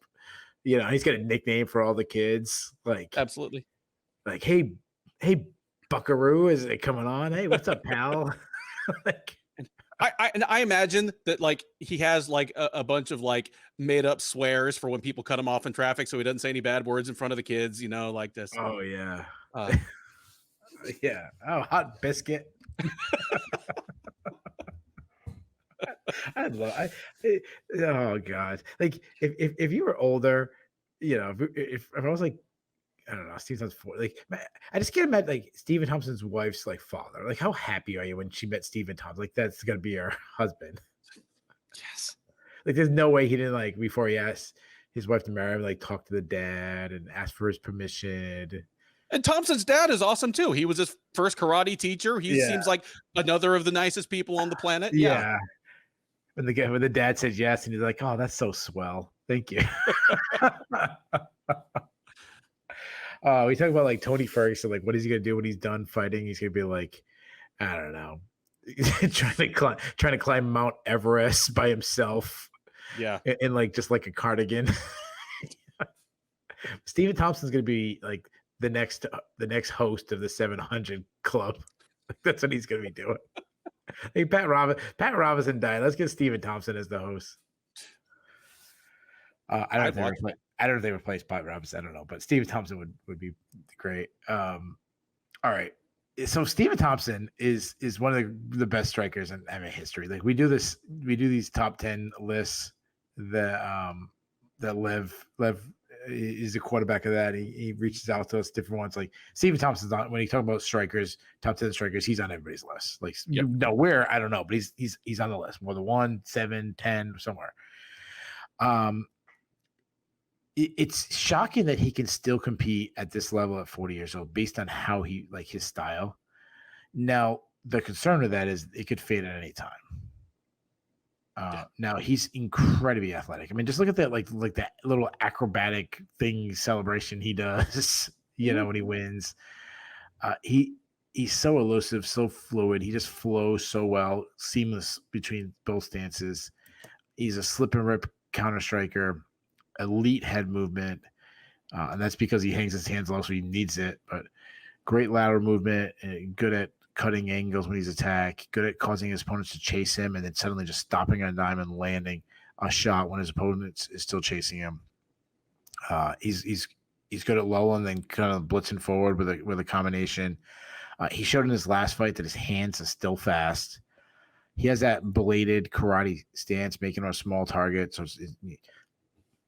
B: He's got a nickname for all the kids. Like,
A: absolutely.
B: Like, hey, Buckaroo, is it coming on? Hey, what's up, pal? Like,
A: I imagine that like he has like a bunch of like made up swears for when people cut him off in traffic, so he doesn't say any bad words in front of the kids, like this.
B: Oh yeah, yeah. Oh, hot biscuit. Oh god. Like if you were older, if I was like I don't know. Steve Thompson, like, man, I just can't imagine like Stephen Thompson's wife's like father. Like, how happy are you when she met Stephen Thompson? Like, that's gonna be her husband.
A: Yes.
B: Like, there's no way he didn't like before he asked his wife to marry him, like talk to the dad and ask for his permission.
A: And Thompson's dad is awesome too. He was his first karate teacher. He seems like another of the nicest people on the planet. Yeah.
B: When the dad said yes, and he's like, "Oh, that's so swell. Thank you." We talk about like Tony Ferguson. Like, what is he gonna do when he's done fighting? He's gonna be like, I don't know, trying to climb Mount Everest by himself.
A: Yeah.
B: In like just like a cardigan. Stephen Thompson's gonna be like the next host of the 700 Club. That's what he's gonna be doing. Hey, Pat Robinson died. Let's get Stephen Thompson as the host. I don't know if they replace Pat Robinson. I don't know, but Stephen Thompson would be great. All right. So Stephen Thompson is one of the best strikers in MMA history. Like we do these top 10 lists that Lev is the quarterback of that. He reaches out to us, different ones. Like Stephen Thompson's on, when you talk about strikers, top 10 strikers, he's on everybody's list. Like where, I don't know, but he's on the list. More than 1, 7, 10, somewhere. It's shocking that he can still compete at this level at 40 years old based on how he like his style. Now, the concern of that is it could fade at any time. Now he's incredibly athletic. I mean, just look at that, like that little acrobatic thing celebration he does, when he wins. He's so elusive, so fluid. He just flows so well, seamless between both stances. He's a slip and rip counter striker, elite head movement, and that's because he hangs his hands low, so he needs it. But great lateral movement, and good at cutting angles when he's attacked, good at causing his opponents to chase him, and then suddenly just stopping on a dime and landing a shot when his opponent is still chasing him. He's good at lulling and then kind of blitzing forward with a combination. He showed in his last fight that his hands are still fast. He has that bladed karate stance, making on a small target, so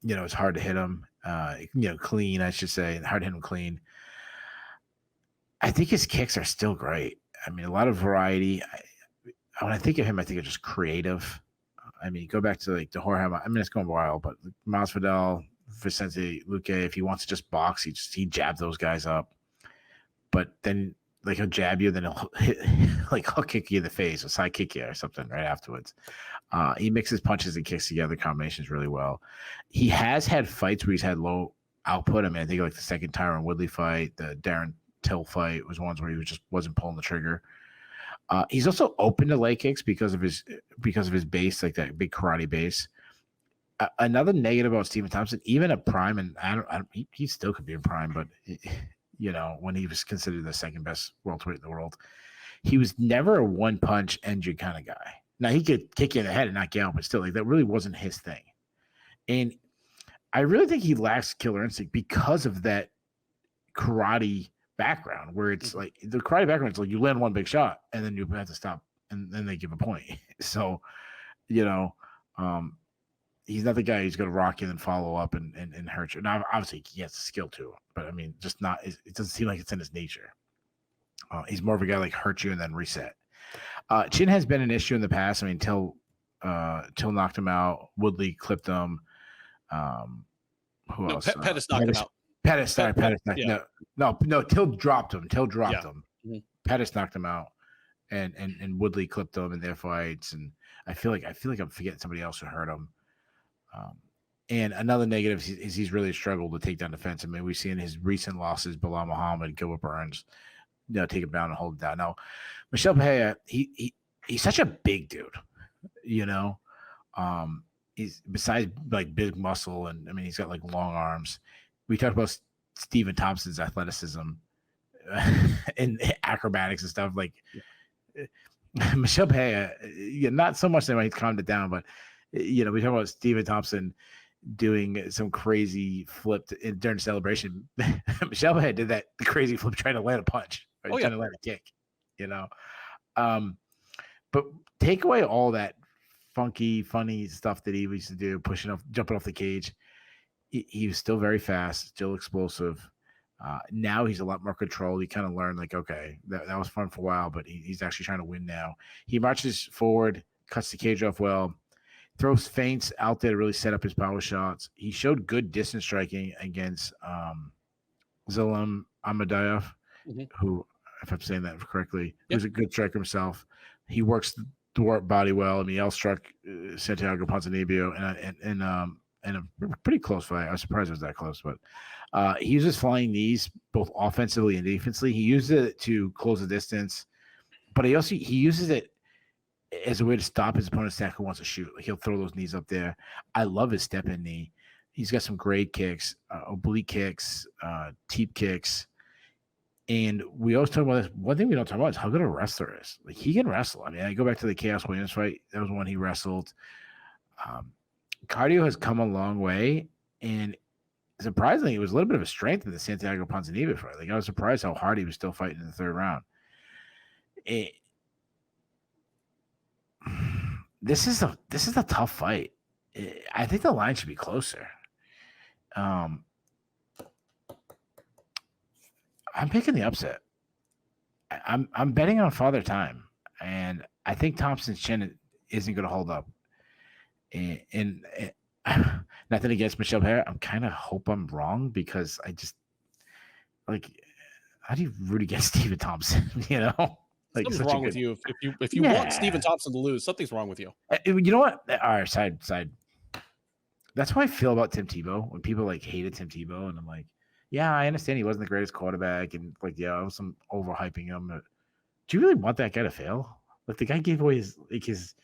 B: it's hard to hit him. Clean, I should say, hard to hit him clean. I think his kicks are still great. I mean, a lot of variety. When I think of him, I think of just creative. I mean, go back to like the Jorge. I mean, it's going wild, but Masvidal, Vicente Luque, if he wants to just box, he jab those guys up. But then, like, he'll jab you, then he'll he'll kick you in the face, or side kick you or something right afterwards. He mixes punches and kicks together combinations really well. He has had fights where he's had low output. I mean, I think like the second Tyron Woodley fight, the Darren Till fight was ones where he just wasn't pulling the trigger. He's also open to leg kicks because of his base, like that big karate base. Another negative about Stephen Thompson, even at prime, and he still could be in prime, but when he was considered the second best welterweight in the world, he was never a one punch engine kind of guy. Now he could kick you in the head and knock you out, but still, like that really wasn't his thing. And I really think he lacks killer instinct because of that karate background, where it's like the karate background is like you land one big shot and then you have to stop and then they give a point. So, he's not the guy who's going to rock you and follow up and hurt you. Now, obviously, he has the skill too, but I mean, just not. It doesn't seem like it's in his nature. He's more of a guy like hurt you and then reset. Chin has been an issue in the past. I mean, Till knocked him out. Woodley clipped him. Who else?
A: Pettis knocked him out.
B: Pettis.
A: Yeah.
B: No. Till dropped him. Him.
A: Mm-hmm.
B: Pettis knocked him out, and Woodley clipped him in their fights. And I feel like I'm forgetting somebody else who hurt him. And another negative is he's really struggled to take down defense. I mean, we've seen his recent losses: Bilal Muhammad, Gilbert Burns, take him down and hold him down. Now, Michel Pereira, he's such a big dude, He's besides like big muscle, and I mean he's got like long arms. We talked about Stephen Thompson's athleticism and acrobatics and stuff. Like Michel Pereira, not so much that he's calmed it down, but we talk about Stephen Thompson doing some crazy flip during celebration. Michel Pereira did that crazy flip trying to land a punch, trying to land a kick. But take away all that funky, funny stuff that he used to do, jumping off the cage. He was still very fast, still explosive. Now he's a lot more controlled. He kind of learned like, okay, that was fun for a while, but he's actually trying to win now. He marches forward, cuts the cage off well, throws feints out there to really set up his power shots. He showed good distance striking against Zilam Amadayev, who, if I'm saying that correctly, who's a good striker himself. He works the body well. I mean, he outstruck Santiago Ponzinibbio in a pretty close fight. I was surprised it was that close, but he uses flying knees both offensively and defensively. He uses it to close the distance, but he uses it as a way to stop his opponent's attack who wants to shoot. Like, he'll throw those knees up there. I love his step-in knee. He's got some great kicks, oblique kicks, teep kicks. And we always talk about this. One thing we don't talk about is how good a wrestler is. Like, he can wrestle. I mean, I go back to the Chaos Williams fight. That was one he wrestled. Cardio has come a long way, and surprisingly, it was a little bit of a strength in the Santiago Ponzinibbio fight. Like, I was surprised how hard he was still fighting in the third round. This is a tough fight. I think the line should be closer. I'm picking the upset. I'm betting on Father Time, and I think Thompson's chin isn't going to hold up. And nothing against Michelle Pereira. I'm kind of hope I'm wrong, because I just like, how do you root against Stephen Thompson? You know, like,
A: something's wrong with you. If you want Stephen Thompson to lose, something's wrong with you.
B: You know what? All right, side. That's how I feel about Tim Tebow. When people like hated Tim Tebow, and I'm like, yeah, I understand he wasn't the greatest quarterback, and like, yeah, I was some overhyping him. But do you really want that guy to fail? Like, the guy gave away his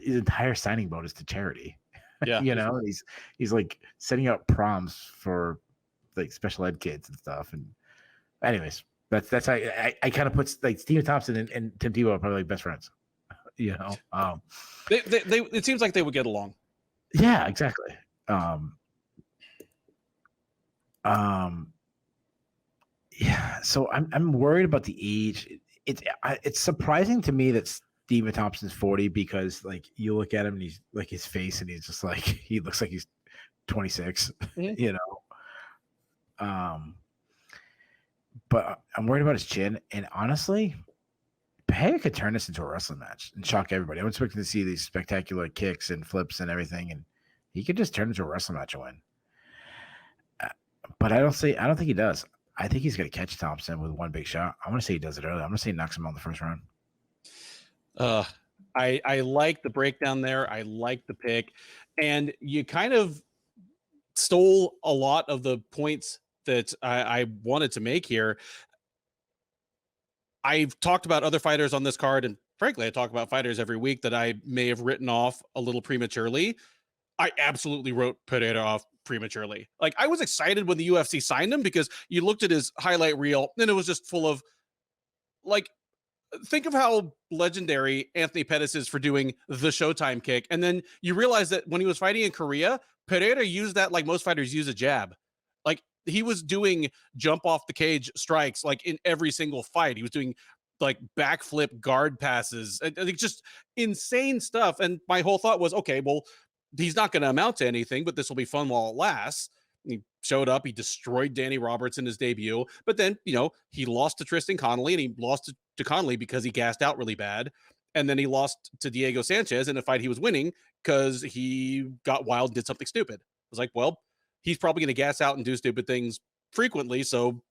B: entire signing bonus to charity.
A: Yeah,
B: you know, he's like setting up proms for like special ed kids and stuff. And anyways, that's how I kind of put like Stephen Thompson and Tim Tebow are probably like best friends. You know,
A: they it seems like they would get along.
B: Yeah, exactly. Yeah. So I'm worried about the age. It's surprising to me that Stephen Thompson's 40, because like, you look at him and he's like, his face, and he's just like, he looks like he's 26. You know. But I'm worried about his chin, and honestly, Pereira could turn this into a wrestling match and shock everybody. I'm expecting to see these spectacular kicks and flips and everything, and he could just turn into a wrestling match and win. But I don't think he does. I think he's going to catch Thompson with one big shot. I'm going to say he does it early. I'm going to say he knocks him out in the first round.
A: I like the breakdown there. I like the pick, and you kind of stole a lot of the points that I wanted to make here. I've talked about other fighters on this card, and frankly, I talk about fighters every week that I may have written off a little prematurely. I absolutely wrote Pereira off prematurely. Like, I was excited when the UFC signed him, because you looked at his highlight reel and it was just full of, like, think of how legendary Anthony Pettis is for doing the Showtime kick. And then you realize that when he was fighting in Korea, Pereira used that like most fighters use a jab. Like, he was doing jump off the cage strikes like in every single fight. He was doing like backflip guard passes. I think just insane stuff. And my whole thought was, okay, well, he's not going to amount to anything, but this will be fun while it lasts. He showed up, he destroyed Danny Roberts in his debut, but then, you know, he lost to Tristan Connolly, and he lost to Connolly because he gassed out really bad. And then he lost to Diego Sanchez in a fight he was winning because he got wild and did something stupid. I was like, well, he's probably going to gas out and do stupid things frequently. So,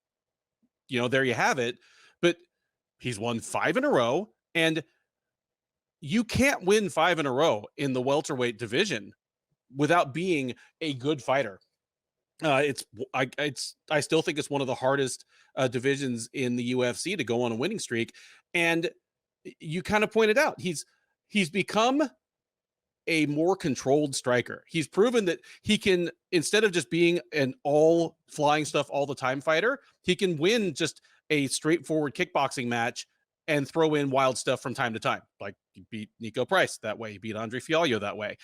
A: you know, there you have it. But he's won 5 in a row, and you can't win 5 in a row in the welterweight division without being a good fighter. I still think it's one of the hardest divisions in the UFC to go on a winning streak. And you kind of pointed out, he's become a more controlled striker. He's proven that he can, instead of just being an all flying stuff all the time fighter, he can win just a straightforward kickboxing match and throw in wild stuff from time to time. Like, he beat Nico Price that way. He beat Andre Fialho that way.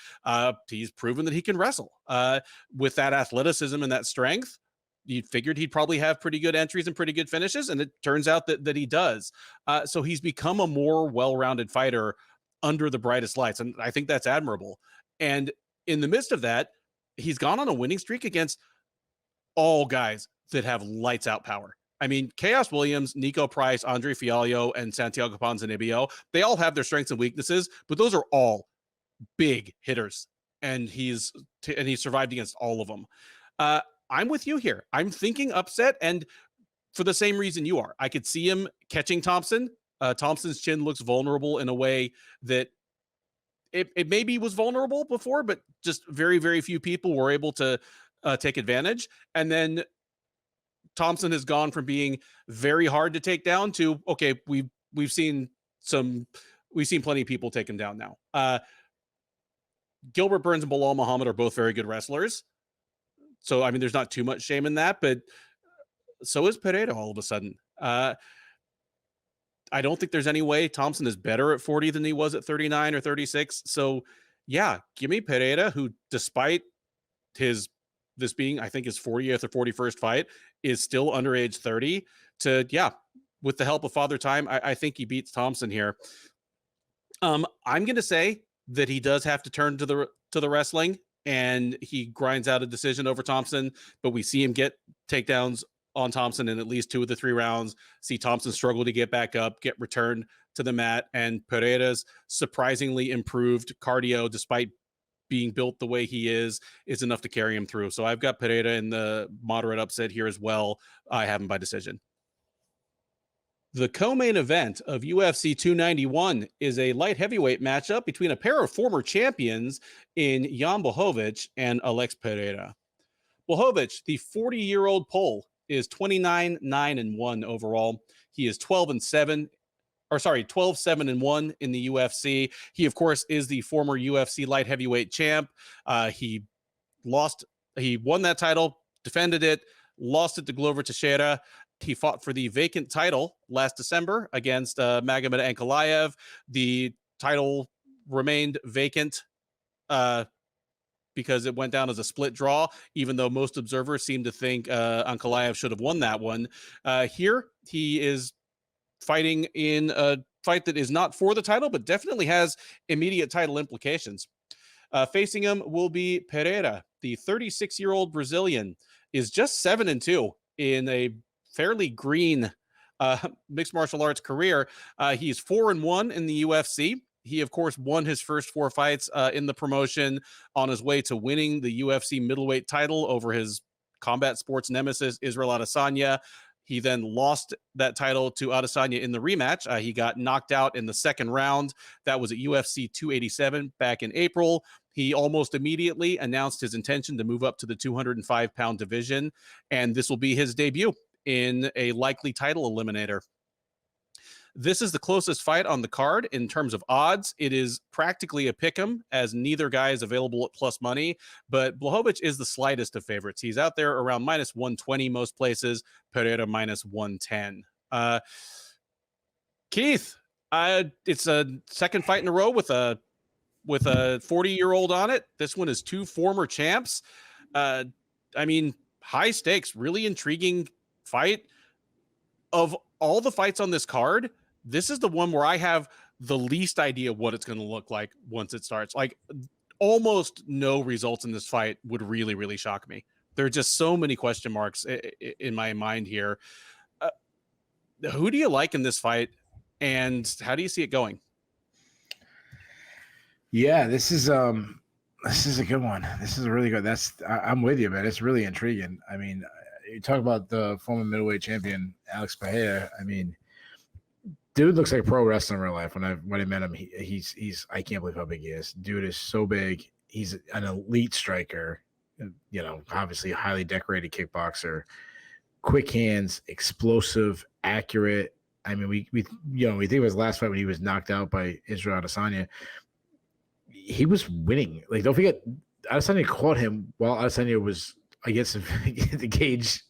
A: He's proven that he can wrestle. With that athleticism and that strength, you figured he'd probably have pretty good entries and pretty good finishes, and it turns out that he does. So he's become a more well-rounded fighter under the brightest lights, and I think that's admirable. And in the midst of that, he's gone on a winning streak against all guys that have lights out power. I mean, Chaos Williams, Nico Price, Andre Fialho, and Santiago Ponzinibbio, they all have their strengths and weaknesses, but those are all big hitters, and he survived against all of them. I'm with you here. I'm thinking upset, and for the same reason you are. I could see him catching Thompson. Thompson's chin looks vulnerable in a way that it maybe was vulnerable before, but just very, very few people were able to take advantage. And then Thompson has gone from being very hard to take down to, okay, we've seen plenty of people take him down now. Gilbert Burns and Bilal Muhammad are both very good wrestlers. So, I mean, there's not too much shame in that, but so is Pereira all of a sudden. I don't think there's any way Thompson is better at 40 than he was at 39 or 36. So, yeah, give me Pereira, who, despite this being, I think, his 40th or 41st fight, is still under age 30. With the help of Father Time, I think he beats Thompson here. I'm going to say that he does have to turn to the wrestling, and he grinds out a decision over Thompson, but we see him get takedowns on Thompson in at least 2 of the 3 rounds, see Thompson struggle to get back up, get returned to the mat, and Pereira's surprisingly improved cardio, despite being built the way he is enough to carry him through. So I've got Pereira in the moderate upset here as well. I have him by decision. The co-main event of UFC 291 is a light heavyweight matchup between a pair of former champions in Jan Blachowicz and Alex Pereira. Blachowicz, the 40-year-old Pole, is 29-9-1 overall. He is 12-7 12-7-1 in the UFC. He, of course, is the former UFC light heavyweight champ. He won that title, defended it, lost it to Glover Teixeira. He fought for the vacant title last December against Magomed Ankalaev. The title remained vacant because it went down as a split draw, even though most observers seem to think Ankalaev should have won that one. Here, he is fighting in a fight that is not for the title, but definitely has immediate title implications. Facing him will be Pereira. The 36-year-old Brazilian is just 7-2 in a fairly green mixed martial arts career. He's 4-1 in the UFC. He, of course, won his first 4 fights in the promotion on his way to winning the UFC middleweight title over his combat sports nemesis, Israel Adesanya. He then lost that title to Adesanya in the rematch. He got knocked out in the second round. That was at UFC 287 back in April. He almost immediately announced his intention to move up to the 205-pound division, and this will be his debut in a likely title eliminator. This is the closest fight on the card in terms of odds. It is practically a pick'em, as neither guy is available at plus money, but Blachowicz is the slightest of favorites. He's out there around minus 120 most places, Pereira minus 110. Keith, it's a second fight in a row with a 40-year-old on it. This one is 2 former champs. I mean, high stakes, really intriguing fight. Of all the fights on this card, this is the one where I have the least idea what it's going to look like once it starts. Like, almost no results in this fight would really, really shock me. There are just so many question marks in my mind here. Who do you like in this fight, and how do you see it going?
B: Yeah, this is a good one. This is a really good. I'm with you, man. It's really intriguing. I mean, you talk about the former middleweight champion Alex Pereira. I mean, dude looks like a pro wrestler in real life. When I met him, he's I can't believe how big he is. Dude is so big. He's an elite striker. You know, obviously a highly decorated kickboxer. Quick hands, explosive, accurate. I mean, we think of his last fight when he was knocked out by Israel Adesanya. He was winning. Like, don't forget, Adesanya caught him while Adesanya was, I guess, the cage,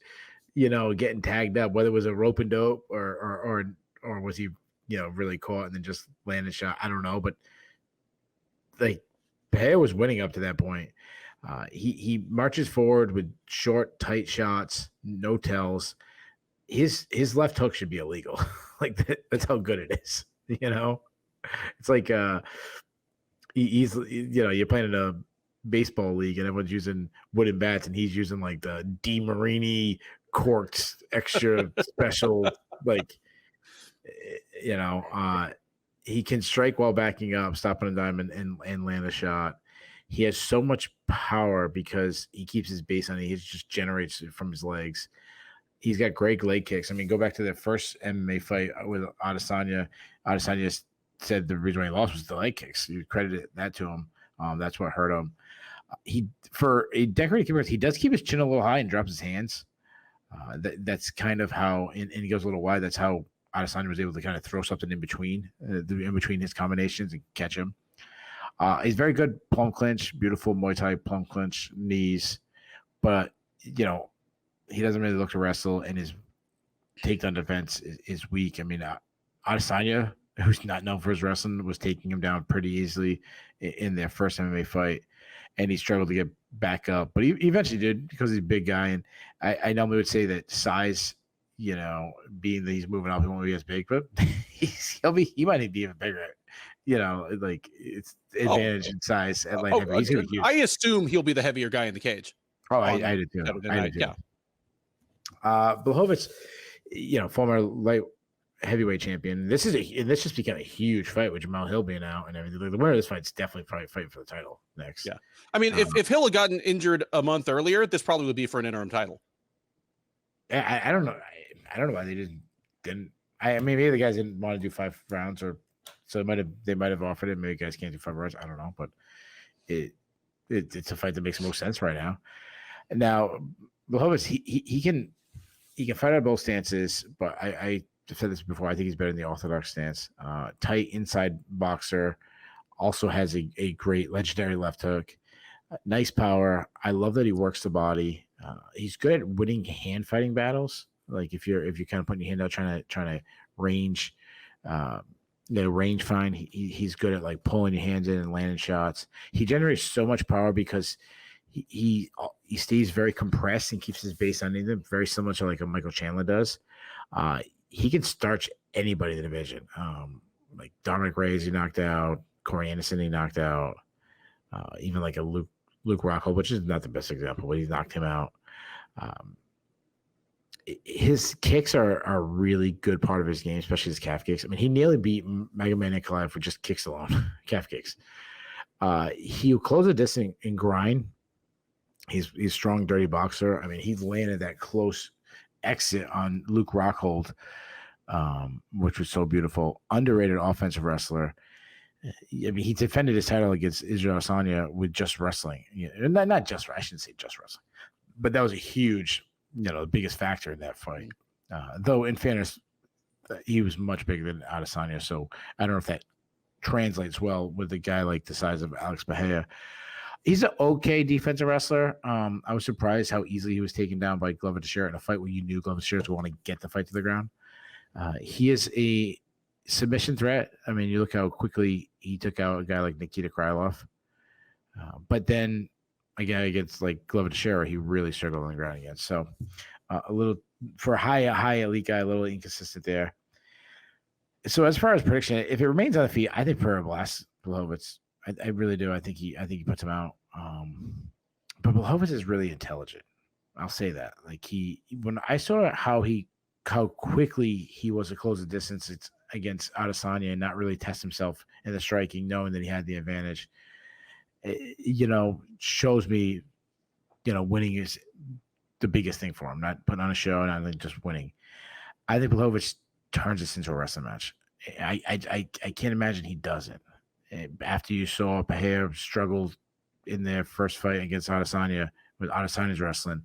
B: getting tagged up, whether it was a rope and dope or was he, really caught and then just landed shot. I don't know, but like Pereira was winning up to that point. He marches forward with short, tight shots, no tells. His left hook should be illegal. Like that's how good it is. It's like he's you're playing in a baseball league and everyone's using wooden bats and he's using like the DeMarini corked, extra special, like, he can strike while backing up, stop on a dime, and land a shot. He has so much power because he keeps his base on it. He just generates it from his legs. He's got great leg kicks. I mean, go back to their first MMA fight with Adesanya. Adesanya said the reason why he lost was the leg kicks. You credited that to him. That's what hurt him. For a decorated kickboxer, he does keep his chin a little high and drops his hands. That's kind of how, and he goes a little wide. That's how Adesanya was able to kind of throw something in between his combinations and catch him. He's very good plum clinch, beautiful Muay Thai plum clinch knees, but he doesn't really look to wrestle, and his takedown defense is weak. I mean, Adesanya, who's not known for his wrestling, was taking him down pretty easily in their first MMA fight, and he struggled to get back up, but he eventually did because he's a big guy. And I normally would say that size, being that he's moving up, he won't be as big, but he might be even bigger. Like it's advantage in size at light heavyweight. He's huge.
A: I assume he'll be the heavier guy in the cage.
B: Oh, I did too.
A: Yeah.
B: Blachowicz, former light heavyweight champion. This just became a huge fight with Jamal Hill being out and everything. The winner of this fight's definitely probably fighting for the title next.
A: Yeah, I mean, if Hill had gotten injured a month earlier, this probably would be for an interim title.
B: I don't know. I don't know why they didn't. I mean, maybe the guys didn't want to do 5 rounds, or so they might have offered it. Maybe guys can't do 5 rounds. I don't know, but it's a fight that makes the most sense right now. And now Blachowicz, he can fight out both stances, but I said this before. I think he's better in the orthodox stance. Tight inside boxer, also has a great legendary left hook. Nice power. I love that he works the body. He's good at winning hand fighting battles. Like if you're kind of putting your hand out, trying to range, range find. He's good at like pulling your hands in and landing shots. He generates so much power because he stays very compressed and keeps his base on him, very similar to like a Michael Chandler does. He can starch anybody in the division. Like Dominic Reyes, he knocked out. Corey Anderson, he knocked out. Even like a Luke Rockhold, which is not the best example, but he knocked him out. His kicks are a really good part of his game, especially his calf kicks. I mean, he nearly beat Magomed Ankalaev for just kicks alone, calf kicks. He'll close the distance and grind. He's a strong, dirty boxer. I mean, he landed that close exit on Luke Rockhold, which was so beautiful. Underrated offensive wrestler. I mean, he defended his title against Israel Adesanya with just wrestling. Not just, I shouldn't say just wrestling, but that was a huge, the biggest factor in that fight. Though, in fairness, he was much bigger than Adesanya, so I don't know if that translates well with a guy like the size of Alex Bahia. He's an okay defensive wrestler. I was surprised how easily he was taken down by Glover Teixeira in a fight where you knew Glover Teixeira was going to get the fight to the ground. He is a submission threat. I mean, you look how quickly he took out a guy like Nikita Krylov. But then again, against like Glover Teixeira, he really struggled on the ground again. So a little for a high elite guy, a little inconsistent there. So as far as prediction, if it remains on the feet, I think Pereira blasts Blachowicz. I really do. I think he puts him out. But Blachowicz is really intelligent. I'll say that. Like when I saw how quickly he was to close the distance against Adesanya and not really test himself in the striking, knowing that he had the advantage, shows me, winning is the biggest thing for him. Not putting on a show, not just winning. I think Blachowicz turns this into a wrestling match. I can't imagine he doesn't. After you saw Bahia struggle in their first fight against Adesanya with Adesanya's wrestling,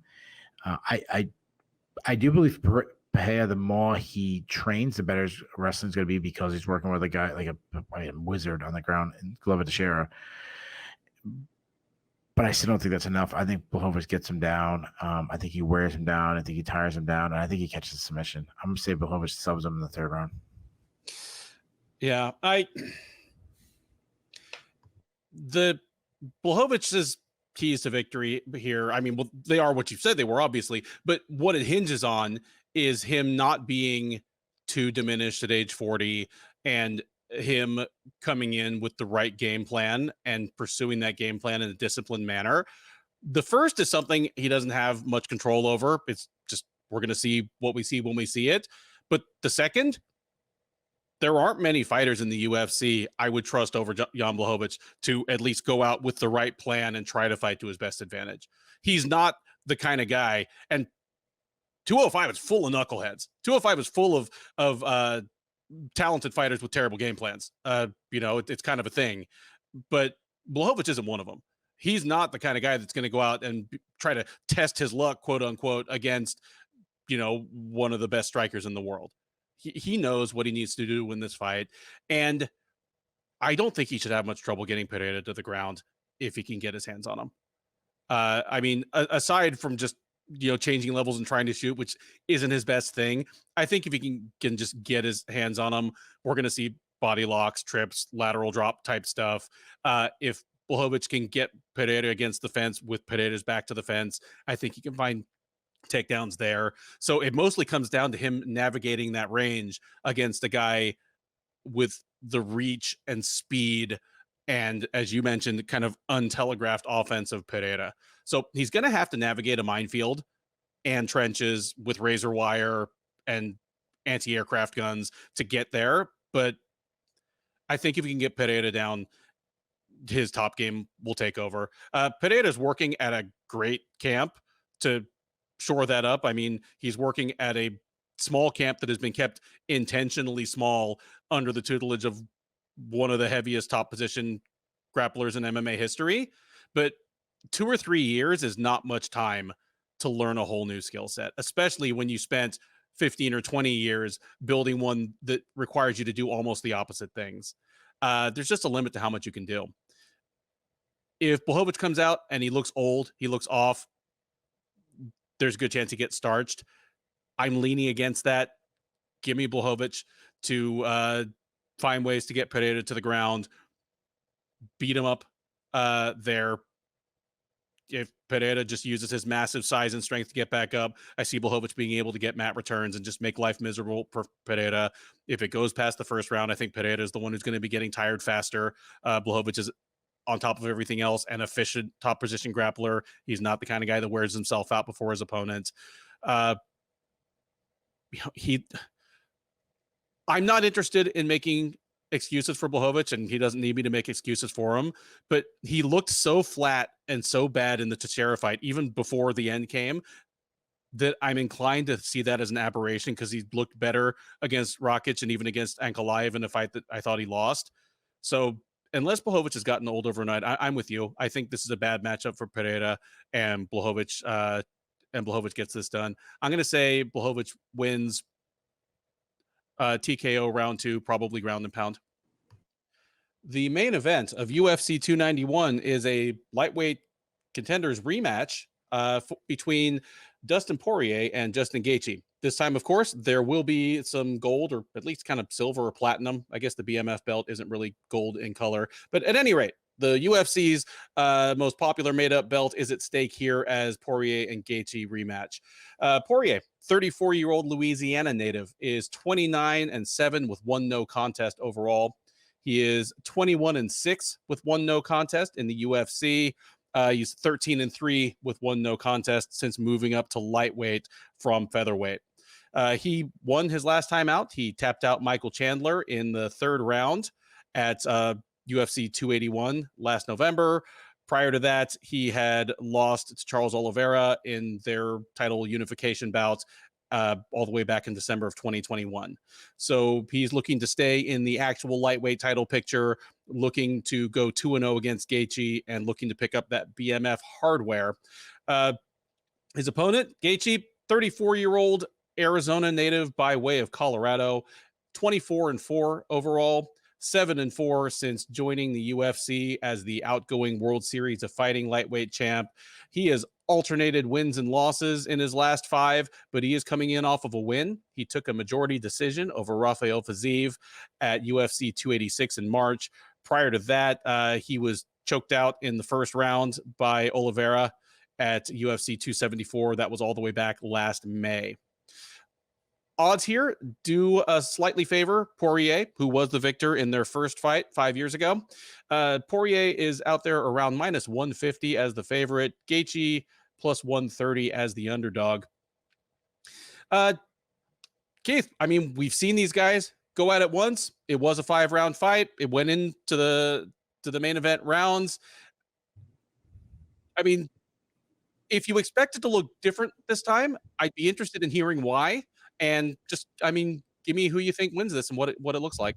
B: I do believe Bahia, the more he trains, the better his wrestling is going to be because he's working with a guy like a wizard on the ground in Glover Teixeira. But I still don't think that's enough. I think Blachowicz gets him down. I think he wears him down. I think he tires him down. And I think he catches the submission. I'm going to say Blachowicz subs him in the 3rd round.
A: Yeah, the Blachowicz keys to victory here. I mean, well, they are what you said they were, obviously, but what it hinges on is him not being too diminished at age 40 and him coming in with the right game plan and pursuing that game plan in a disciplined manner. The first is something he doesn't have much control over. It's just we're going to see what we see when we see it. But the second, there aren't many fighters in the UFC I would trust over Jan Blachowicz to at least go out with the right plan and try to fight to his best advantage. He's not the kind of guy, and 205 is full of knuckleheads. 205 is full of talented fighters with terrible game plans. It's kind of a thing, but Blachowicz isn't one of them. He's not the kind of guy that's going to go out and try to test his luck, quote unquote, against, one of the best strikers in the world. He knows what he needs to do to win this fight. And I don't think he should have much trouble getting Pereira to the ground if he can get his hands on him. Aside from just, changing levels and trying to shoot, which isn't his best thing, I think if he can just get his hands on him, we're going to see body locks, trips, lateral drop type stuff. If Blachowicz can get Pereira against the fence with Pereira's back to the fence, I think he can find takedowns there. So it mostly comes down to him navigating that range against a guy with the reach and speed and, as you mentioned, kind of untelegraphed offense of Pereira. So he's going to have to navigate a minefield and trenches with razor wire and anti-aircraft guns to get there. But I think if we can get Pereira down, his top game will take over. Pereira is working at a great camp to shore that up. I mean, he's working at a small camp that has been kept intentionally small under the tutelage of one of the heaviest top position grapplers in MMA history. But 2 or 3 years is not much time to learn a whole new skill set, especially when you spent 15 or 20 years building one that requires you to do almost the opposite things. There's just a limit to how much you can do. If Blachowicz comes out and he looks old, he looks off, there's a good chance he gets starched. I'm leaning against that. Give me Blachowicz to find ways to get Pereira to the ground, beat him up there. If Pereira just uses his massive size and strength to get back up, I see Blachowicz being able to get mat returns and just make life miserable for Pereira. If it goes past the first round, I think Pereira is the one who's going to be getting tired faster. Blachowicz is on top of everything else, an efficient top position grappler. He's not the kind of guy that wears himself out before his opponent. I'm not interested in making excuses for Blachowicz, and he doesn't need me to make excuses for him, but he looked so flat and so bad in the Cachoeira fight, even before the end came, that I'm inclined to see that as an aberration because he looked better against Rakic and even against Ankalaev in a fight that I thought he lost. So unless Blachowicz has gotten old overnight, I'm with you. I think this is a bad matchup for Pereira, and Blachowicz gets this done. I'm going to say Blachowicz wins TKO round 2, probably ground and pound. The main event of UFC 291 is a lightweight contenders rematch between Dustin Poirier and Justin Gaethje. This time, of course, there will be some gold, or at least kind of silver or platinum. I guess the BMF belt isn't really gold in color, but at any rate, the UFC's most popular made-up belt is at stake here as Poirier and Gaethje rematch. Poirier, 34-year-old Louisiana native, is 29-7 with 1 no contest overall. He is 21-6 with 1 no contest in the UFC. He's 13-3 with 1 no contest since moving up to lightweight from featherweight. He won his last time out. He tapped out Michael Chandler in the 3rd round at UFC 281 last November. Prior to that, he had lost to Charles Oliveira in their title unification bout all the way back in December of 2021. So he's looking to stay in the actual lightweight title picture, looking to go 2-0 against Gaethje, and looking to pick up that BMF hardware. His opponent, Gaethje, 34-year-old Arizona native by way of Colorado, 24-4 overall, 7-4 since joining the UFC as the outgoing World Series of Fighting lightweight champ. He has alternated wins and losses in his last 5, but he is coming in off of a win. He took a majority decision over Rafael Fiziev at UFC 286 in March. Prior to that, he was choked out in the first round by Oliveira at UFC 274. That was all the way back last May. Odds here do slightly favor Poirier, who was the victor in their first fight 5 years ago. Poirier is out there around minus 150 as the favorite. Gaethje plus 130 as the underdog. Keith, I mean, we've seen these guys go at it once. It was a 5-round fight. It went into the main event rounds. I mean, if you expect it to look different this time, I'd be interested in hearing why. And just, I mean, give me who you think wins this and what it looks like.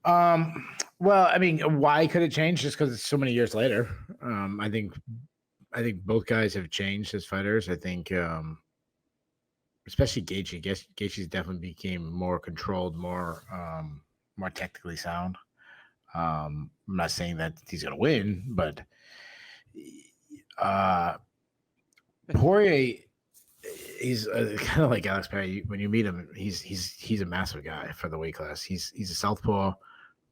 B: Well, I mean, why could it change? Just because it's so many years later. I think both guys have changed as fighters. I think, especially Gaethje. Gaethje's definitely became more controlled, more technically sound. I'm not saying that he's going to win, but Poirier, he's kind of like Alex Perry. When you meet him, he's a massive guy for the weight class. He's a southpaw,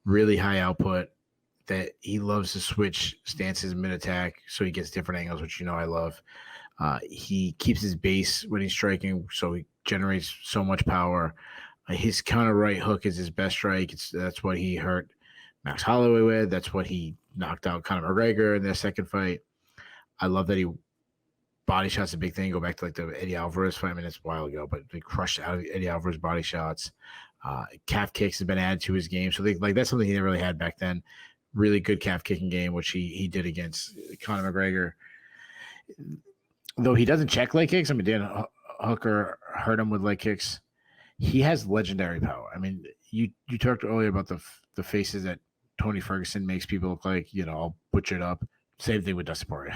B: really high output. That he loves to switch stances mid attack, so he gets different angles, which I love. He keeps his base when he's striking, so he generates so much power. His counter right hook is his best strike. That's what he hurt Max Holloway with. That's what he knocked out Conor McGregor in their second fight. I love that he body shots a big thing. Go back to like the Eddie Alvarez fight. I mean, it's a while ago, but they crushed out of Eddie Alvarez body shots. Calf kicks have been added to his game, so that's something he never really had back then. Really good calf kicking game, which he did against Conor McGregor. Though he doesn't check leg kicks. I mean, Dan Hooker hurt him with leg kicks. He has legendary power. I mean, you talked earlier about the faces that Tony Ferguson makes people look like. I'll butcher it up. Same thing with Dustin Poirier.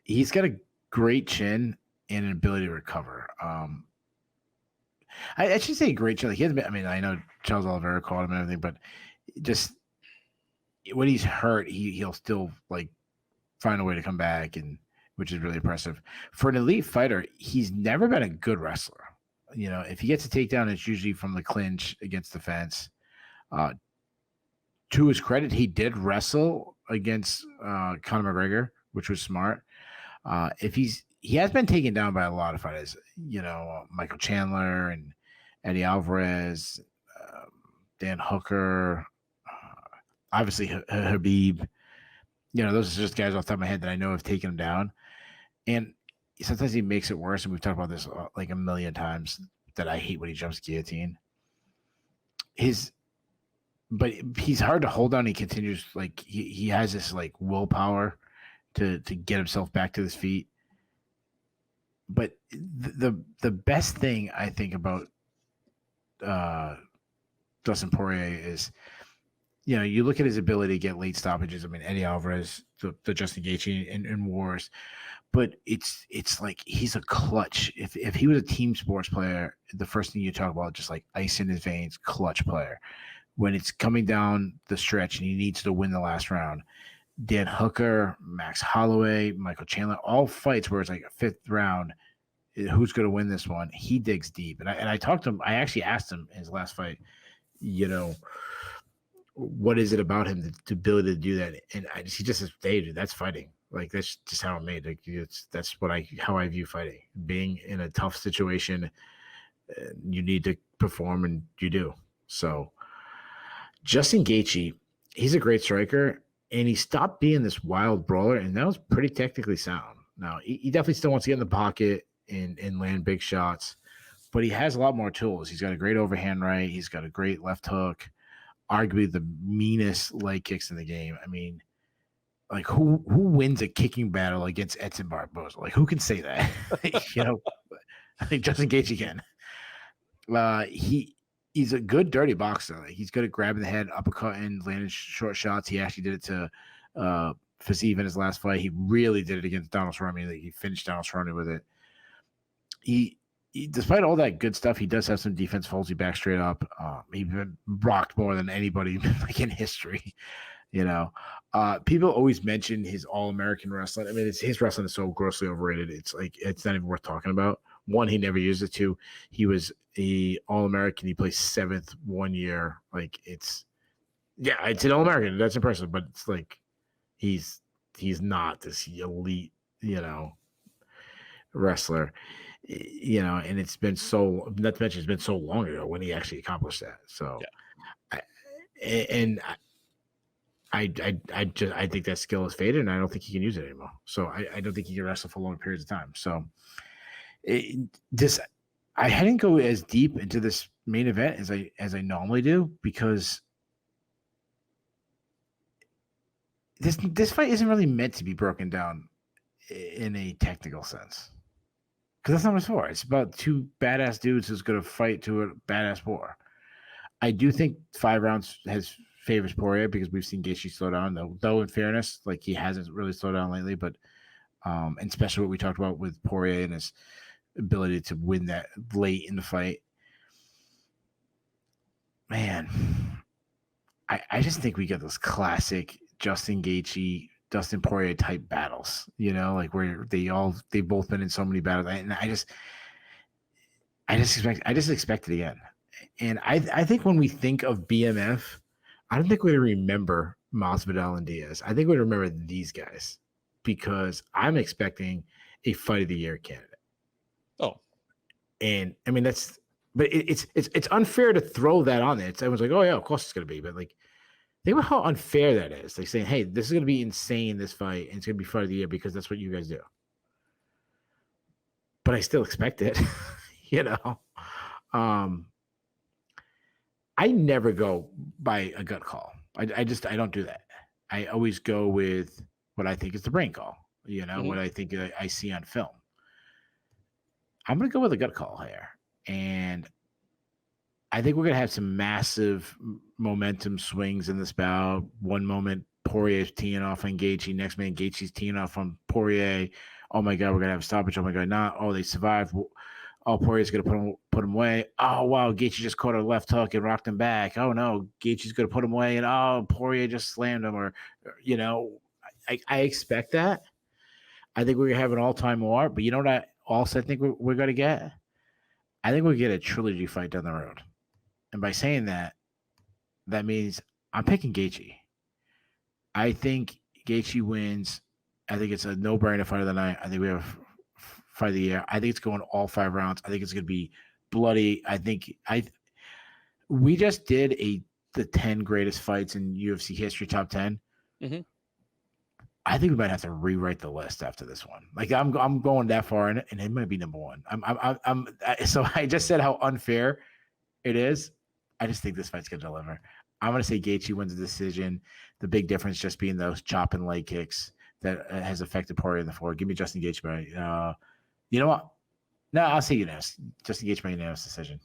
B: He's got a great chin and an ability to recover. I should say great chin. Like he hasn't been, I mean, I know Charles Oliveira caught him and everything, but just when he's hurt, he'll still like find a way to come back, and which is really impressive. For an elite fighter, he's never been a good wrestler. If he gets a takedown, it's usually from the clinch against the fence. To his credit, he did wrestle against Conor McGregor, which was smart. He has been taken down by a lot of fighters, Michael Chandler and Eddie Alvarez, Dan Hooker, obviously Habib. Those are just guys off the top of my head that I know have taken him down. And sometimes he makes it worse. And we've talked about this like a million times that I hate when he jumps guillotine. But he's hard to hold on. He continues like he has this like willpower to get himself back to his feet. But the best thing I think about Dustin Poirier is, you look at his ability to get late stoppages. I mean, Eddie Alvarez, the Justin Gaethje in wars, but it's like he's a clutch. If he was a team sports player, the first thing you talk about just like ice in his veins, clutch player. When it's coming down the stretch and he needs to win the last round, Dan Hooker, Max Holloway, Michael Chandler, all fights where it's like a fifth round, who's going to win this one? He digs deep. And I talked to him. I actually asked him in his last fight, what is it about him, the ability to do that? And he just says, David, that's fighting. Like, that's just how I'm made. Like, that's how I view fighting. Being in a tough situation, you need to perform, and you do. So Justin Gaethje, he's a great striker, and he stopped being this wild brawler, and that was pretty technically sound. Now, he definitely still wants to get in the pocket and land big shots, but he has a lot more tools. He's got a great overhand right. He's got a great left hook, arguably the meanest leg kicks in the game. I mean, like who wins a kicking battle against Edson Barboza? Like, who can say that? I think Justin Gaethje can. He's a good dirty boxer. Like, he's good at grabbing the head, uppercutting, landing short shots. He actually did it to Fiziev in his last fight. He really did it against Donald Cerrone. Like, he finished Donald Cerrone with it. He, despite all that good stuff, he does have some defense faults. He back straight up. He's been rocked more than anybody like in history. People always mention his All-American wrestling. I mean, his wrestling is so grossly overrated. It's like it's not even worth talking about. One, he never used it. Two, he was a All-American. He placed 7th 1 year. Like it's an All-American. That's impressive, but it's like he's not this elite, wrestler. And it's been so, not to mention it's been so long ago when he actually accomplished that. So, I think that skill is faded, and I don't think he can use it anymore. So I don't think he can wrestle for long periods of time. So I hadn't go as deep into this main event as I normally do, because this fight isn't really meant to be broken down in a technical sense, because that's not what it's for. It's about two badass dudes who's going to fight to a badass war. I do think 5 rounds favors Poirier, because we've seen Gaethje slow down, though in fairness, like, he hasn't really slowed down lately, but and especially what we talked about with Poirier and his ability to win that late in the fight. Man, I just think we get those classic Justin Gaethje, Dustin Poirier type battles, like where they've both been in so many battles, and I just expect it again. And I think when we think of BMF, I don't think we're going to remember Masvidal and Diaz. I think we're going to remember these guys, because I'm expecting a fight of the year candidate.
A: Oh,
B: and I mean, but it's unfair to throw that on there. Everyone's like, oh yeah, of course it's going to be, but like, think about how unfair that is. Like saying, hey, this is going to be insane, this fight, and it's going to be fight of the year because that's what you guys do. But I still expect it, I never go by a gut call. I don't do that. I always go with what I think is the brain call, what I think I see on film. I'm going to go with a gut call here. And I think we're going to have some massive momentum swings in this bout. One moment, Poirier's teeing off on Gaethje. Next minute, Gaethje's teeing off on Poirier. Oh my God, we're going to have a stoppage. Oh my God, not. Oh, they survived. Oh, Poirier's going to put him away. Oh, wow, Gaethje just caught a left hook and rocked him back. Oh, no, Gaethje's going to put him away. And, oh, Poirier just slammed him. Or I expect that. I think we're going to have an all-time war. But you know what I also think we're going to get? I think we'll get a trilogy fight down the road. And by saying that, that means I'm picking Gaethje. I think Gaethje wins. I think it's a no-brainer fight of the night. I think we have a fight of the year. I think it's going all 5 rounds. I think it's going to be bloody. We just did the 10 greatest fights in UFC history, top 10.
A: Mm-hmm.
B: I think we might have to rewrite the list after this one. Like, I'm going that far, and it might be number 1. So I just said how unfair it is. I just think this fight's gonna deliver. I'm gonna say Gaethje wins the decision. The big difference just being those chop and leg kicks that has affected Poirier in the floor. Give me Justin Gaethje by, you know what? No, I'll say unanimous. Justin Gaethje by unanimous decision.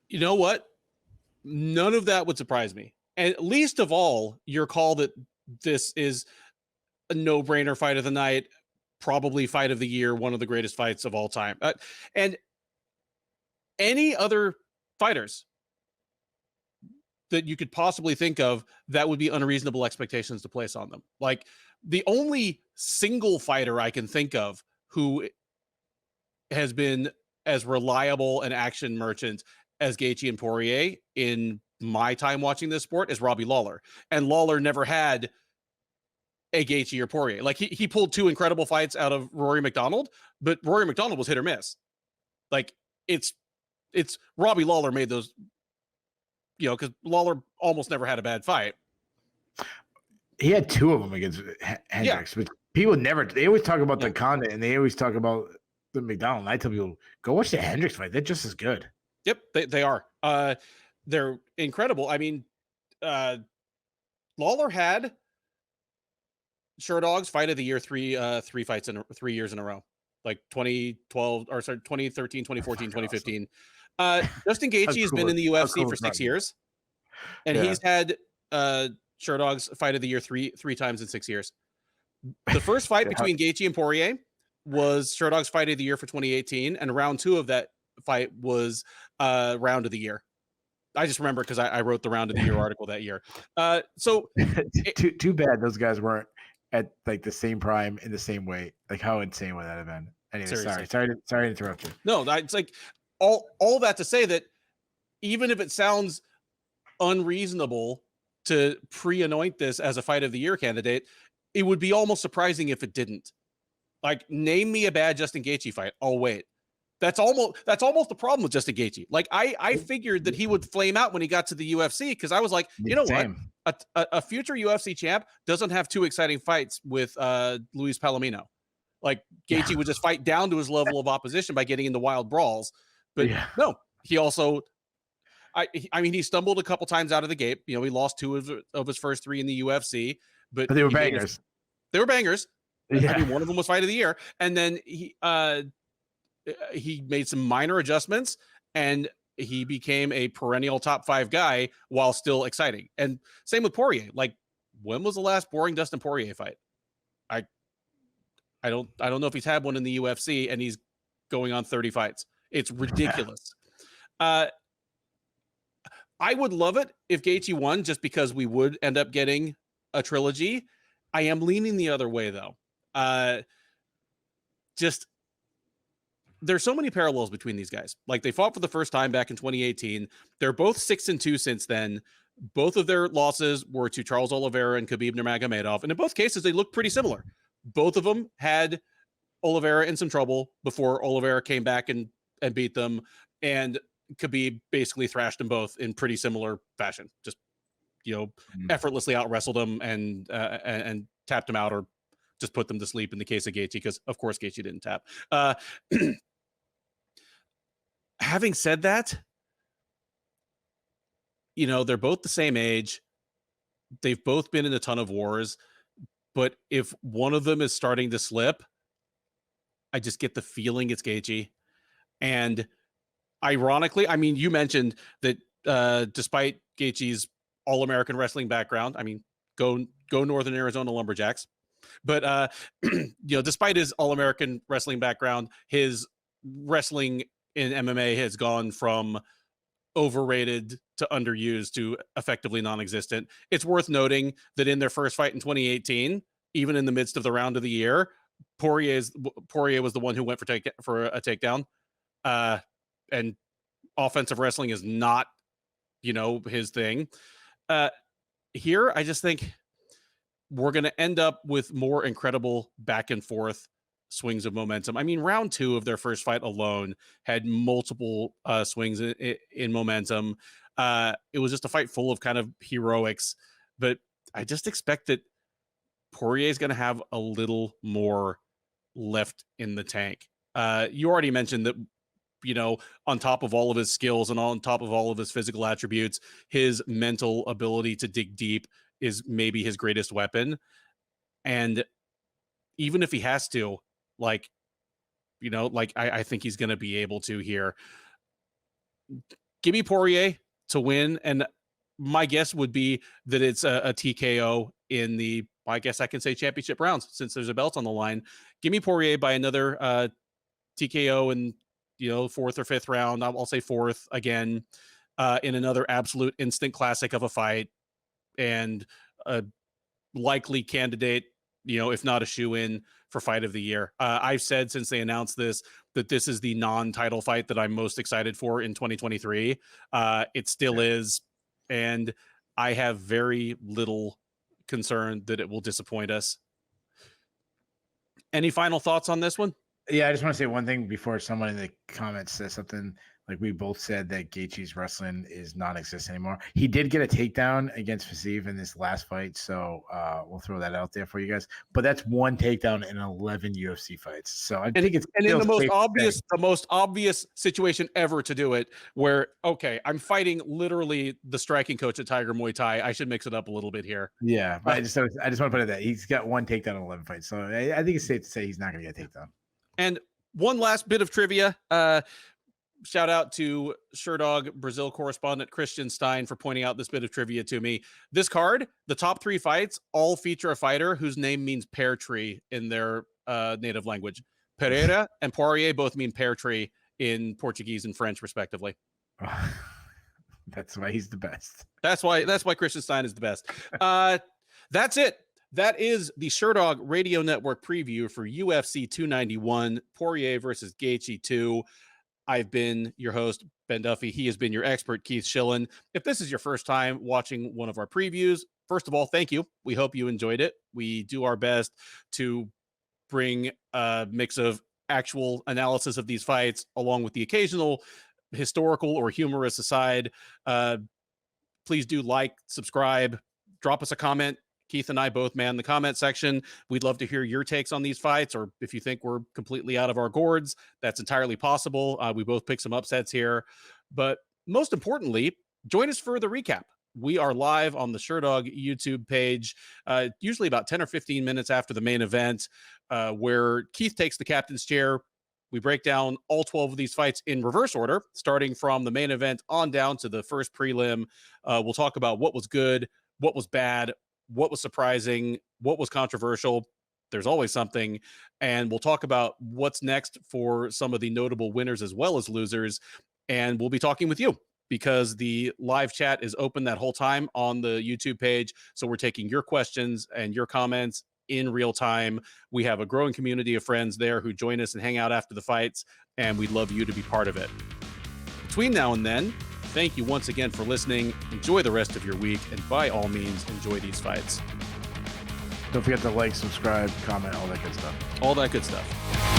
A: You know what? None of that would surprise me. And least of all, your call that this is a no-brainer fight of the night, probably fight of the year, one of the greatest fights of all time. And any other fighters that you could possibly think of, that would be unreasonable expectations to place on them. Like, the only single fighter I can think of who has been as reliable an action merchant as Gaethje and Poirier in my time watching this sport is Robbie Lawler. And Lawler never had a Gaethje or Poirier. Like, he pulled 2 incredible fights out of Rory McDonald, but Rory McDonald was hit or miss. Like, it's Robbie Lawler made those, because Lawler almost never had a bad fight.
B: He had 2 of them against Hendricks, but people they always talk about the Condit, and they always talk about the McDonald. And I tell people, go watch the Hendricks fight. They're just as good.
A: Yep, they are. They're incredible. I mean, Lawler had Sherdog's fight of the year 3 fights in 3 years in a row, like 2013, 2014, 2015. Justin Gaethje has been in the UFC for 6 years, and he's had Sherdog's fight of the year three times in 6 years. The first fight between Gaethje and Poirier was Sherdog's fight of the year for 2018, and round 2 of that fight was round of the year. I just remember because I wrote the round of the year article that year. So
B: too bad those guys weren't at like the same prime in the same weight. Like, how insane would that have been? Anyway,
A: seriously.
B: sorry to interrupt you.
A: No, it's like all that to say that even if it sounds unreasonable to pre-anoint this as a fight of the year candidate, it would be almost surprising if it didn't. Like, name me a bad Justin Gaethje fight. I'll wait. That's almost the problem with Justin Gaethje. Like, I figured that he would flame out when he got to the UFC, because I was like, you know what? a future UFC champ doesn't have 2 exciting fights with Luis Palomino. Like Gaethje would just fight down to his level of opposition by getting into wild brawls. But no, he also, I mean, he stumbled a couple times out of the gate. You know, he lost 2 of his first 3 in the UFC, but
B: they were bangers.
A: They were bangers.
B: Yeah.
A: I mean, one of them was fight of the year. And then he made some minor adjustments and he became a perennial top 5 guy while still exciting. And same with Poirier. Like, when was the last boring Dustin Poirier fight? I don't know if he's had one in the UFC, and he's going on 30 fights. It's ridiculous. I would love it if Gaethje won, just because we would end up getting a trilogy. I am leaning the other way, though. Just there's so many parallels between these guys. Like, they fought for the first time back in 2018. They're both 6-2 since then. Both of their losses were to Charles Oliveira and Khabib Nurmagomedov, and in both cases they look pretty similar. Both of them had Oliveira in some trouble before Oliveira came back and beat them, and Khabib basically thrashed them both in pretty similar fashion. Just, you know, effortlessly out wrestled them and tapped them out, or just put them to sleep in the case of Gaethje, because of course Gaethje didn't tap. Having said that, you know, they're both the same age. They've both been in a ton of wars. But if one of them is starting to slip, I just get the feeling it's Gaethje. And ironically, I mean, you mentioned that despite Gaethje's All-American wrestling background, I mean, go Northern Arizona Lumberjacks. But, you know, despite his All-American wrestling background, his wrestling in MMA has gone from overrated to underused to effectively non-existent. It's worth noting that in their first fight in 2018, even in the midst of the round of the year, Poirier was the one who went for a takedown. And offensive wrestling is not, you know, his thing. Here, I just think we're going to end up with more incredible back and forth swings of momentum. I mean, round 2 of their first fight alone had multiple swings in momentum. It was just a fight full of kind of heroics, but I just expect that Poirier is going to have a little more left in the tank. You already mentioned that, you know, on top of all of his skills and on top of all of his physical attributes, his mental ability to dig deep is maybe his greatest weapon. And even if he has to, like, you know, like I think he's going to be able to here. Give me Poirier to win. And my guess would be that it's a TKO in the, I guess I can say, championship rounds, since there's a belt on the line. Give me Poirier by another TKO in, you know, 4th or 5th round. I'll say 4th again, in another absolute instant classic of a fight, and a likely candidate, you know, if not a shoe-in for fight of the year. I've said since they announced this that this is the non-title fight that I'm most excited for in 2023. It still is, and I have very little concern that it will disappoint us. Any final thoughts on this one?
B: Yeah, I just want to say one thing before someone in the comments says something. Like, we both said that Gaethje's wrestling is non-existent anymore. He did get a takedown against Fiziev in this last fight, so we'll throw that out there for you guys. But that's one takedown in 11 UFC fights. So I think it's
A: in the most obvious situation ever to do it, where, okay, I'm fighting literally the striking coach at Tiger Muay Thai. I should mix it up a little bit here.
B: Yeah, but I just want to put it that he's got one takedown in 11 fights. So I think it's safe to say he's not going to get a takedown.
A: And one last bit of trivia. Shout out to Sherdog Brazil correspondent Christian Stein for pointing out this bit of trivia to me. This card, the top 3 fights, all feature a fighter whose name means pear tree in their native language. Pereira and Poirier both mean pear tree in Portuguese and French, respectively.
B: That's why he's the best.
A: That's why Christian Stein is the best. That's it. That is the Sherdog Radio Network preview for UFC 291, Poirier versus Gaethje 2. I've been your host, Ben Duffy. He has been your expert, Keith Shillan. If this is your first time watching one of our previews, first of all, thank you. We hope you enjoyed it. We do our best to bring a mix of actual analysis of these fights, along with the occasional historical or humorous aside. Please do like, subscribe, drop us a comment. Keith and I both man the comment section. We'd love to hear your takes on these fights, or if you think we're completely out of our gourds, that's entirely possible. We both picked some upsets here, but most importantly, join us for the recap. We are live on the Sherdog YouTube page, usually about 10 or 15 minutes after the main event, where Keith takes the captain's chair. We break down all 12 of these fights in reverse order, starting from the main event on down to the first prelim. We'll talk about what was good, what was bad, what was surprising, what was controversial. There's always something. And we'll talk about what's next for some of the notable winners as well as losers. And we'll be talking with you because the live chat is open that whole time on the YouTube page. So we're taking your questions and your comments in real time. We have a growing community of friends there who join us and hang out after the fights, and we'd love you to be part of it. Between now and then, thank you once again for listening. Enjoy the rest of your week, and by all means, enjoy these fights.
B: Don't forget to like, subscribe, comment, all that good stuff.
A: All that good stuff.